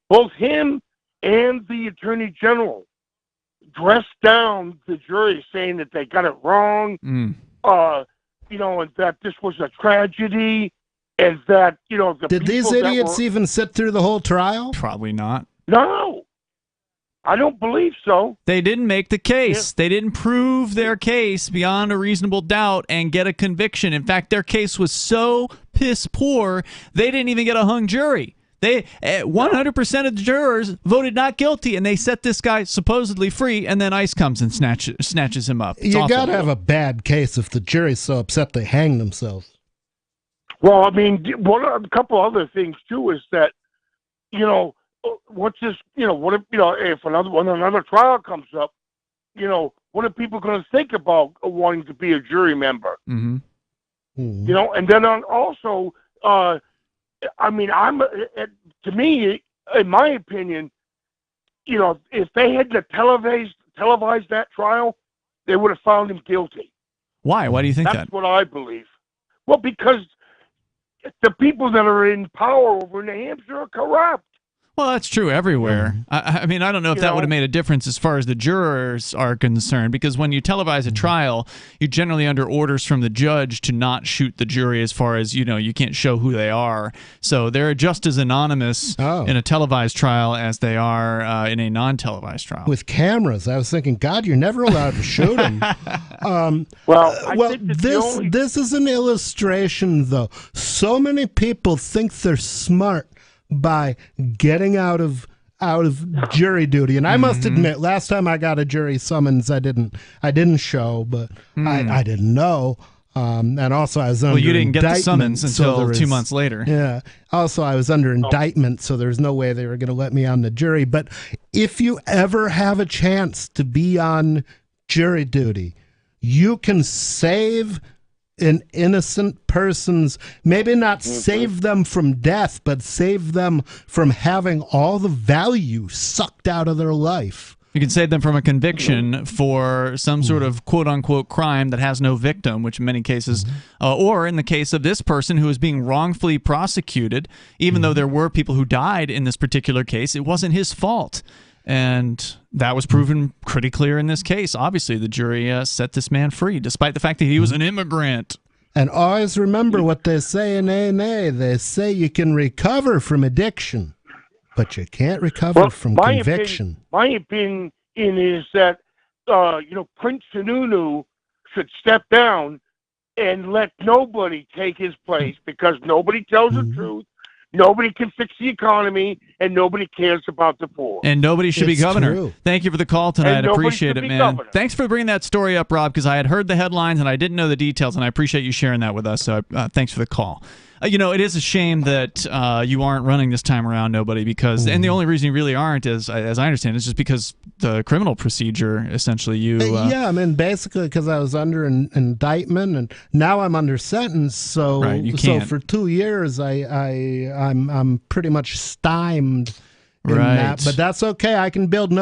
both him and the Attorney General dressed down the jury, saying that they got it wrong, and that this was a tragedy. And that, did these idiots even sit through the whole trial? Probably not. No, I don't believe so. They didn't make the case. Yeah. They didn't prove their case beyond a reasonable doubt and get a conviction. In fact, their case was so piss poor, they didn't even get a hung jury. 100% of the jurors voted not guilty, and they set this guy supposedly free, and then ICE comes and snatches him up. It's you awful. got to have a bad case if the jury's so upset they hang themselves. Well, I mean, a couple other things too is that, what's this? What if if another trial comes up, what are people going to think about wanting to be a jury member? Mm-hmm. Mm-hmm. And then also, to me, in my opinion, if they had to televise that trial, they would have found him guilty. Why? Why do you think that? That's what I believe. Well, because the people that are in power over New Hampshire are corrupt. Well, that's true everywhere. I mean, I don't know if that would have made a difference as far as the jurors are concerned, because when you televise a trial, you're generally under orders from the judge to not shoot the jury as far as, you can't show who they are. So they're just as anonymous in a televised trial as they are in a non-televised trial. With cameras, I was thinking, God, you're never allowed to shoot them. This is an illustration, though. So many people think they're smart by getting out of jury duty, and I must admit, last time I got a jury summons, I didn't show, but I didn't know, and also I was under you didn't indictment, get the summons until 2 months later. Yeah. Also, I was under indictment, so there's no way they were going to let me on the jury. But if you ever have a chance to be on jury duty, you can save an innocent person's, maybe not save them from death, but save them from having all the value sucked out of their life. You can save them from a conviction for some sort of quote-unquote crime that has no victim, which in many cases, or in the case of this person who is being wrongfully prosecuted, even though there were people who died in this particular case, it wasn't his fault. And that was proven pretty clear in this case. Obviously, the jury set this man free, despite the fact that he was an immigrant. And always remember what they say in A&A. They say you can recover from addiction, but you can't recover from conviction. My opinion is that, Prince Sununu should step down and let nobody take his place, because nobody tells the truth. Nobody can fix the economy, and nobody cares about the poor. And nobody should be governor. True. Thank you for the call tonight. I appreciate it, man. Governor. Thanks for bringing that story up, Rob, because I had heard the headlines and I didn't know the details, and I appreciate you sharing that with us. So thanks for the call. It is a shame that you aren't running this time around, nobody, because, and the only reason you really aren't, as I understand, is just because the criminal procedure, essentially, yeah, I mean, basically because I was under an indictment, and now I'm under sentence, so you can't. So for 2 years, I'm pretty much stymied Right. But that's okay. I can build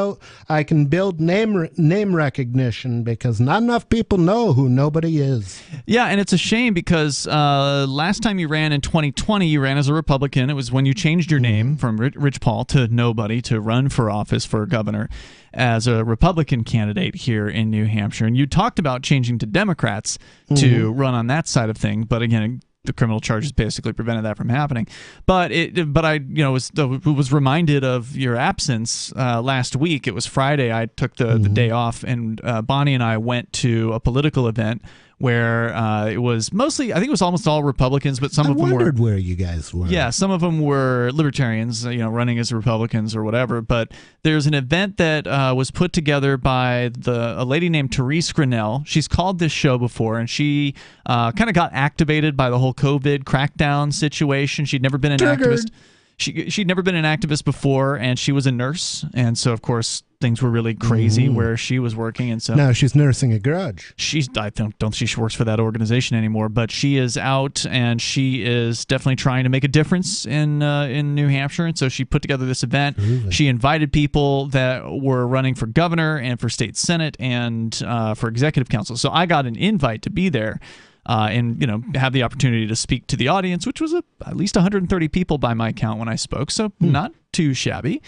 name recognition because not enough people know who nobody is. Yeah, and it's a shame because last time you ran in 2020, you ran as a Republican. It was when you changed your name from Rich Paul to Nobody to run for office for governor as a Republican candidate here in New Hampshire. And you talked about changing to Democrats to run on that side of things. But again, the criminal charges basically prevented that from happening. But I was reminded of your absence last week. It was Friday. I took the day off, and Bonnie and I went to a political event where it was mostly, I think it was almost all Republicans, but some of them wondered where you guys were. Yeah, some of them were libertarians, running as Republicans or whatever. But there's an event that was put together by a lady named Therese Grinnell. She's called this show before, and she kind of got activated by the whole COVID crackdown situation. She'd never been an activist. She'd never been an activist before, and she was a nurse, and so of course things were really crazy where she was working, and so now she's nursing a grudge. I don't think she works for that organization anymore, but she is out, and she is definitely trying to make a difference in New Hampshire, and so she put together this event. Really? She invited people that were running for governor and for state senate and for executive council. So I got an invite to be there. And have the opportunity to speak to the audience, which was at least 130 people by my count when I spoke, so not too shabby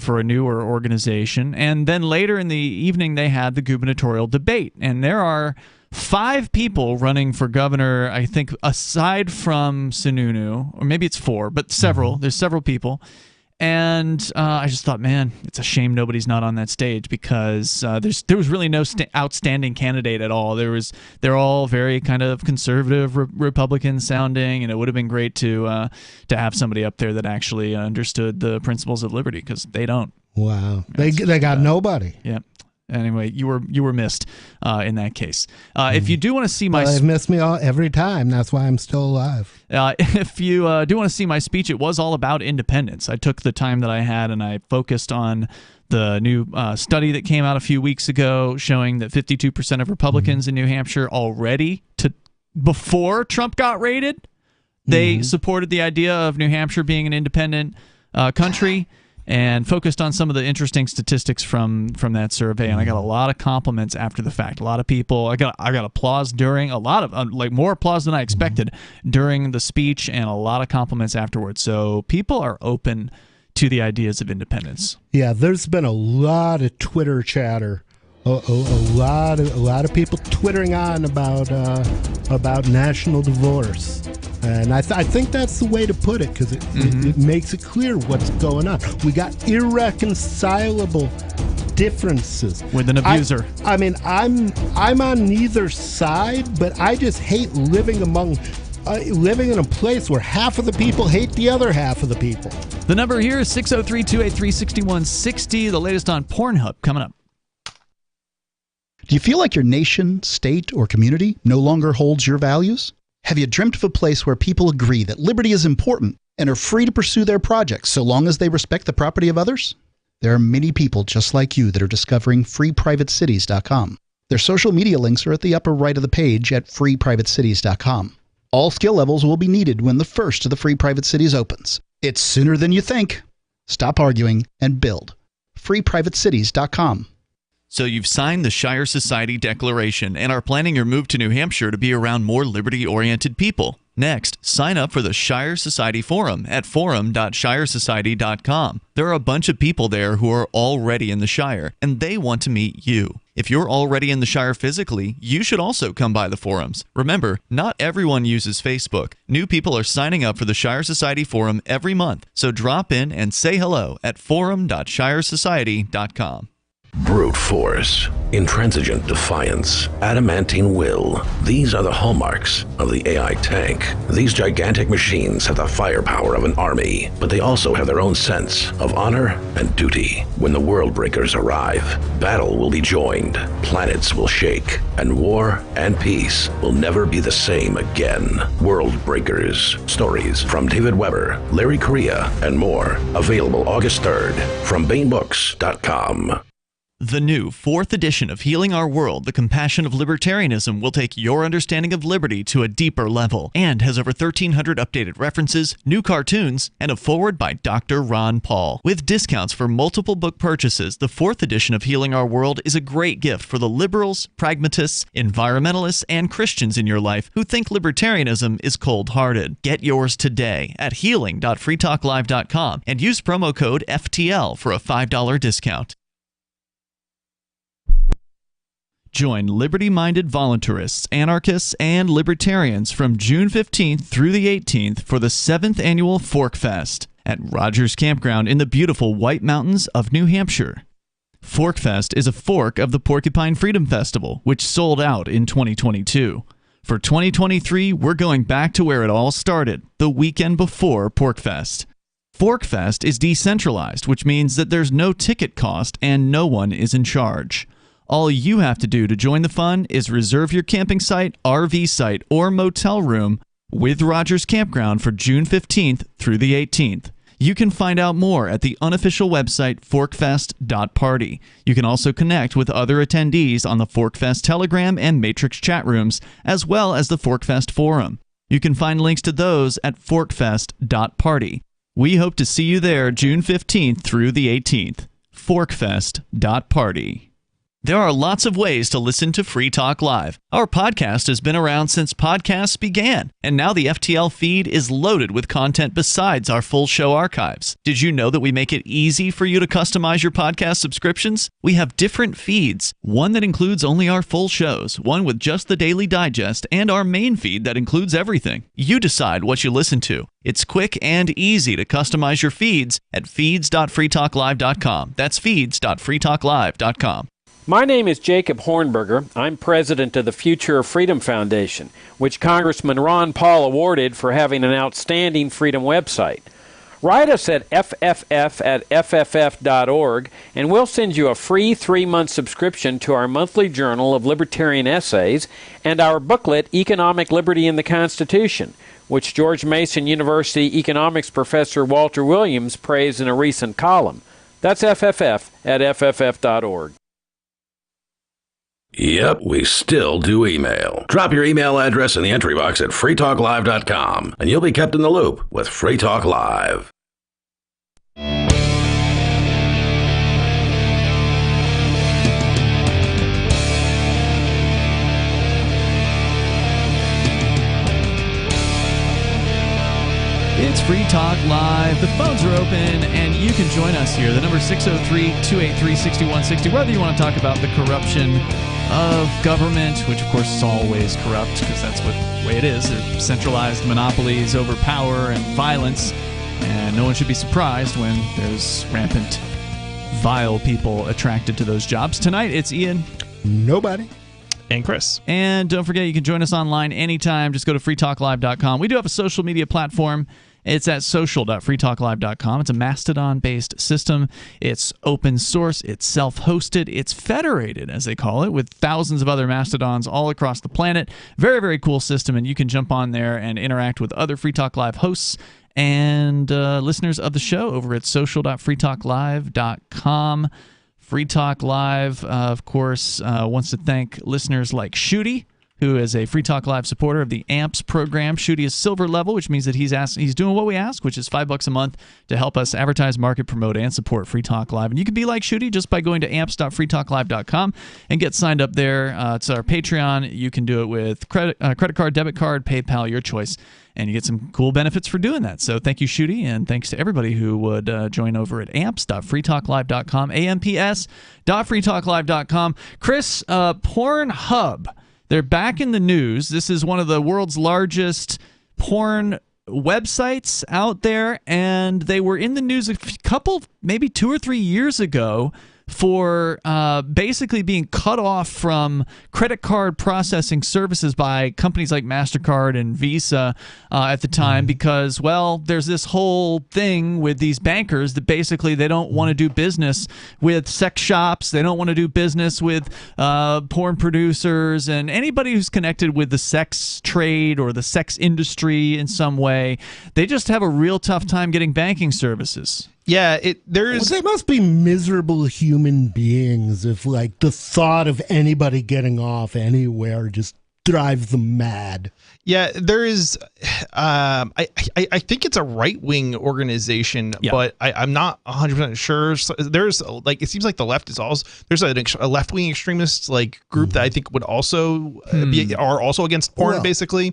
for a newer organization. And then later in the evening, they had the gubernatorial debate, and there are 5 people running for governor, I think, aside from Sununu, or maybe it's 4, but several. There's several people. And I just thought, man, it's a shame nobody's not on that stage because there was really no outstanding candidate at all. They're all very kind of conservative Republican sounding, and it would have been great to have somebody up there that actually understood the principles of liberty because they don't. Wow, they got nobody. Yeah. Anyway, you were missed in that case. If you do want to see my, they've missed me every time. That's why I'm still alive. If you do want to see my speech, it was all about independence. I took the time that I had and I focused on the new study that came out a few weeks ago, showing that 52% of Republicans in New Hampshire already, before Trump got raided, they supported the idea of New Hampshire being an independent country. And focused on some of the interesting statistics from that survey, and I got a lot of compliments after the fact. A lot of people, I got applause during, a lot of more applause than I expected during the speech, and a lot of compliments afterwards. So people are open to the ideas of independence. Yeah, there's been a lot of Twitter chatter. A lot of people twittering on about national divorce. And I think that's the way to put it because it makes it clear what's going on. We got irreconcilable differences with an abuser. I mean, I'm on neither side, but I just hate living in a place where half of the people hate the other half of the people. The number here is 603-283-6160. The latest on Pornhub coming up. Do you feel like your nation, state, or community no longer holds your values? Have you dreamt of a place where people agree that liberty is important and are free to pursue their projects so long as they respect the property of others? There are many people just like you that are discovering freeprivatecities.com. Their social media links are at the upper right of the page at freeprivatecities.com. All skill levels will be needed when the first of the Free Private Cities opens. It's sooner than you think. Stop arguing and build. freeprivatecities.com. So you've signed the Shire Society Declaration and are planning your move to New Hampshire to be around more liberty-oriented people. Next, sign up for the Shire Society Forum at forum.shiresociety.com. There are a bunch of people there who are already in the Shire, and they want to meet you. If you're already in the Shire physically, you should also come by the forums. Remember, not everyone uses Facebook. New people are signing up for the Shire Society Forum every month, so drop in and say hello at forum.shiresociety.com. Brute force, intransigent defiance, adamantine will. These are the hallmarks of the AI tank. These gigantic machines have the firepower of an army, but they also have their own sense of honor and duty. When the world breakers arrive, battle will be joined, planets will shake, and war and peace will never be the same again. World Breakers. Stories from David Weber, Larry Correia, and more. Available August 3rd from BaneBooks.com. The new 4th edition of Healing Our World, The Compassion of Libertarianism will take your understanding of liberty to a deeper level and has over 1,300 updated references, new cartoons, and a foreword by Dr. Ron Paul. With discounts for multiple book purchases, the 4th edition of Healing Our World is a great gift for the liberals, pragmatists, environmentalists, and Christians in your life who think libertarianism is cold-hearted. Get yours today at healing.freetalklive.com and use promo code FTL for a $5 discount. Join liberty-minded voluntarists, anarchists, and libertarians from June 15th through the 18th for the 7th annual Fork Fest at Rogers Campground in the beautiful White Mountains of New Hampshire. Fork Fest is a fork of the Porcupine Freedom Festival, which sold out in 2022. For 2023, we're going back to where it all started, the weekend before PorcFest. ForkFest is decentralized, which means that there's no ticket cost and no one is in charge. All you have to do to join the fun is reserve your camping site, RV site, or motel room with Rogers Campground for June 15th through the 18th. You can find out more at the unofficial website forkfest.party. You can also connect with other attendees on the ForkFest Telegram and Matrix chat rooms, as well as the ForkFest forum. You can find links to those at forkfest.party. We hope to see you there June 15th through the 18th. forkfest.party. There are lots of ways to listen to Free Talk Live. Our podcast has been around since podcasts began, and now the FTL feed is loaded with content besides our full show archives. Did you know that we make it easy for you to customize your podcast subscriptions? We have different feeds, one that includes only our full shows, one with just the Daily Digest, and our main feed that includes everything. You decide what you listen to. It's quick and easy to customize your feeds at feeds.freetalklive.com. That's feeds.freetalklive.com. My name is Jacob Hornberger. I'm president of the Future of Freedom Foundation, which Congressman Ron Paul awarded for having an outstanding freedom website. Write us at fff@fff.org, and we'll send you a free 3-month subscription to our monthly journal of libertarian essays and our booklet, Economic Liberty in the Constitution, which George Mason University economics professor Walter Williams praised in a recent column. That's fff@fff.org. Yep, we still do email. Drop your email address in the entry box at freetalklive.com, and you'll be kept in the loop with Free Talk Live. It's Free Talk Live. The phones are open, and you can join us here. The number is 603-283-6160. Whether you want to talk about the corruption of government, which of course is always corrupt because that's what the way it is. They're centralized monopolies over power and violence, and no one should be surprised when there's rampant, vile people attracted to those jobs. Tonight, it's Ian. Nobody. And Chris. And don't forget, you can join us online anytime. Just go to freetalklive.com. We do have a social media platform. It's at social.freetalklive.com. It's a Mastodon-based system. It's open source. It's self-hosted. It's federated, as they call it, with thousands of other Mastodons all across the planet. Very, very cool system, and you can jump on there and interact with other Free Talk Live hosts and listeners of the show over at social.freetalklive.com. Free Talk Live, of course, wants to thank listeners like Shooty, who is a Free Talk Live supporter of the AMPS program. Shooty is silver level, which means that he's doing what we ask, which is $5 a month to help us advertise, market, promote, and support Free Talk Live. And you can be like Shooty just by going to amps.freetalklive.com and get signed up there. It's our Patreon. You can do it with credit card, debit card, PayPal, your choice. And you get some cool benefits for doing that. So thank you, Shooty, and thanks to everybody who would join over at amps.freetalklive.com, amps.freetalklive.com. Chris, Pornhub. They're back in the news. This is one of the world's largest porn websites out there, and they were in the news a couple, maybe 2 or 3 years ago for basically being cut off from credit card processing services by companies like MasterCard and Visa at the time because, well, there's this whole thing with these bankers that basically they don't want to do business with sex shops. They don't want to do business with porn producers and anybody who's connected with the sex trade or the sex industry in some way. They just have a real tough time getting banking services. Yeah, there's. Well, they must be miserable human beings if, like, the thought of anybody getting off anywhere just drives them mad. Yeah, there is. I think it's a right-wing organization, but I'm not 100% sure. So there's it seems like the left is also there's a left-wing extremist group that I think would also are also against porn, basically.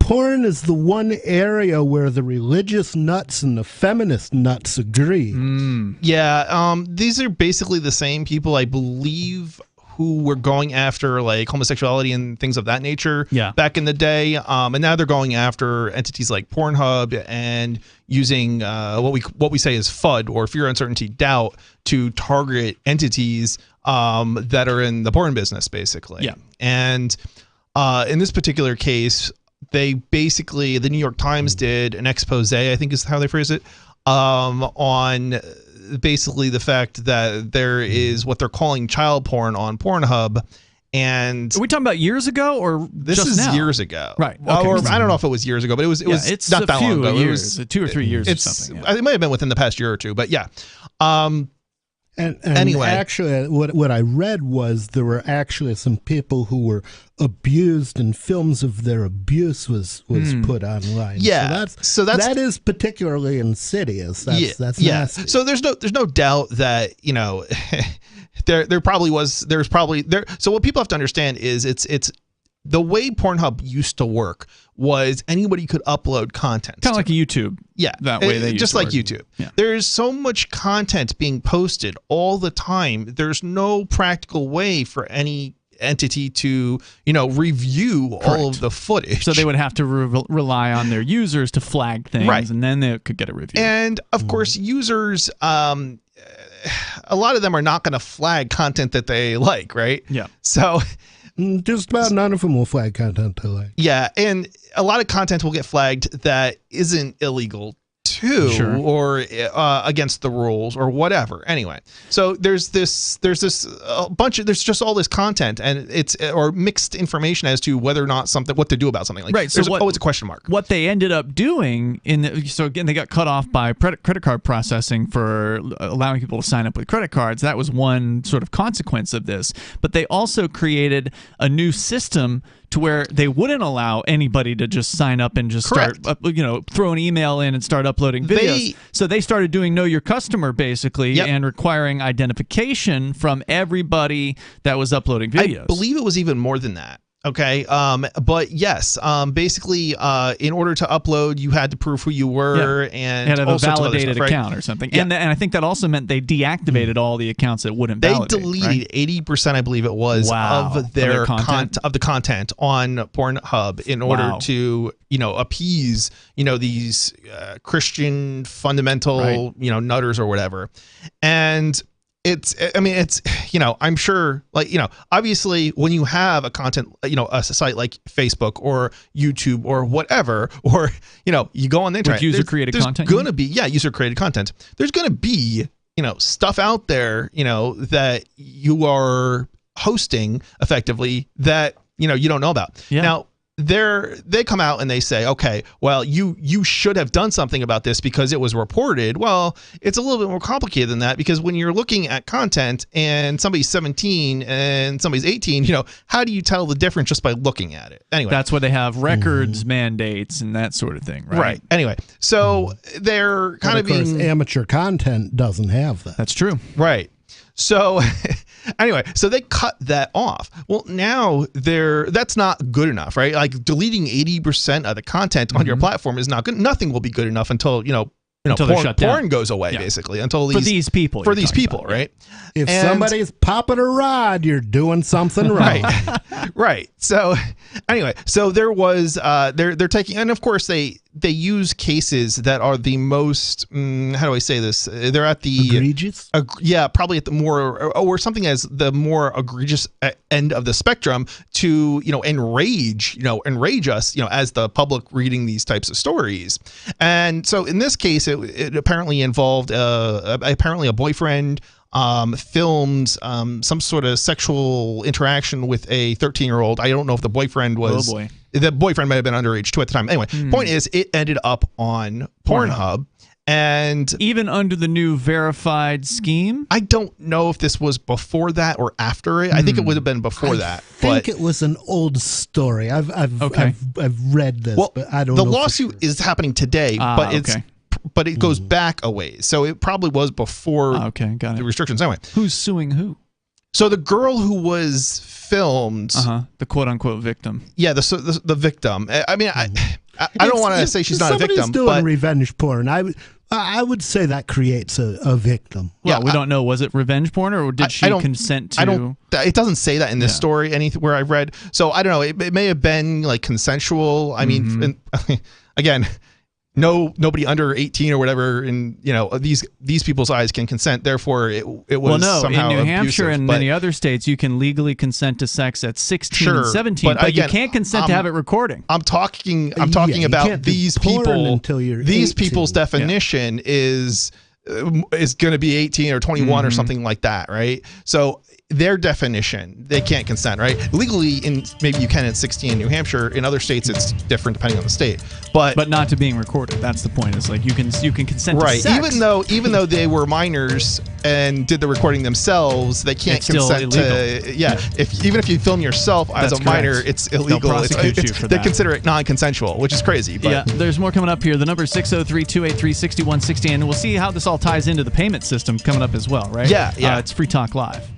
Porn is the one area where the religious nuts and the feminist nuts agree. Yeah, these are basically the same people, I believe, who were going after homosexuality and things of that nature back in the day, and now they're going after entities like Pornhub and using what we say is FUD, or fear, uncertainty, doubt, to target entities that are in the porn business, basically. Yeah. And in this particular case, they basically, the New York Times did an expose, I think is how they phrase it, on basically the fact that there is what they're calling child porn on Pornhub. And are we talking about years ago or this just is now? Years ago, right? Okay. Or I don't know if it was years ago, but it was it's not that long ago. Years, it was 2 or 3 years or something. It might have been within the past year or two, but yeah. And anyway, actually, what I read was there were actually some people who were abused, and films of their abuse was put online. Yeah, so that is particularly insidious. That's nasty. So there's no doubt that there's probably. So what people have to understand is it's the way Pornhub used to work was anybody could upload content. Kind of like a YouTube. Yeah. That way they just like YouTube. Yeah. There's so much content being posted all the time. There's no practical way for any entity to, review all of the footage. So they would have to rely on their users to flag things, and then they could get a review. And of course, users, a lot of them are not going to flag content that they like, right? Yeah. So just about none of them will flag content they like. Yeah, and a lot of content will get flagged that isn't illegal too, or against the rules or whatever. Anyway, so there's just all this content, and it's or mixed information as to whether or not what to do about something. Like, right. So it's a question mark. What they ended up doing so again, they got cut off by credit card processing for allowing people to sign up with credit cards. That was one sort of consequence of this. But they also created a new system to where they wouldn't allow anybody to just sign up and just start, throw an email in and start uploading videos. So they started doing Know Your Customer, basically, and requiring identification from everybody that was uploading videos. I believe it was even more than that. Okay. But yes, basically, in order to upload, you had to prove who you were and had a validated stuff, account or something. Yeah. And I think that also meant they deactivated all the accounts that wouldn't validate. They deleted 80%, I believe it was, of their content of the content on Pornhub in order to, appease, these Christian fundamental, nutters or whatever. And it's I'm sure, obviously when you have a content, a site like Facebook or YouTube or whatever, or, you go on the internet, user-created content. There's going to be, user-created content. There's going to be, stuff out there, that you are hosting effectively that, you don't know about. Yeah. Now, they come out and they say, okay, well, you should have done something about this because it was reported. Well, it's a little bit more complicated than that, because when you're looking at content and somebody's 17 and somebody's 18, how do you tell the difference just by looking at it? Anyway, that's why they have records mandates and that sort of thing, right? Right. Anyway, so they're kind of being amateur content doesn't have that. That's true. Right. So anyway, so they cut that off. Well, now that's not good enough, right? Like, deleting 80% of the content on your platform is not good. Nothing will be good enough until, porn goes away, basically, until for these people, right? If somebody's popping a rod, you're doing something wrong. Right. So anyway, so there was they're taking, and of course they use cases that are the most how do I say this? They're at the egregious. Probably at the more or something as the more egregious end of the spectrum to enrage us as the public reading these types of stories. And so in this case, it apparently involved apparently a boyfriend filmed some sort of sexual interaction with a 13-year-old. I don't know if the boyfriend was. Oh boy. The boyfriend might have been underage too at the time. Anyway, point is, it ended up on Pornhub. And even under the new verified scheme? I don't know if this was before that or after it. I think it would have been before that. I think it was an old story. I've read this, but I don't know. The lawsuit is happening today, but it goes back a ways. So it probably was before the restrictions. Anyway, who's suing who? So the girl who was filmed, the quote unquote victim. Yeah, the victim. I mean, I don't want to say she's not a victim. Somebody's doing revenge porn. I would say that creates a victim. Well, we don't know. Was it revenge porn, or did she consent to? It doesn't say that in this story anywhere I've read. So I don't know. It may have been like consensual. I mean, again, nobody under 18 or whatever in these people's eyes can consent. Therefore, it was somehow in New Hampshire abusive, and many other states, you can legally consent to sex at 16 and 17, but again, you can't consent to have it recording. I'm talking about these people. These people's definition is going to be 18 or 21 or something like that, right? So their definition, they can't consent, right? Legally, maybe you can at 16 in New Hampshire. In other states, it's different depending on the state. But not to being recorded. That's the point. It's like you can consent to sex. Even though they were minors and did the recording themselves, they can't consent to. Yeah, even if you film yourself as a minor, it's illegal. They'll prosecute you for that. They consider it non-consensual, which is crazy. But. Yeah, there's more coming up here. The number is 603-283-6160, and we'll see how this all ties into the payment system coming up as well, right? Yeah. It's Free Talk Live.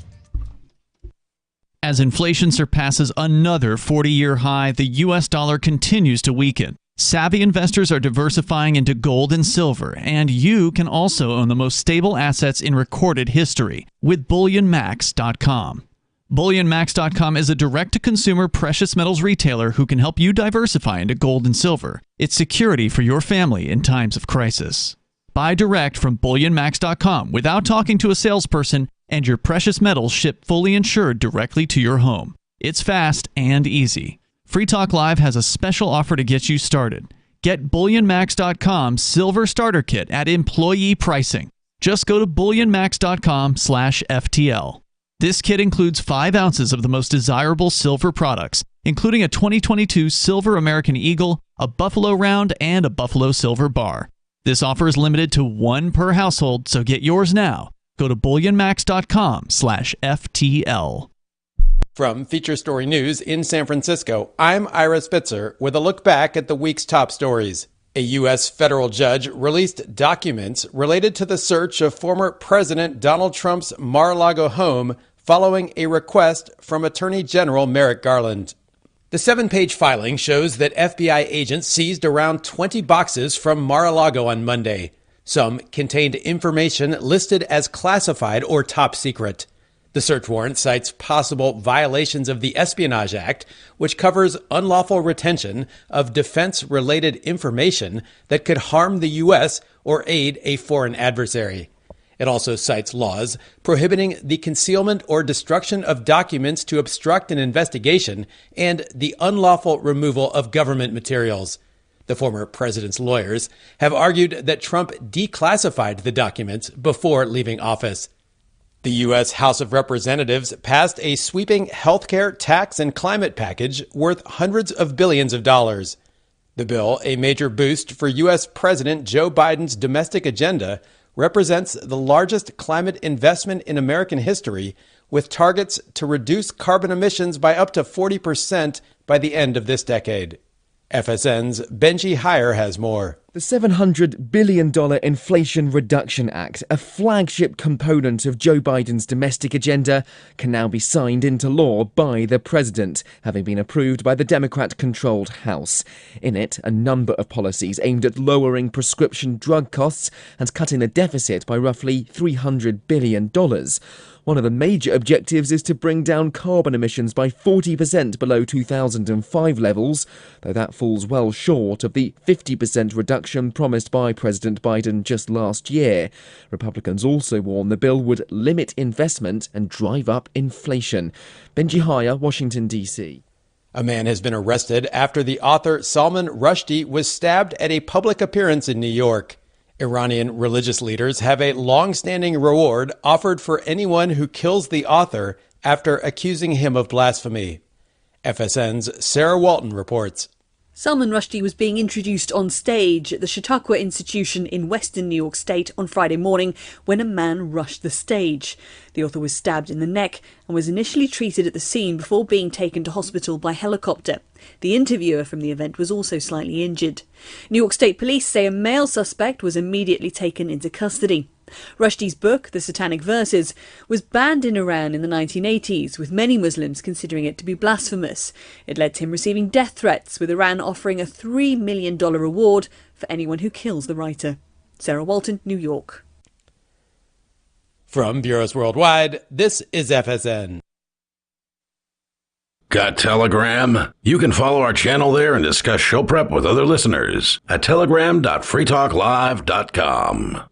As inflation surpasses another 40-year high, the U.S. dollar continues to weaken. Savvy investors are diversifying into gold and silver, and you can also own the most stable assets in recorded history with BullionMax.com. BullionMax.com is a direct-to-consumer precious metals retailer who can help you diversify into gold and silver. It's security for your family in times of crisis. Buy direct from BullionMax.com without talking to a salesperson, and your precious metals ship fully insured directly to your home. It's fast and easy. Free Talk Live has a special offer to get you started. Get BullionMax.com Silver Starter Kit at employee pricing. Just go to BullionMax.com/FTL. This kit includes 5 ounces of the most desirable silver products, including a 2022 Silver American Eagle, a Buffalo Round, and a Buffalo Silver Bar. This offer is limited to 1 per household, so get yours now. Go to BullionMax.com/FTL. From Feature Story News in San Francisco, I'm Ira Spitzer with a look back at the week's top stories. A U.S. federal judge released documents related to the search of former President Donald Trump's Mar-a-Lago home following a request from Attorney General Merrick Garland. The 7-page filing shows that FBI agents seized around 20 boxes from Mar-a-Lago on Monday. Some contained information listed as classified or top secret. The search warrant cites possible violations of the Espionage Act, which covers unlawful retention of defense-related information that could harm the U.S. or aid a foreign adversary. It also cites laws prohibiting the concealment or destruction of documents to obstruct an investigation and the unlawful removal of government materials. The former president's lawyers have argued that Trump declassified the documents before leaving office. The U.S. House of Representatives passed a sweeping healthcare, tax, and climate package worth hundreds of billions of dollars. The bill, a major boost for U.S. President Joe Biden's domestic agenda, represents the largest climate investment in American history, with targets to reduce carbon emissions by up to 40% by the end of this decade. FSN's Benji Heyer has more. The $700 billion Inflation Reduction Act, a flagship component of Joe Biden's domestic agenda, can now be signed into law by the president, having been approved by the Democrat-controlled House. In it, a number of policies aimed at lowering prescription drug costs and cutting the deficit by roughly $300 billion. One of the major objectives is to bring down carbon emissions by 40% below 2005 levels, though that falls well short of the 50% reduction promised by President Biden just last year. Republicans also warn the bill would limit investment and drive up inflation. Benji Heyer, Washington, D.C. A man has been arrested after the author Salman Rushdie was stabbed at a public appearance in New York. Iranian religious leaders have a long-standing reward offered for anyone who kills the author after accusing him of blasphemy. FSN's Sarah Walton reports. Salman Rushdie was being introduced on stage at the Chautauqua Institution in western New York State on Friday morning when a man rushed the stage. The author was stabbed in the neck and was initially treated at the scene before being taken to hospital by helicopter. The interviewer from the event was also slightly injured. New York State police say a male suspect was immediately taken into custody. Rushdie's book, The Satanic Verses, was banned in Iran in the 1980s, with many Muslims considering it to be blasphemous. It led to him receiving death threats, with Iran offering a $3 million reward for anyone who kills the writer. Sarah Walton, New York. From Bureaus Worldwide, this is FSN. Got Telegram? You can follow our channel there and discuss show prep with other listeners at telegram.freetalklive.com.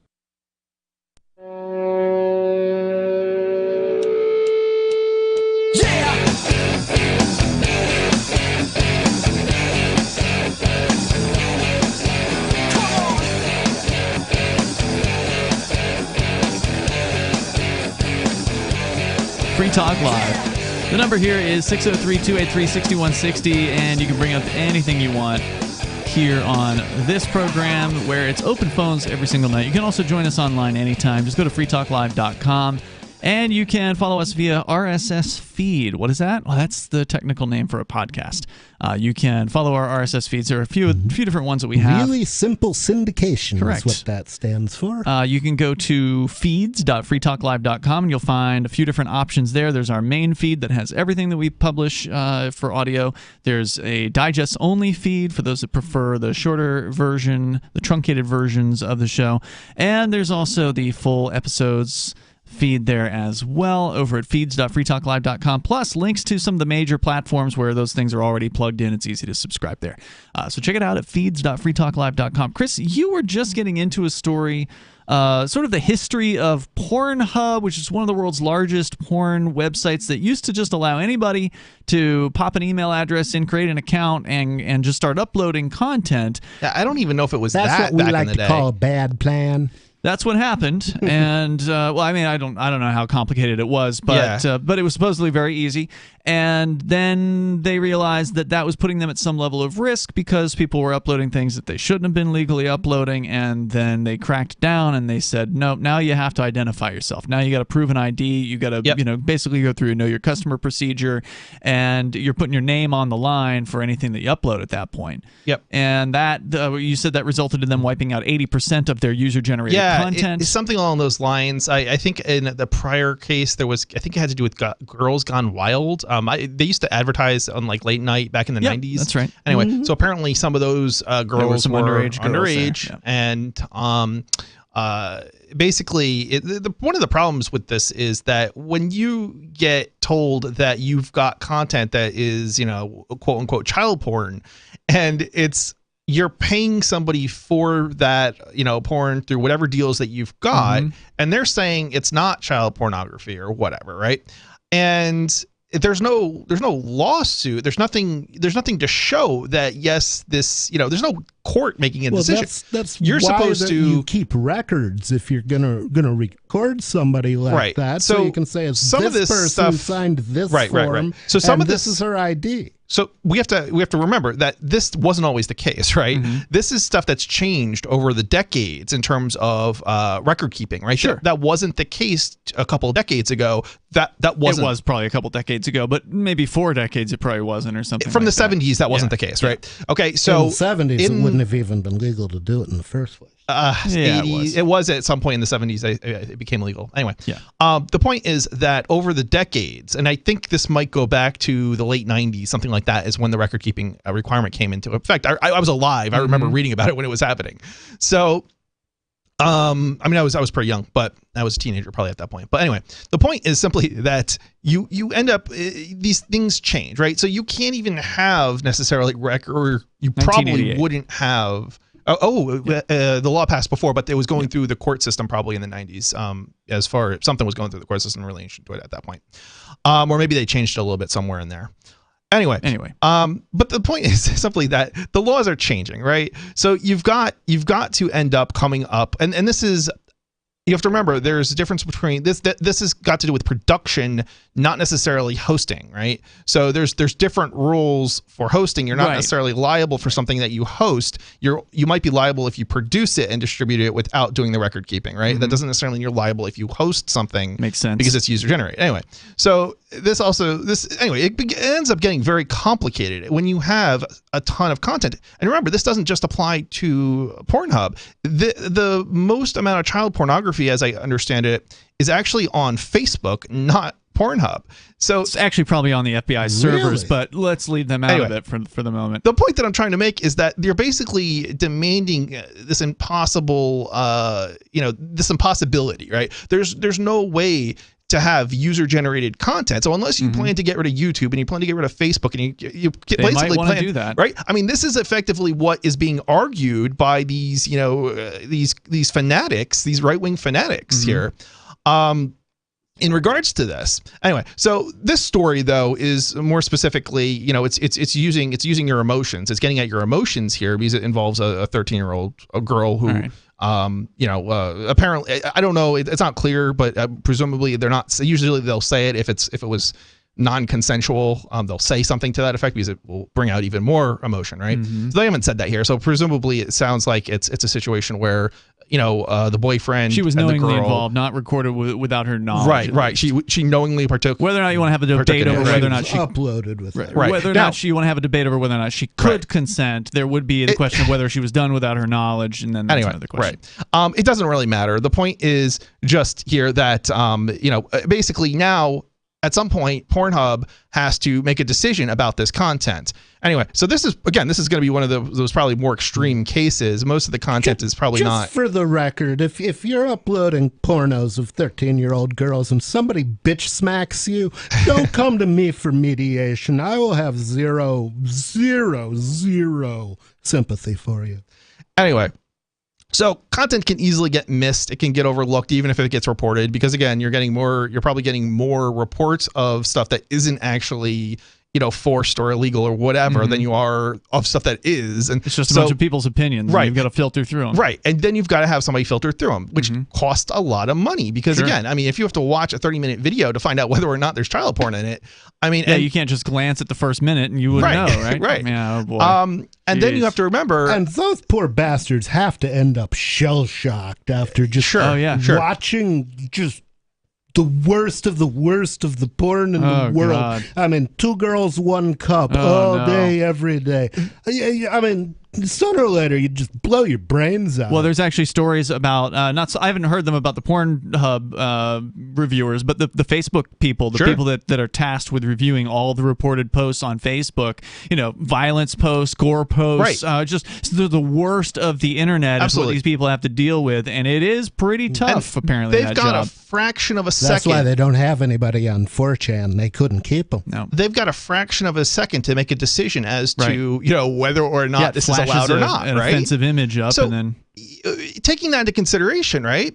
Free Talk Live. The number here is 603-283-6160, and you can bring up anything you want here on this program, where it's open phones every single night. You can also join us online anytime. Just go to freetalklive.com, and you can follow us via RSS feed. What is that? Well, that's the technical name for a podcast. You can follow our RSS feeds. There are a few different ones that we have. Really simple syndication Correct. is what that stands for. You can go to feeds.freetalklive.com and you'll find a few different options there. There's our main feed that has everything that we publish for audio. There's a digest-only feed for those that prefer the shorter version, the truncated versions of the show. And there's also the full episodes feed there as well over at feeds.freetalklive.com, plus links to some of the major platforms where those things are already plugged in. It's easy to subscribe there. So check it out at feeds.freetalklive.com. Chris, you were just getting into a story, sort of the history of Pornhub, which is one of the world's largest porn websites that used to just allow anybody to pop an email address in, create an account, and just start uploading content. I don't even know if it was That's that what we back like in the to day. call a bad plan. That's what happened, and well, I mean, I don't know how complicated it was, but it was supposedly very easy. And then they realized that that was putting them at some level of risk because people were uploading things that they shouldn't have been legally uploading. And then they cracked down and they said, nope, now you have to identify yourself. Now you got to prove an ID. You got to, basically go through a know your customer procedure, and you're putting your name on the line for anything that you upload at that point. Yep. And that you said that resulted in them wiping out 80% of their user-generated content. It's something along those lines. I think in the prior case I think it had to do with Girls Gone Wild. They used to advertise on like late night back in the 90s. That's right. Anyway, so apparently some of those girls were underage, there, and basically one of the problems with this is that when you get told that you've got content that is, quote unquote child porn, and you're paying somebody for that, porn through whatever deals that you've got, and they're saying it's not child pornography or whatever, right? And there's no lawsuit. There's nothing to show that yes, this, there's no court making a decision. That's you're why supposed to you keep records if you're gonna record somebody like that, so you can say it's some of this person stuff who signed this form. Right. So some of this is her ID. So we have to remember that this wasn't always the case, right? This is stuff that's changed over the decades in terms of record keeping, right? Sure. That wasn't the case a couple of decades ago. That wasn't. It was probably a couple decades ago, but maybe 4 decades it probably wasn't, or something. From like the 70s, that wasn't the case, right? Okay, so in the 70s, it wouldn't have even been legal to do it in the first place. 80s, it was at some point in the 70s. It became legal. Anyway, the point is that over the decades, and I think this might go back to the late 90s, something like that, is when the record keeping requirement came into effect. I was alive. I remember reading about it when it was happening. So, I mean, I was pretty young, but I was a teenager probably at that point. But anyway, the point is simply that you end up, these things change, right? So you can't even have necessarily record, or you probably wouldn't have. The law passed before, but it was going through the court system probably in the 90s. As far as something was going through the court system in relation to it at that point, or maybe they changed it a little bit somewhere in there. Anyway, but the point is simply that the laws are changing, right? So you've got to end up coming up, and this is you have to remember there's a difference between this has got to do with production, not necessarily hosting, right? So there's different rules for hosting. You're not necessarily liable for something that you host. You might be liable if you produce it and distribute it without doing the record keeping, right? That doesn't necessarily mean you're liable if you host something. Makes sense. Because it's user generated. Anyway, so it ends up getting very complicated when you have a ton of content. And remember, this doesn't just apply to Pornhub. The most amount of child pornography, as I understand it, is actually on Facebook, not Pornhub. So it's actually probably on the FBI servers, but let's leave them out of it for the moment. The point that I'm trying to make is that you're basically demanding this impossible, this impossibility, right? There's no way to have user-generated content. So unless you plan to get rid of YouTube and you plan to get rid of Facebook, and you basically might want to do that, right? I mean, this is effectively what is being argued by these, these fanatics, these right-wing fanatics here. In regards to this, anyway, so this story though is more specifically, it's using your emotions. It's getting at your emotions here because it involves a 13-year-old girl who, apparently, I don't know, it's not clear, but presumably they're not. Usually they'll say it if it was non-consensual. They'll say something to that effect because it will bring out even more emotion, right? So they haven't said that here. So presumably it sounds like it's a situation where the boyfriend, she was and knowingly the girl, involved, not recorded without her knowledge. Right. She knowingly partook. Whether or not you want to have a debate over whether or not she uploaded with it. Right. Whether or not you want to have a debate over whether or not she could consent, there would be the question of whether she was done without her knowledge, and then that's another question. Right. It doesn't really matter. The point is just here that basically now, at some point, Pornhub has to make a decision about this content. Anyway, so this is going to be one of those probably more extreme cases. Most of the content is probably not. Just for the record, if you're uploading pornos of 13-year-old girls and somebody bitch smacks you, don't come to me for mediation. I will have zero sympathy for you. Anyway. So content can easily get missed. It can get overlooked even if it gets reported because, again, you're probably getting more reports of stuff that isn't actually, forced or illegal or whatever than you are of stuff that is. And it's just a bunch of people's opinions. Right. You've got to filter through them. Right. And then you've got to have somebody filter through them, which costs a lot of money because, again, I mean, if you have to watch a 30-minute video to find out whether or not there's child porn in it, I mean. Yeah, you can't just glance at the first minute and you wouldn't know, right? Right. Yeah, oh boy. And then you have to remember. And those poor bastards have to end up shell-shocked after just watching just the worst of the porn in the world. God. I mean, 2 girls, 1 cup all day, every day. I mean, sooner or later, you just blow your brains out. Well, there's actually stories about I haven't heard them about the Pornhub reviewers, but the Facebook people, people that are tasked with reviewing all the reported posts on Facebook. Violence posts, gore posts, just the worst of the internet. Absolutely. Is what these people have to deal with, and it is pretty tough. Apparently, they've got a fraction of a second. That's why they don't have anybody on 4chan. They couldn't keep them. No, they've got a fraction of a second to make a decision as to whether or not this is allowed or not. An offensive image up, so, and then taking that into consideration, right?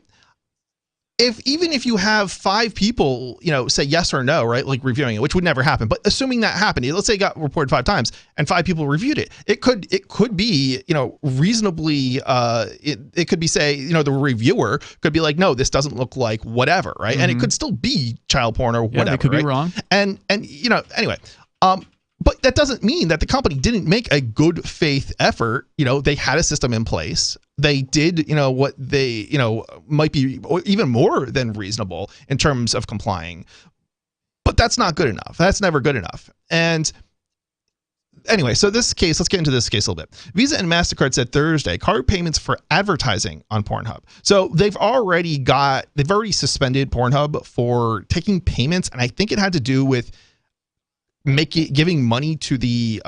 Even if you have 5 people, say yes or no, right, like reviewing it, which would never happen, but assuming that happened, let's say it got reported 5 times and 5 people reviewed it, it could be, reasonably, it could be, say, the reviewer could be like, no, this doesn't look like whatever, right, and it could still be child porn or whatever. They could be wrong, and anyway. But that doesn't mean that the company didn't make a good faith effort. They had a system in place. They did, what they, might be even more than reasonable in terms of complying. But that's not good enough. That's never good enough. And anyway, so this case, let's get into this case a little bit. Visa and MasterCard said Thursday card payments for advertising on Pornhub. So they've already suspended Pornhub for taking payments. And I think it had to do with giving money to the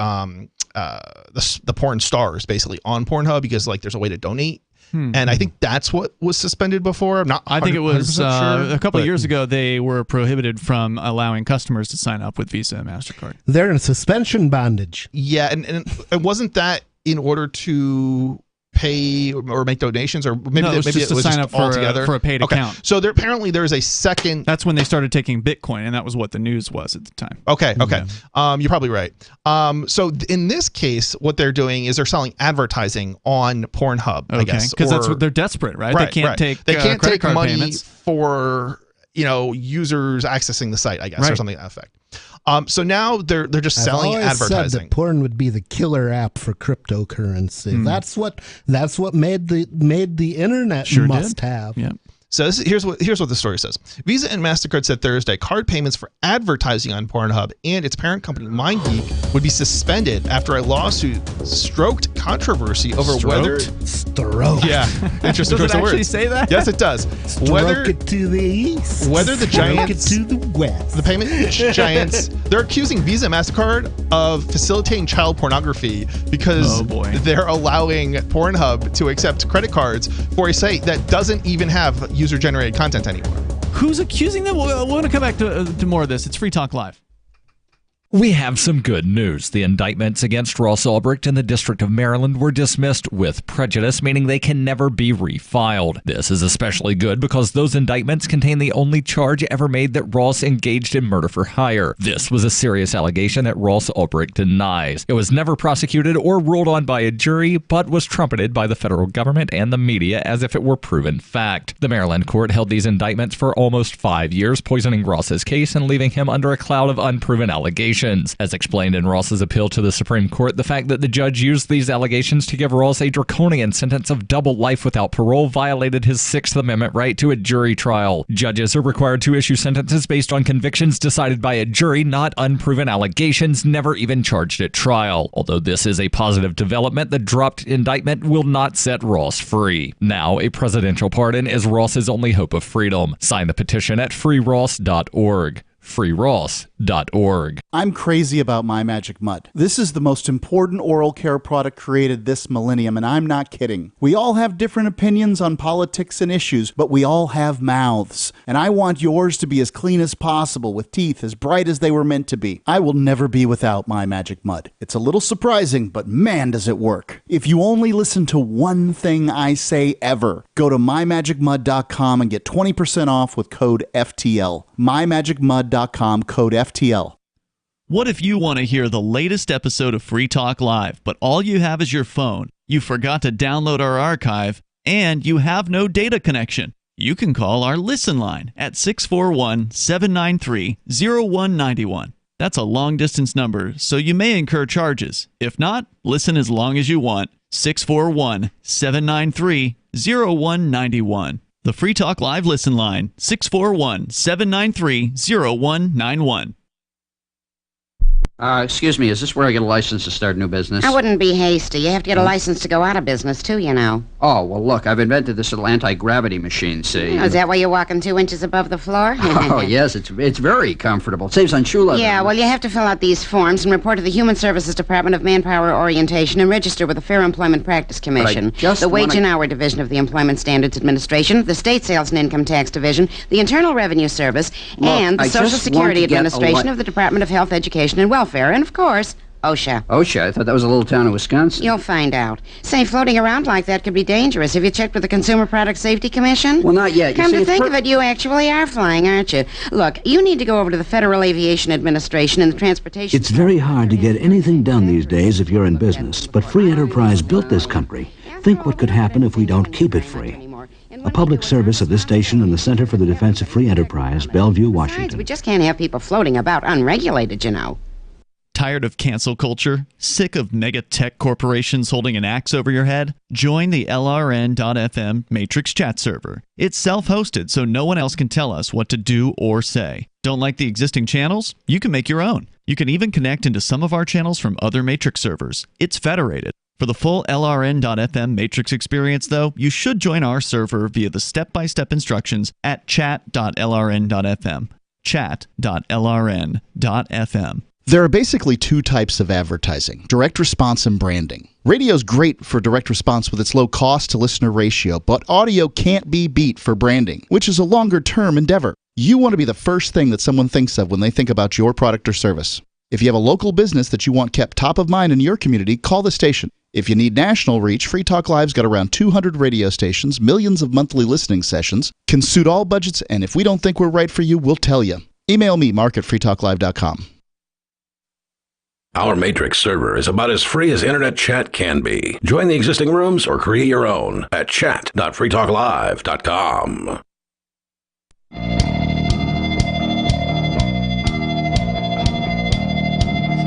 porn stars basically on Pornhub because there's a way to donate. And I think that's what was suspended before. I'm not. I think it was sure, a couple of years ago. They were prohibited from allowing customers to sign up with Visa and MasterCard. They're in suspension bondage. Yeah, and it wasn't that in order to pay or make donations, or maybe No, it was maybe just it to was sign just up all together for a paid account. So apparently there's a second. That's when they started taking Bitcoin, and that was what the news was at the time. Okay. You're probably right. So in this case, what they're doing is they're selling advertising on Pornhub, I guess. Because that's what they're desperate, right? They can't take credit card money payments for users accessing the site, I guess, or something to that effect. So now they're just selling I've always advertising. said that porn would be the killer app for cryptocurrency. That's what made the internet must have. Yeah. So here's what the story says. Visa and MasterCard said Thursday card payments for advertising on Pornhub and its parent company MindGeek would be suspended after a lawsuit stroked controversy over whether... Stroke. Yeah. Interesting Does it actually words. say that? Yes, it does. Stroke it to the east. Whether the giants... Stroke it to the west. The payment giants, they're accusing Visa and MasterCard of facilitating child pornography because they're allowing Pornhub to accept credit cards for a site that doesn't even have user-generated content anymore. Who's accusing them? We're going to come back to more of this. It's Free Talk Live. We have some good news. The indictments against Ross Ulbricht in the District of Maryland were dismissed with prejudice, meaning they can never be refiled. This is especially good because those indictments contain the only charge ever made that Ross engaged in murder for hire. This was a serious allegation that Ross Ulbricht denies. It was never prosecuted or ruled on by a jury, but was trumpeted by the federal government and the media as if it were proven fact. The Maryland court held these indictments for almost 5 years, poisoning Ross's case and leaving him under a cloud of unproven allegations. As explained in Ross's appeal to the Supreme Court, the fact that the judge used these allegations to give Ross a draconian sentence of double life without parole violated his Sixth Amendment right to a jury trial. Judges are required to issue sentences based on convictions decided by a jury, not unproven allegations never even charged at trial. Although this is a positive development, the dropped indictment will not set Ross free. Now, a presidential pardon is Ross's only hope of freedom. Sign the petition at freeross.org. freeross.org. I'm crazy about My Magic Mud. This is the most important oral care product created this millennium, and I'm not kidding. We all have different opinions on politics and issues, but we all have mouths. And I want yours to be as clean as possible, with teeth as bright as they were meant to be. I will never be without My Magic Mud. It's a little surprising, but man, does it work. If you only listen to one thing I say ever, go to mymagicmud.com and get 20% off with code FTL. mymagicmud.com, code FTL. What if you want to hear the latest episode of Free Talk Live, but all you have is your phone, you forgot to download our archive, and you have no data connection? You can call our Listen line at 641-793-0191. That's a long-distance number, so you may incur charges. If not, listen as long as you want. 641-793-0191. The Free Talk Live Listen line, 641-793-0191. Excuse me, is this where I get a license to start a new business? I wouldn't be hasty. You have to get a license to go out of business, too, you know. Oh, well, look, I've invented this little anti-gravity machine, see? Oh, is that why you're walking 2 inches above the floor? Oh, yes, it's very comfortable. It saves on shoe leather. Yeah, well, you have to fill out these forms and report to the Human Services Department of Manpower Orientation and register with the Fair Employment Practice Commission, the Wage and Hour Division of the Employment Standards Administration, the State Sales and Income Tax Division, the Internal Revenue Service, and the Social Security Administration of the Department of Health, Education, and Welfare, and, of course, OSHA. OSHA? I thought that was a little town in Wisconsin. You'll find out. Say, floating around like that could be dangerous. Have you checked with the Consumer Product Safety Commission? Well, not yet. Come to think of it, you actually are flying, aren't you? Look, you need to go over to the Federal Aviation Administration and the Transportation... It's very hard to get anything done these days if you're in business, but free enterprise built this country. Think what could happen if we don't keep it free. A public service of this station and the Center for the Defense of Free Enterprise, Bellevue, Washington. Besides, we just can't have people floating about unregulated, you know. Tired of cancel culture? Sick of mega tech corporations holding an axe over your head? Join the LRN.FM Matrix chat server. It's self-hosted, so no one else can tell us what to do or say. Don't like the existing channels? You can make your own. You can even connect into some of our channels from other Matrix servers. It's federated. For the full LRN.FM Matrix experience, though, you should join our server via the step-by-step instructions at chat.lrn.fm. chat.lrn.fm. There are basically two types of advertising, direct response and branding. Radio's great for direct response with its low cost to listener ratio, but audio can't be beat for branding, which is a longer-term endeavor. You want to be the first thing that someone thinks of when they think about your product or service. If you have a local business that you want kept top of mind in your community, call the station. If you need national reach, Free Talk Live's got around 200 radio stations, millions of monthly listening sessions, can suit all budgets, and if we don't think we're right for you, we'll tell you. Email me, mark@freetalklive.com. Our Matrix server is about as free as internet chat can be. Join the existing rooms or create your own at chat.freetalklive.com.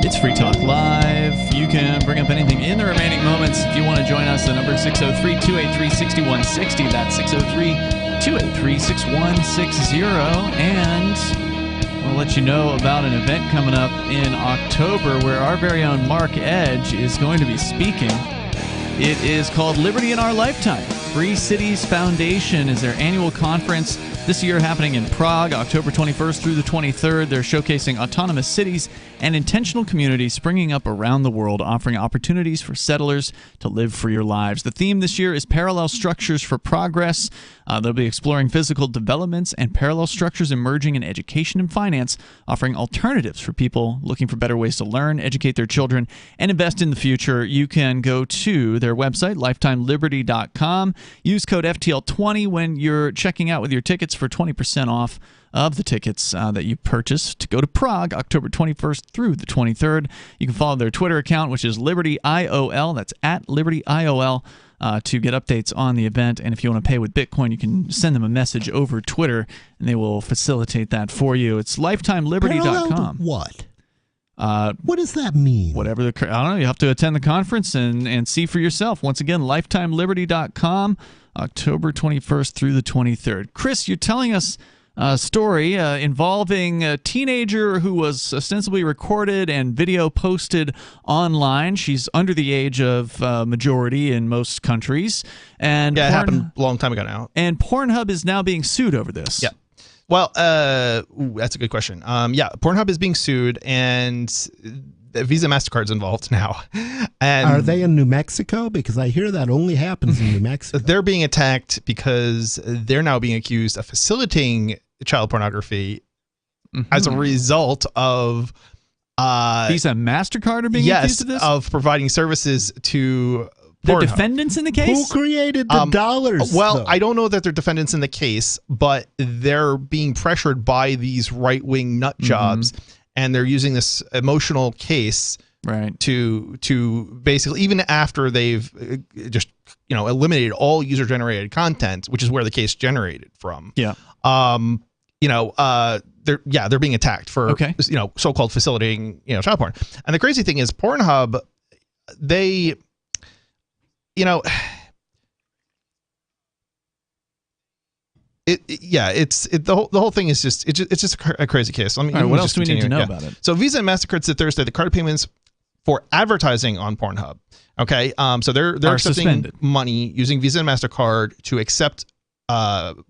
It's Free Talk Live. You can bring up anything in the remaining moments. If you want to join us, the number is 603-283-6160. That's 603-283-6160. And we'll let you know about an event coming up in October where our very own Mark Edge is going to be speaking. It is called Liberty in Our Lifetime. Free Cities Foundation is their annual conference. This year happening in Prague, October 21st through the 23rd. They're showcasing autonomous cities and intentional communities springing up around the world, offering opportunities for settlers to live freer lives. The theme this year is Parallel Structures for Progress. They'll be exploring physical developments and parallel structures emerging in education and finance, offering alternatives for people looking for better ways to learn, educate their children, and invest in the future. You can go to their website, lifetimeliberty.com. Use code FTL20 when you're checking out with your tickets for 20% off of the tickets that you purchased to go to Prague, October 21st through the 23rd. You can follow their Twitter account, which is LibertyIOL. That's at LibertyIOL. To get updates on the event. And if you want to pay with Bitcoin, you can send them a message over Twitter, and they will facilitate that for you. It's lifetimeliberty.com. What? What does that mean? Whatever I don't know. You have to attend the conference and see for yourself. Once again, lifetimeliberty.com, October 21st through the 23rd. Chris, you're telling us a story involving a teenager who was ostensibly recorded and video posted online. She's under the age of majority in most countries. And yeah, it happened a long time ago now. And Pornhub is now being sued over this. Yeah. Well, that's a good question. Yeah, Pornhub is being sued, and Visa MasterCard's involved now. And are they in New Mexico? Because I hear that only happens in New Mexico. They're being attacked because they're now being accused of facilitating child pornography as a result of Visa and MasterCard are being accused of this? Of providing services to They're defendants in the case? Who created the dollars? Well, though? I don't know that they're defendants in the case, but they're being pressured by these right-wing nut jobs, and they're using this emotional case to basically, even after they've just eliminated all user-generated content, which is where the case generated from. Yeah. They're being attacked for so-called facilitating child porn. And the crazy thing is, Pornhub, they the whole thing is just a crazy case. What else do we need to know about it? So Visa and MasterCard said Thursday the card payments for advertising on Pornhub. Okay, so they're accepting suspended. money using Visa and MasterCard to accept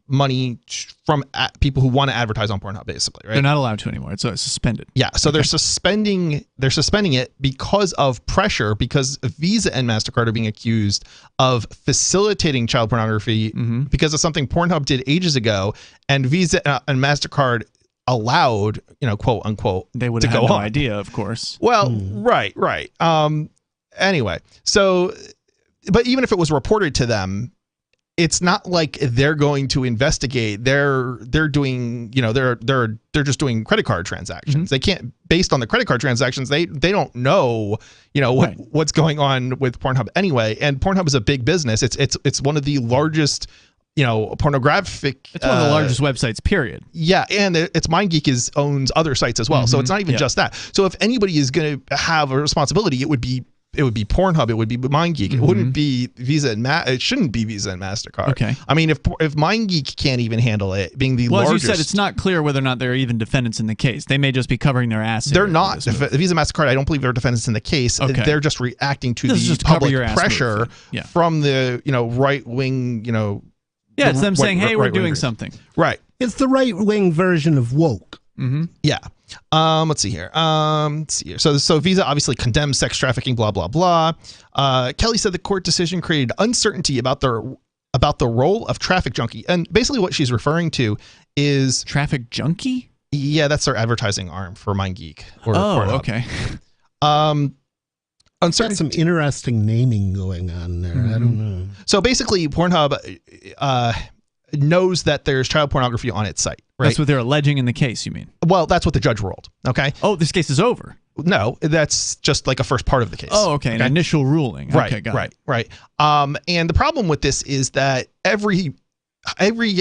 money from people who want to advertise on Pornhub, basically, right? They're not allowed to anymore. It's suspended. Yeah, so they're suspending it because of pressure, because Visa and MasterCard are being accused of facilitating child pornography because of something Pornhub did ages ago, and Visa and MasterCard allowed, quote unquote, they would to have go no on. idea, of course. Well, right. Anyway, so, but even if it was reported to them, it's not like they're going to investigate. They're doing, they're just doing credit card transactions. They can't, based on the credit card transactions, they don't know, what's going on with Pornhub anyway. And Pornhub is a big business. It's one of the largest, pornographic. It's one of the largest websites, period. Yeah, and it's MindGeek owns other sites as well. So it's not even just that. So if anybody is going to have a responsibility, it would be Pornhub, it would be MindGeek. It wouldn't be Visa and it shouldn't be Visa and MasterCard. Okay. I mean, if MindGeek can't even handle it, being the largest. As you said, it's not clear whether or not they're even defendants in the case. They may just be covering their ass. They're not. Visa, MasterCard, I don't believe they're defendants in the case. Okay. They're just reacting to the public pressure from the right wing. Yeah, it's them saying, "Hey, we're doing something." Right. It's the right wing version of woke. Yeah. Let's see here. So Visa obviously condemns sex trafficking, blah, blah, blah. Kelly said the court decision created uncertainty about the role of traffic junkie. And basically what she's referring to is traffic junkie? Yeah, that's their advertising arm for MindGeek. Okay. Got some interesting naming going on there. I don't know. So basically, Pornhub knows that there's child pornography on its site, right? That's what they're alleging in the case, you mean? Well, that's what the judge ruled, okay? Oh, this case is over. No, that's just like a first part of the case. Oh, okay. An initial ruling. Right, Okay, got it. right. And the problem with this is that every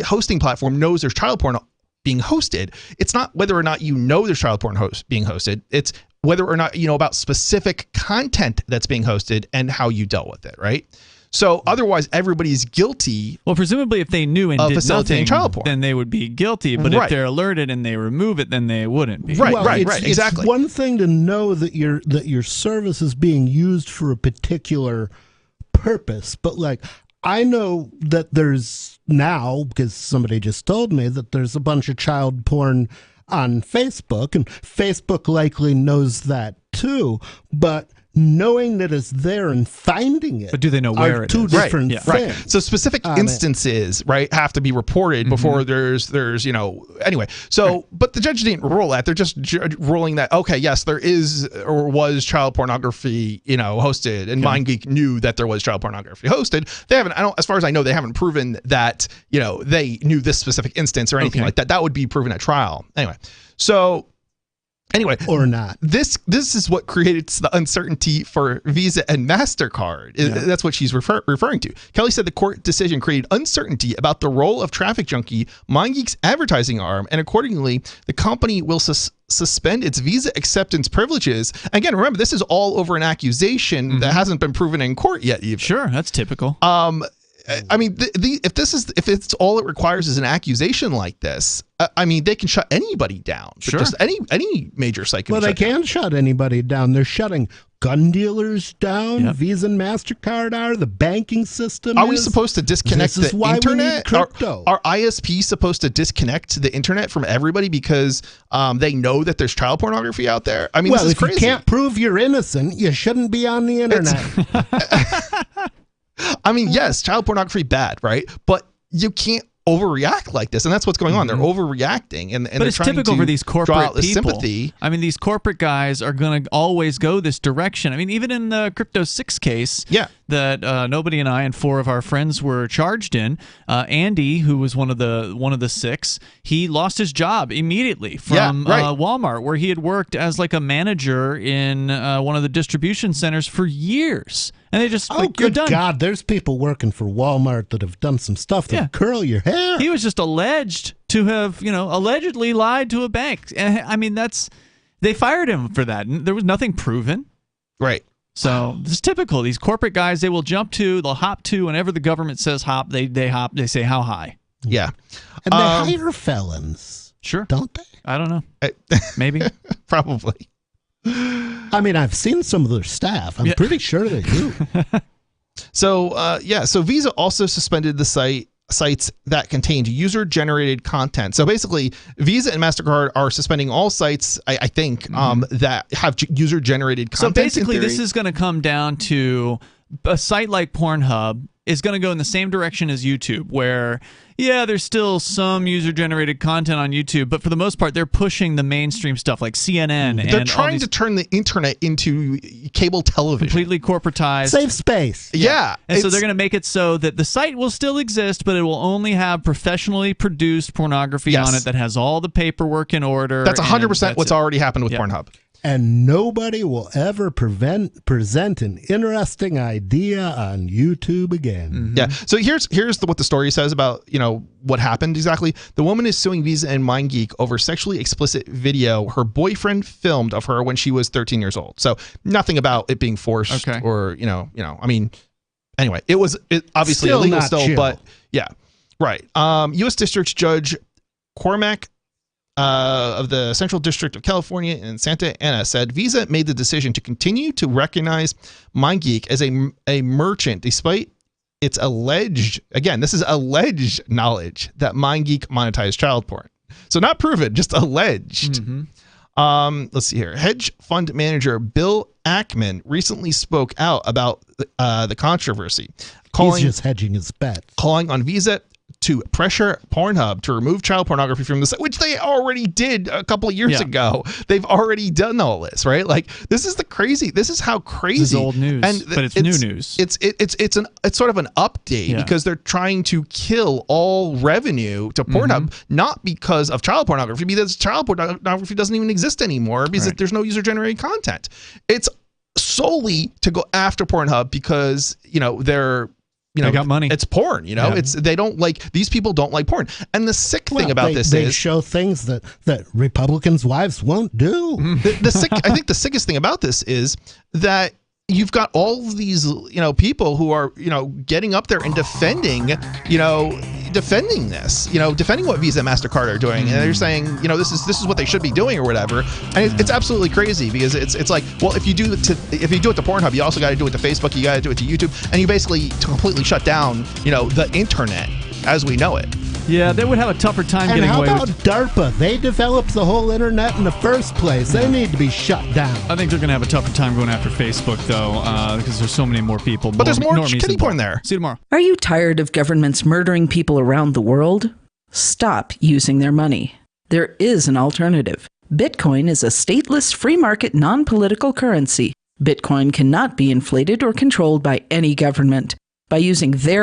hosting platform knows there's child porn being hosted. It's not whether or not you know there's child porn being hosted. It's whether or not you know about specific content that's being hosted and how you dealt with it, right? So otherwise, everybody's guilty. Well, presumably, if they knew and did facilitating nothing, child porn, then they would be guilty. But if they're alerted and they remove it, then they wouldn't be. Right, It's exactly. one thing to know that your service is being used for a particular purpose, but like I know that there's now, because somebody just told me that there's a bunch of child porn on Facebook, and Facebook likely knows that too, but knowing that it's there and finding it, but do they know where it is? Two different things. Right. So specific instances, right, have to be reported before there's anyway. So, but the judge didn't rule that. They're just ruling that okay, yes, there is or was child pornography, hosted, and MindGeek knew that there was child pornography hosted. They haven't. As far as I know, they haven't proven that they knew this specific instance or anything like that. That would be proven at trial anyway. So. Anyway, or not. This is what created the uncertainty for Visa and MasterCard. That's what she's referring to. Kelly said the court decision created uncertainty about the role of Traffic Junkie, MindGeek's advertising arm, and accordingly, the company will suspend its Visa acceptance privileges. Again, remember, this is all over an accusation that hasn't been proven in court yet. Even. Sure, that's typical. I mean, if it's all it requires is an accusation like this, I mean, they can shut anybody down. Sure. Just any major site can. Well, they can shut anybody down. They're shutting gun dealers down. Yep. Visa and MasterCard are. The banking system. Are we supposed to disconnect the internet? We need crypto. Are ISPs supposed to disconnect the internet from everybody because they know that there's child pornography out there? I mean, well, this is if crazy. You can't prove you're innocent, you shouldn't be on the internet. I mean, yes, child pornography bad, right? But you can't overreact like this, and that's what's going on. They're overreacting, and but it's typical for these corporate people. Sympathy. I mean, these corporate guys are going to always go this direction. I mean, even in the Crypto 6 case, that Nobody and I and 4 of our friends were charged in. Andy, who was one of the 6, he lost his job immediately from Walmart, where he had worked as like a manager in one of the distribution centers for years. And they just, good God, there's people working for Walmart that have done some stuff that curl your hair. He was just alleged to have, allegedly lied to a bank. I mean, they fired him for that. And there was nothing proven. Right. So this is typical. These corporate guys, they'll hop to whenever the government says hop, they hop, they say how high. Yeah. And they hire felons. Sure. Don't they? I don't know. Maybe. Probably. I mean, I've seen some of their staff. I'm pretty sure they do. So Visa also suspended the sites that contained user-generated content. So basically, Visa and MasterCard are suspending all sites, I think, that have user-generated content. So basically, this is going to come down to a site like Pornhub is going to go in the same direction as YouTube, where, there's still some user-generated content on YouTube, but for the most part, they're pushing the mainstream stuff like CNN. They're trying to turn the internet into cable television. Completely corporatized. Save space. Yeah. And so they're going to make it so that the site will still exist, but it will only have professionally produced pornography on it that has all the paperwork in order. That's 100% what's already happened with Pornhub. And nobody will ever present an interesting idea on YouTube again. Yeah. So here's what the story says about what happened exactly. The woman is suing Visa and MindGeek over sexually explicit video her boyfriend filmed of her when she was 13 years old. So nothing about it being forced or I mean, anyway, it obviously still illegal not still, chill. but yeah, right. U.S. District Judge Cormac of the Central District of California in Santa Ana said Visa made the decision to continue to recognize MindGeek as a merchant despite its alleged knowledge that MindGeek monetized child porn. So not proven, just alleged. Let's see here. Hedge fund manager Bill Ackman recently spoke out about the controversy, he's just hedging his bets, calling on Visa to pressure Pornhub to remove child pornography from the site, which they already did a couple of years ago. They've already done all this, right? Like, this is how crazy. This is old news, but it's new news. It's sort of an update because they're trying to kill all revenue to Pornhub, not because of child pornography, because child pornography doesn't even exist anymore because there's no user-generated content. It's solely to go after Pornhub because, they got money. It's porn, they don't like, these people don't like porn. And the sick thing about this they is show things that Republicans' wives won't do. I think the sickest thing about this is that you've got all these, people who are, getting up there and defending this, defending what Visa and MasterCard are doing. And they're saying, this is what they should be doing or whatever. And it's absolutely crazy because it's like, well, if you do it to Pornhub, you also got to do it to Facebook, you got to do it to YouTube, and you basically completely shut down, the internet as we know it. Yeah, they would have a tougher time getting away with. And how about DARPA? They developed the whole internet in the first place. They need to be shut down. I think they're going to have a tougher time going after Facebook, though, because there's so many more people. But there's more kitty porn there. See you tomorrow. Are you tired of governments murdering people around the world? Stop using their money. There is an alternative. Bitcoin is a stateless, free market, non-political currency. Bitcoin cannot be inflated or controlled by any government. By using their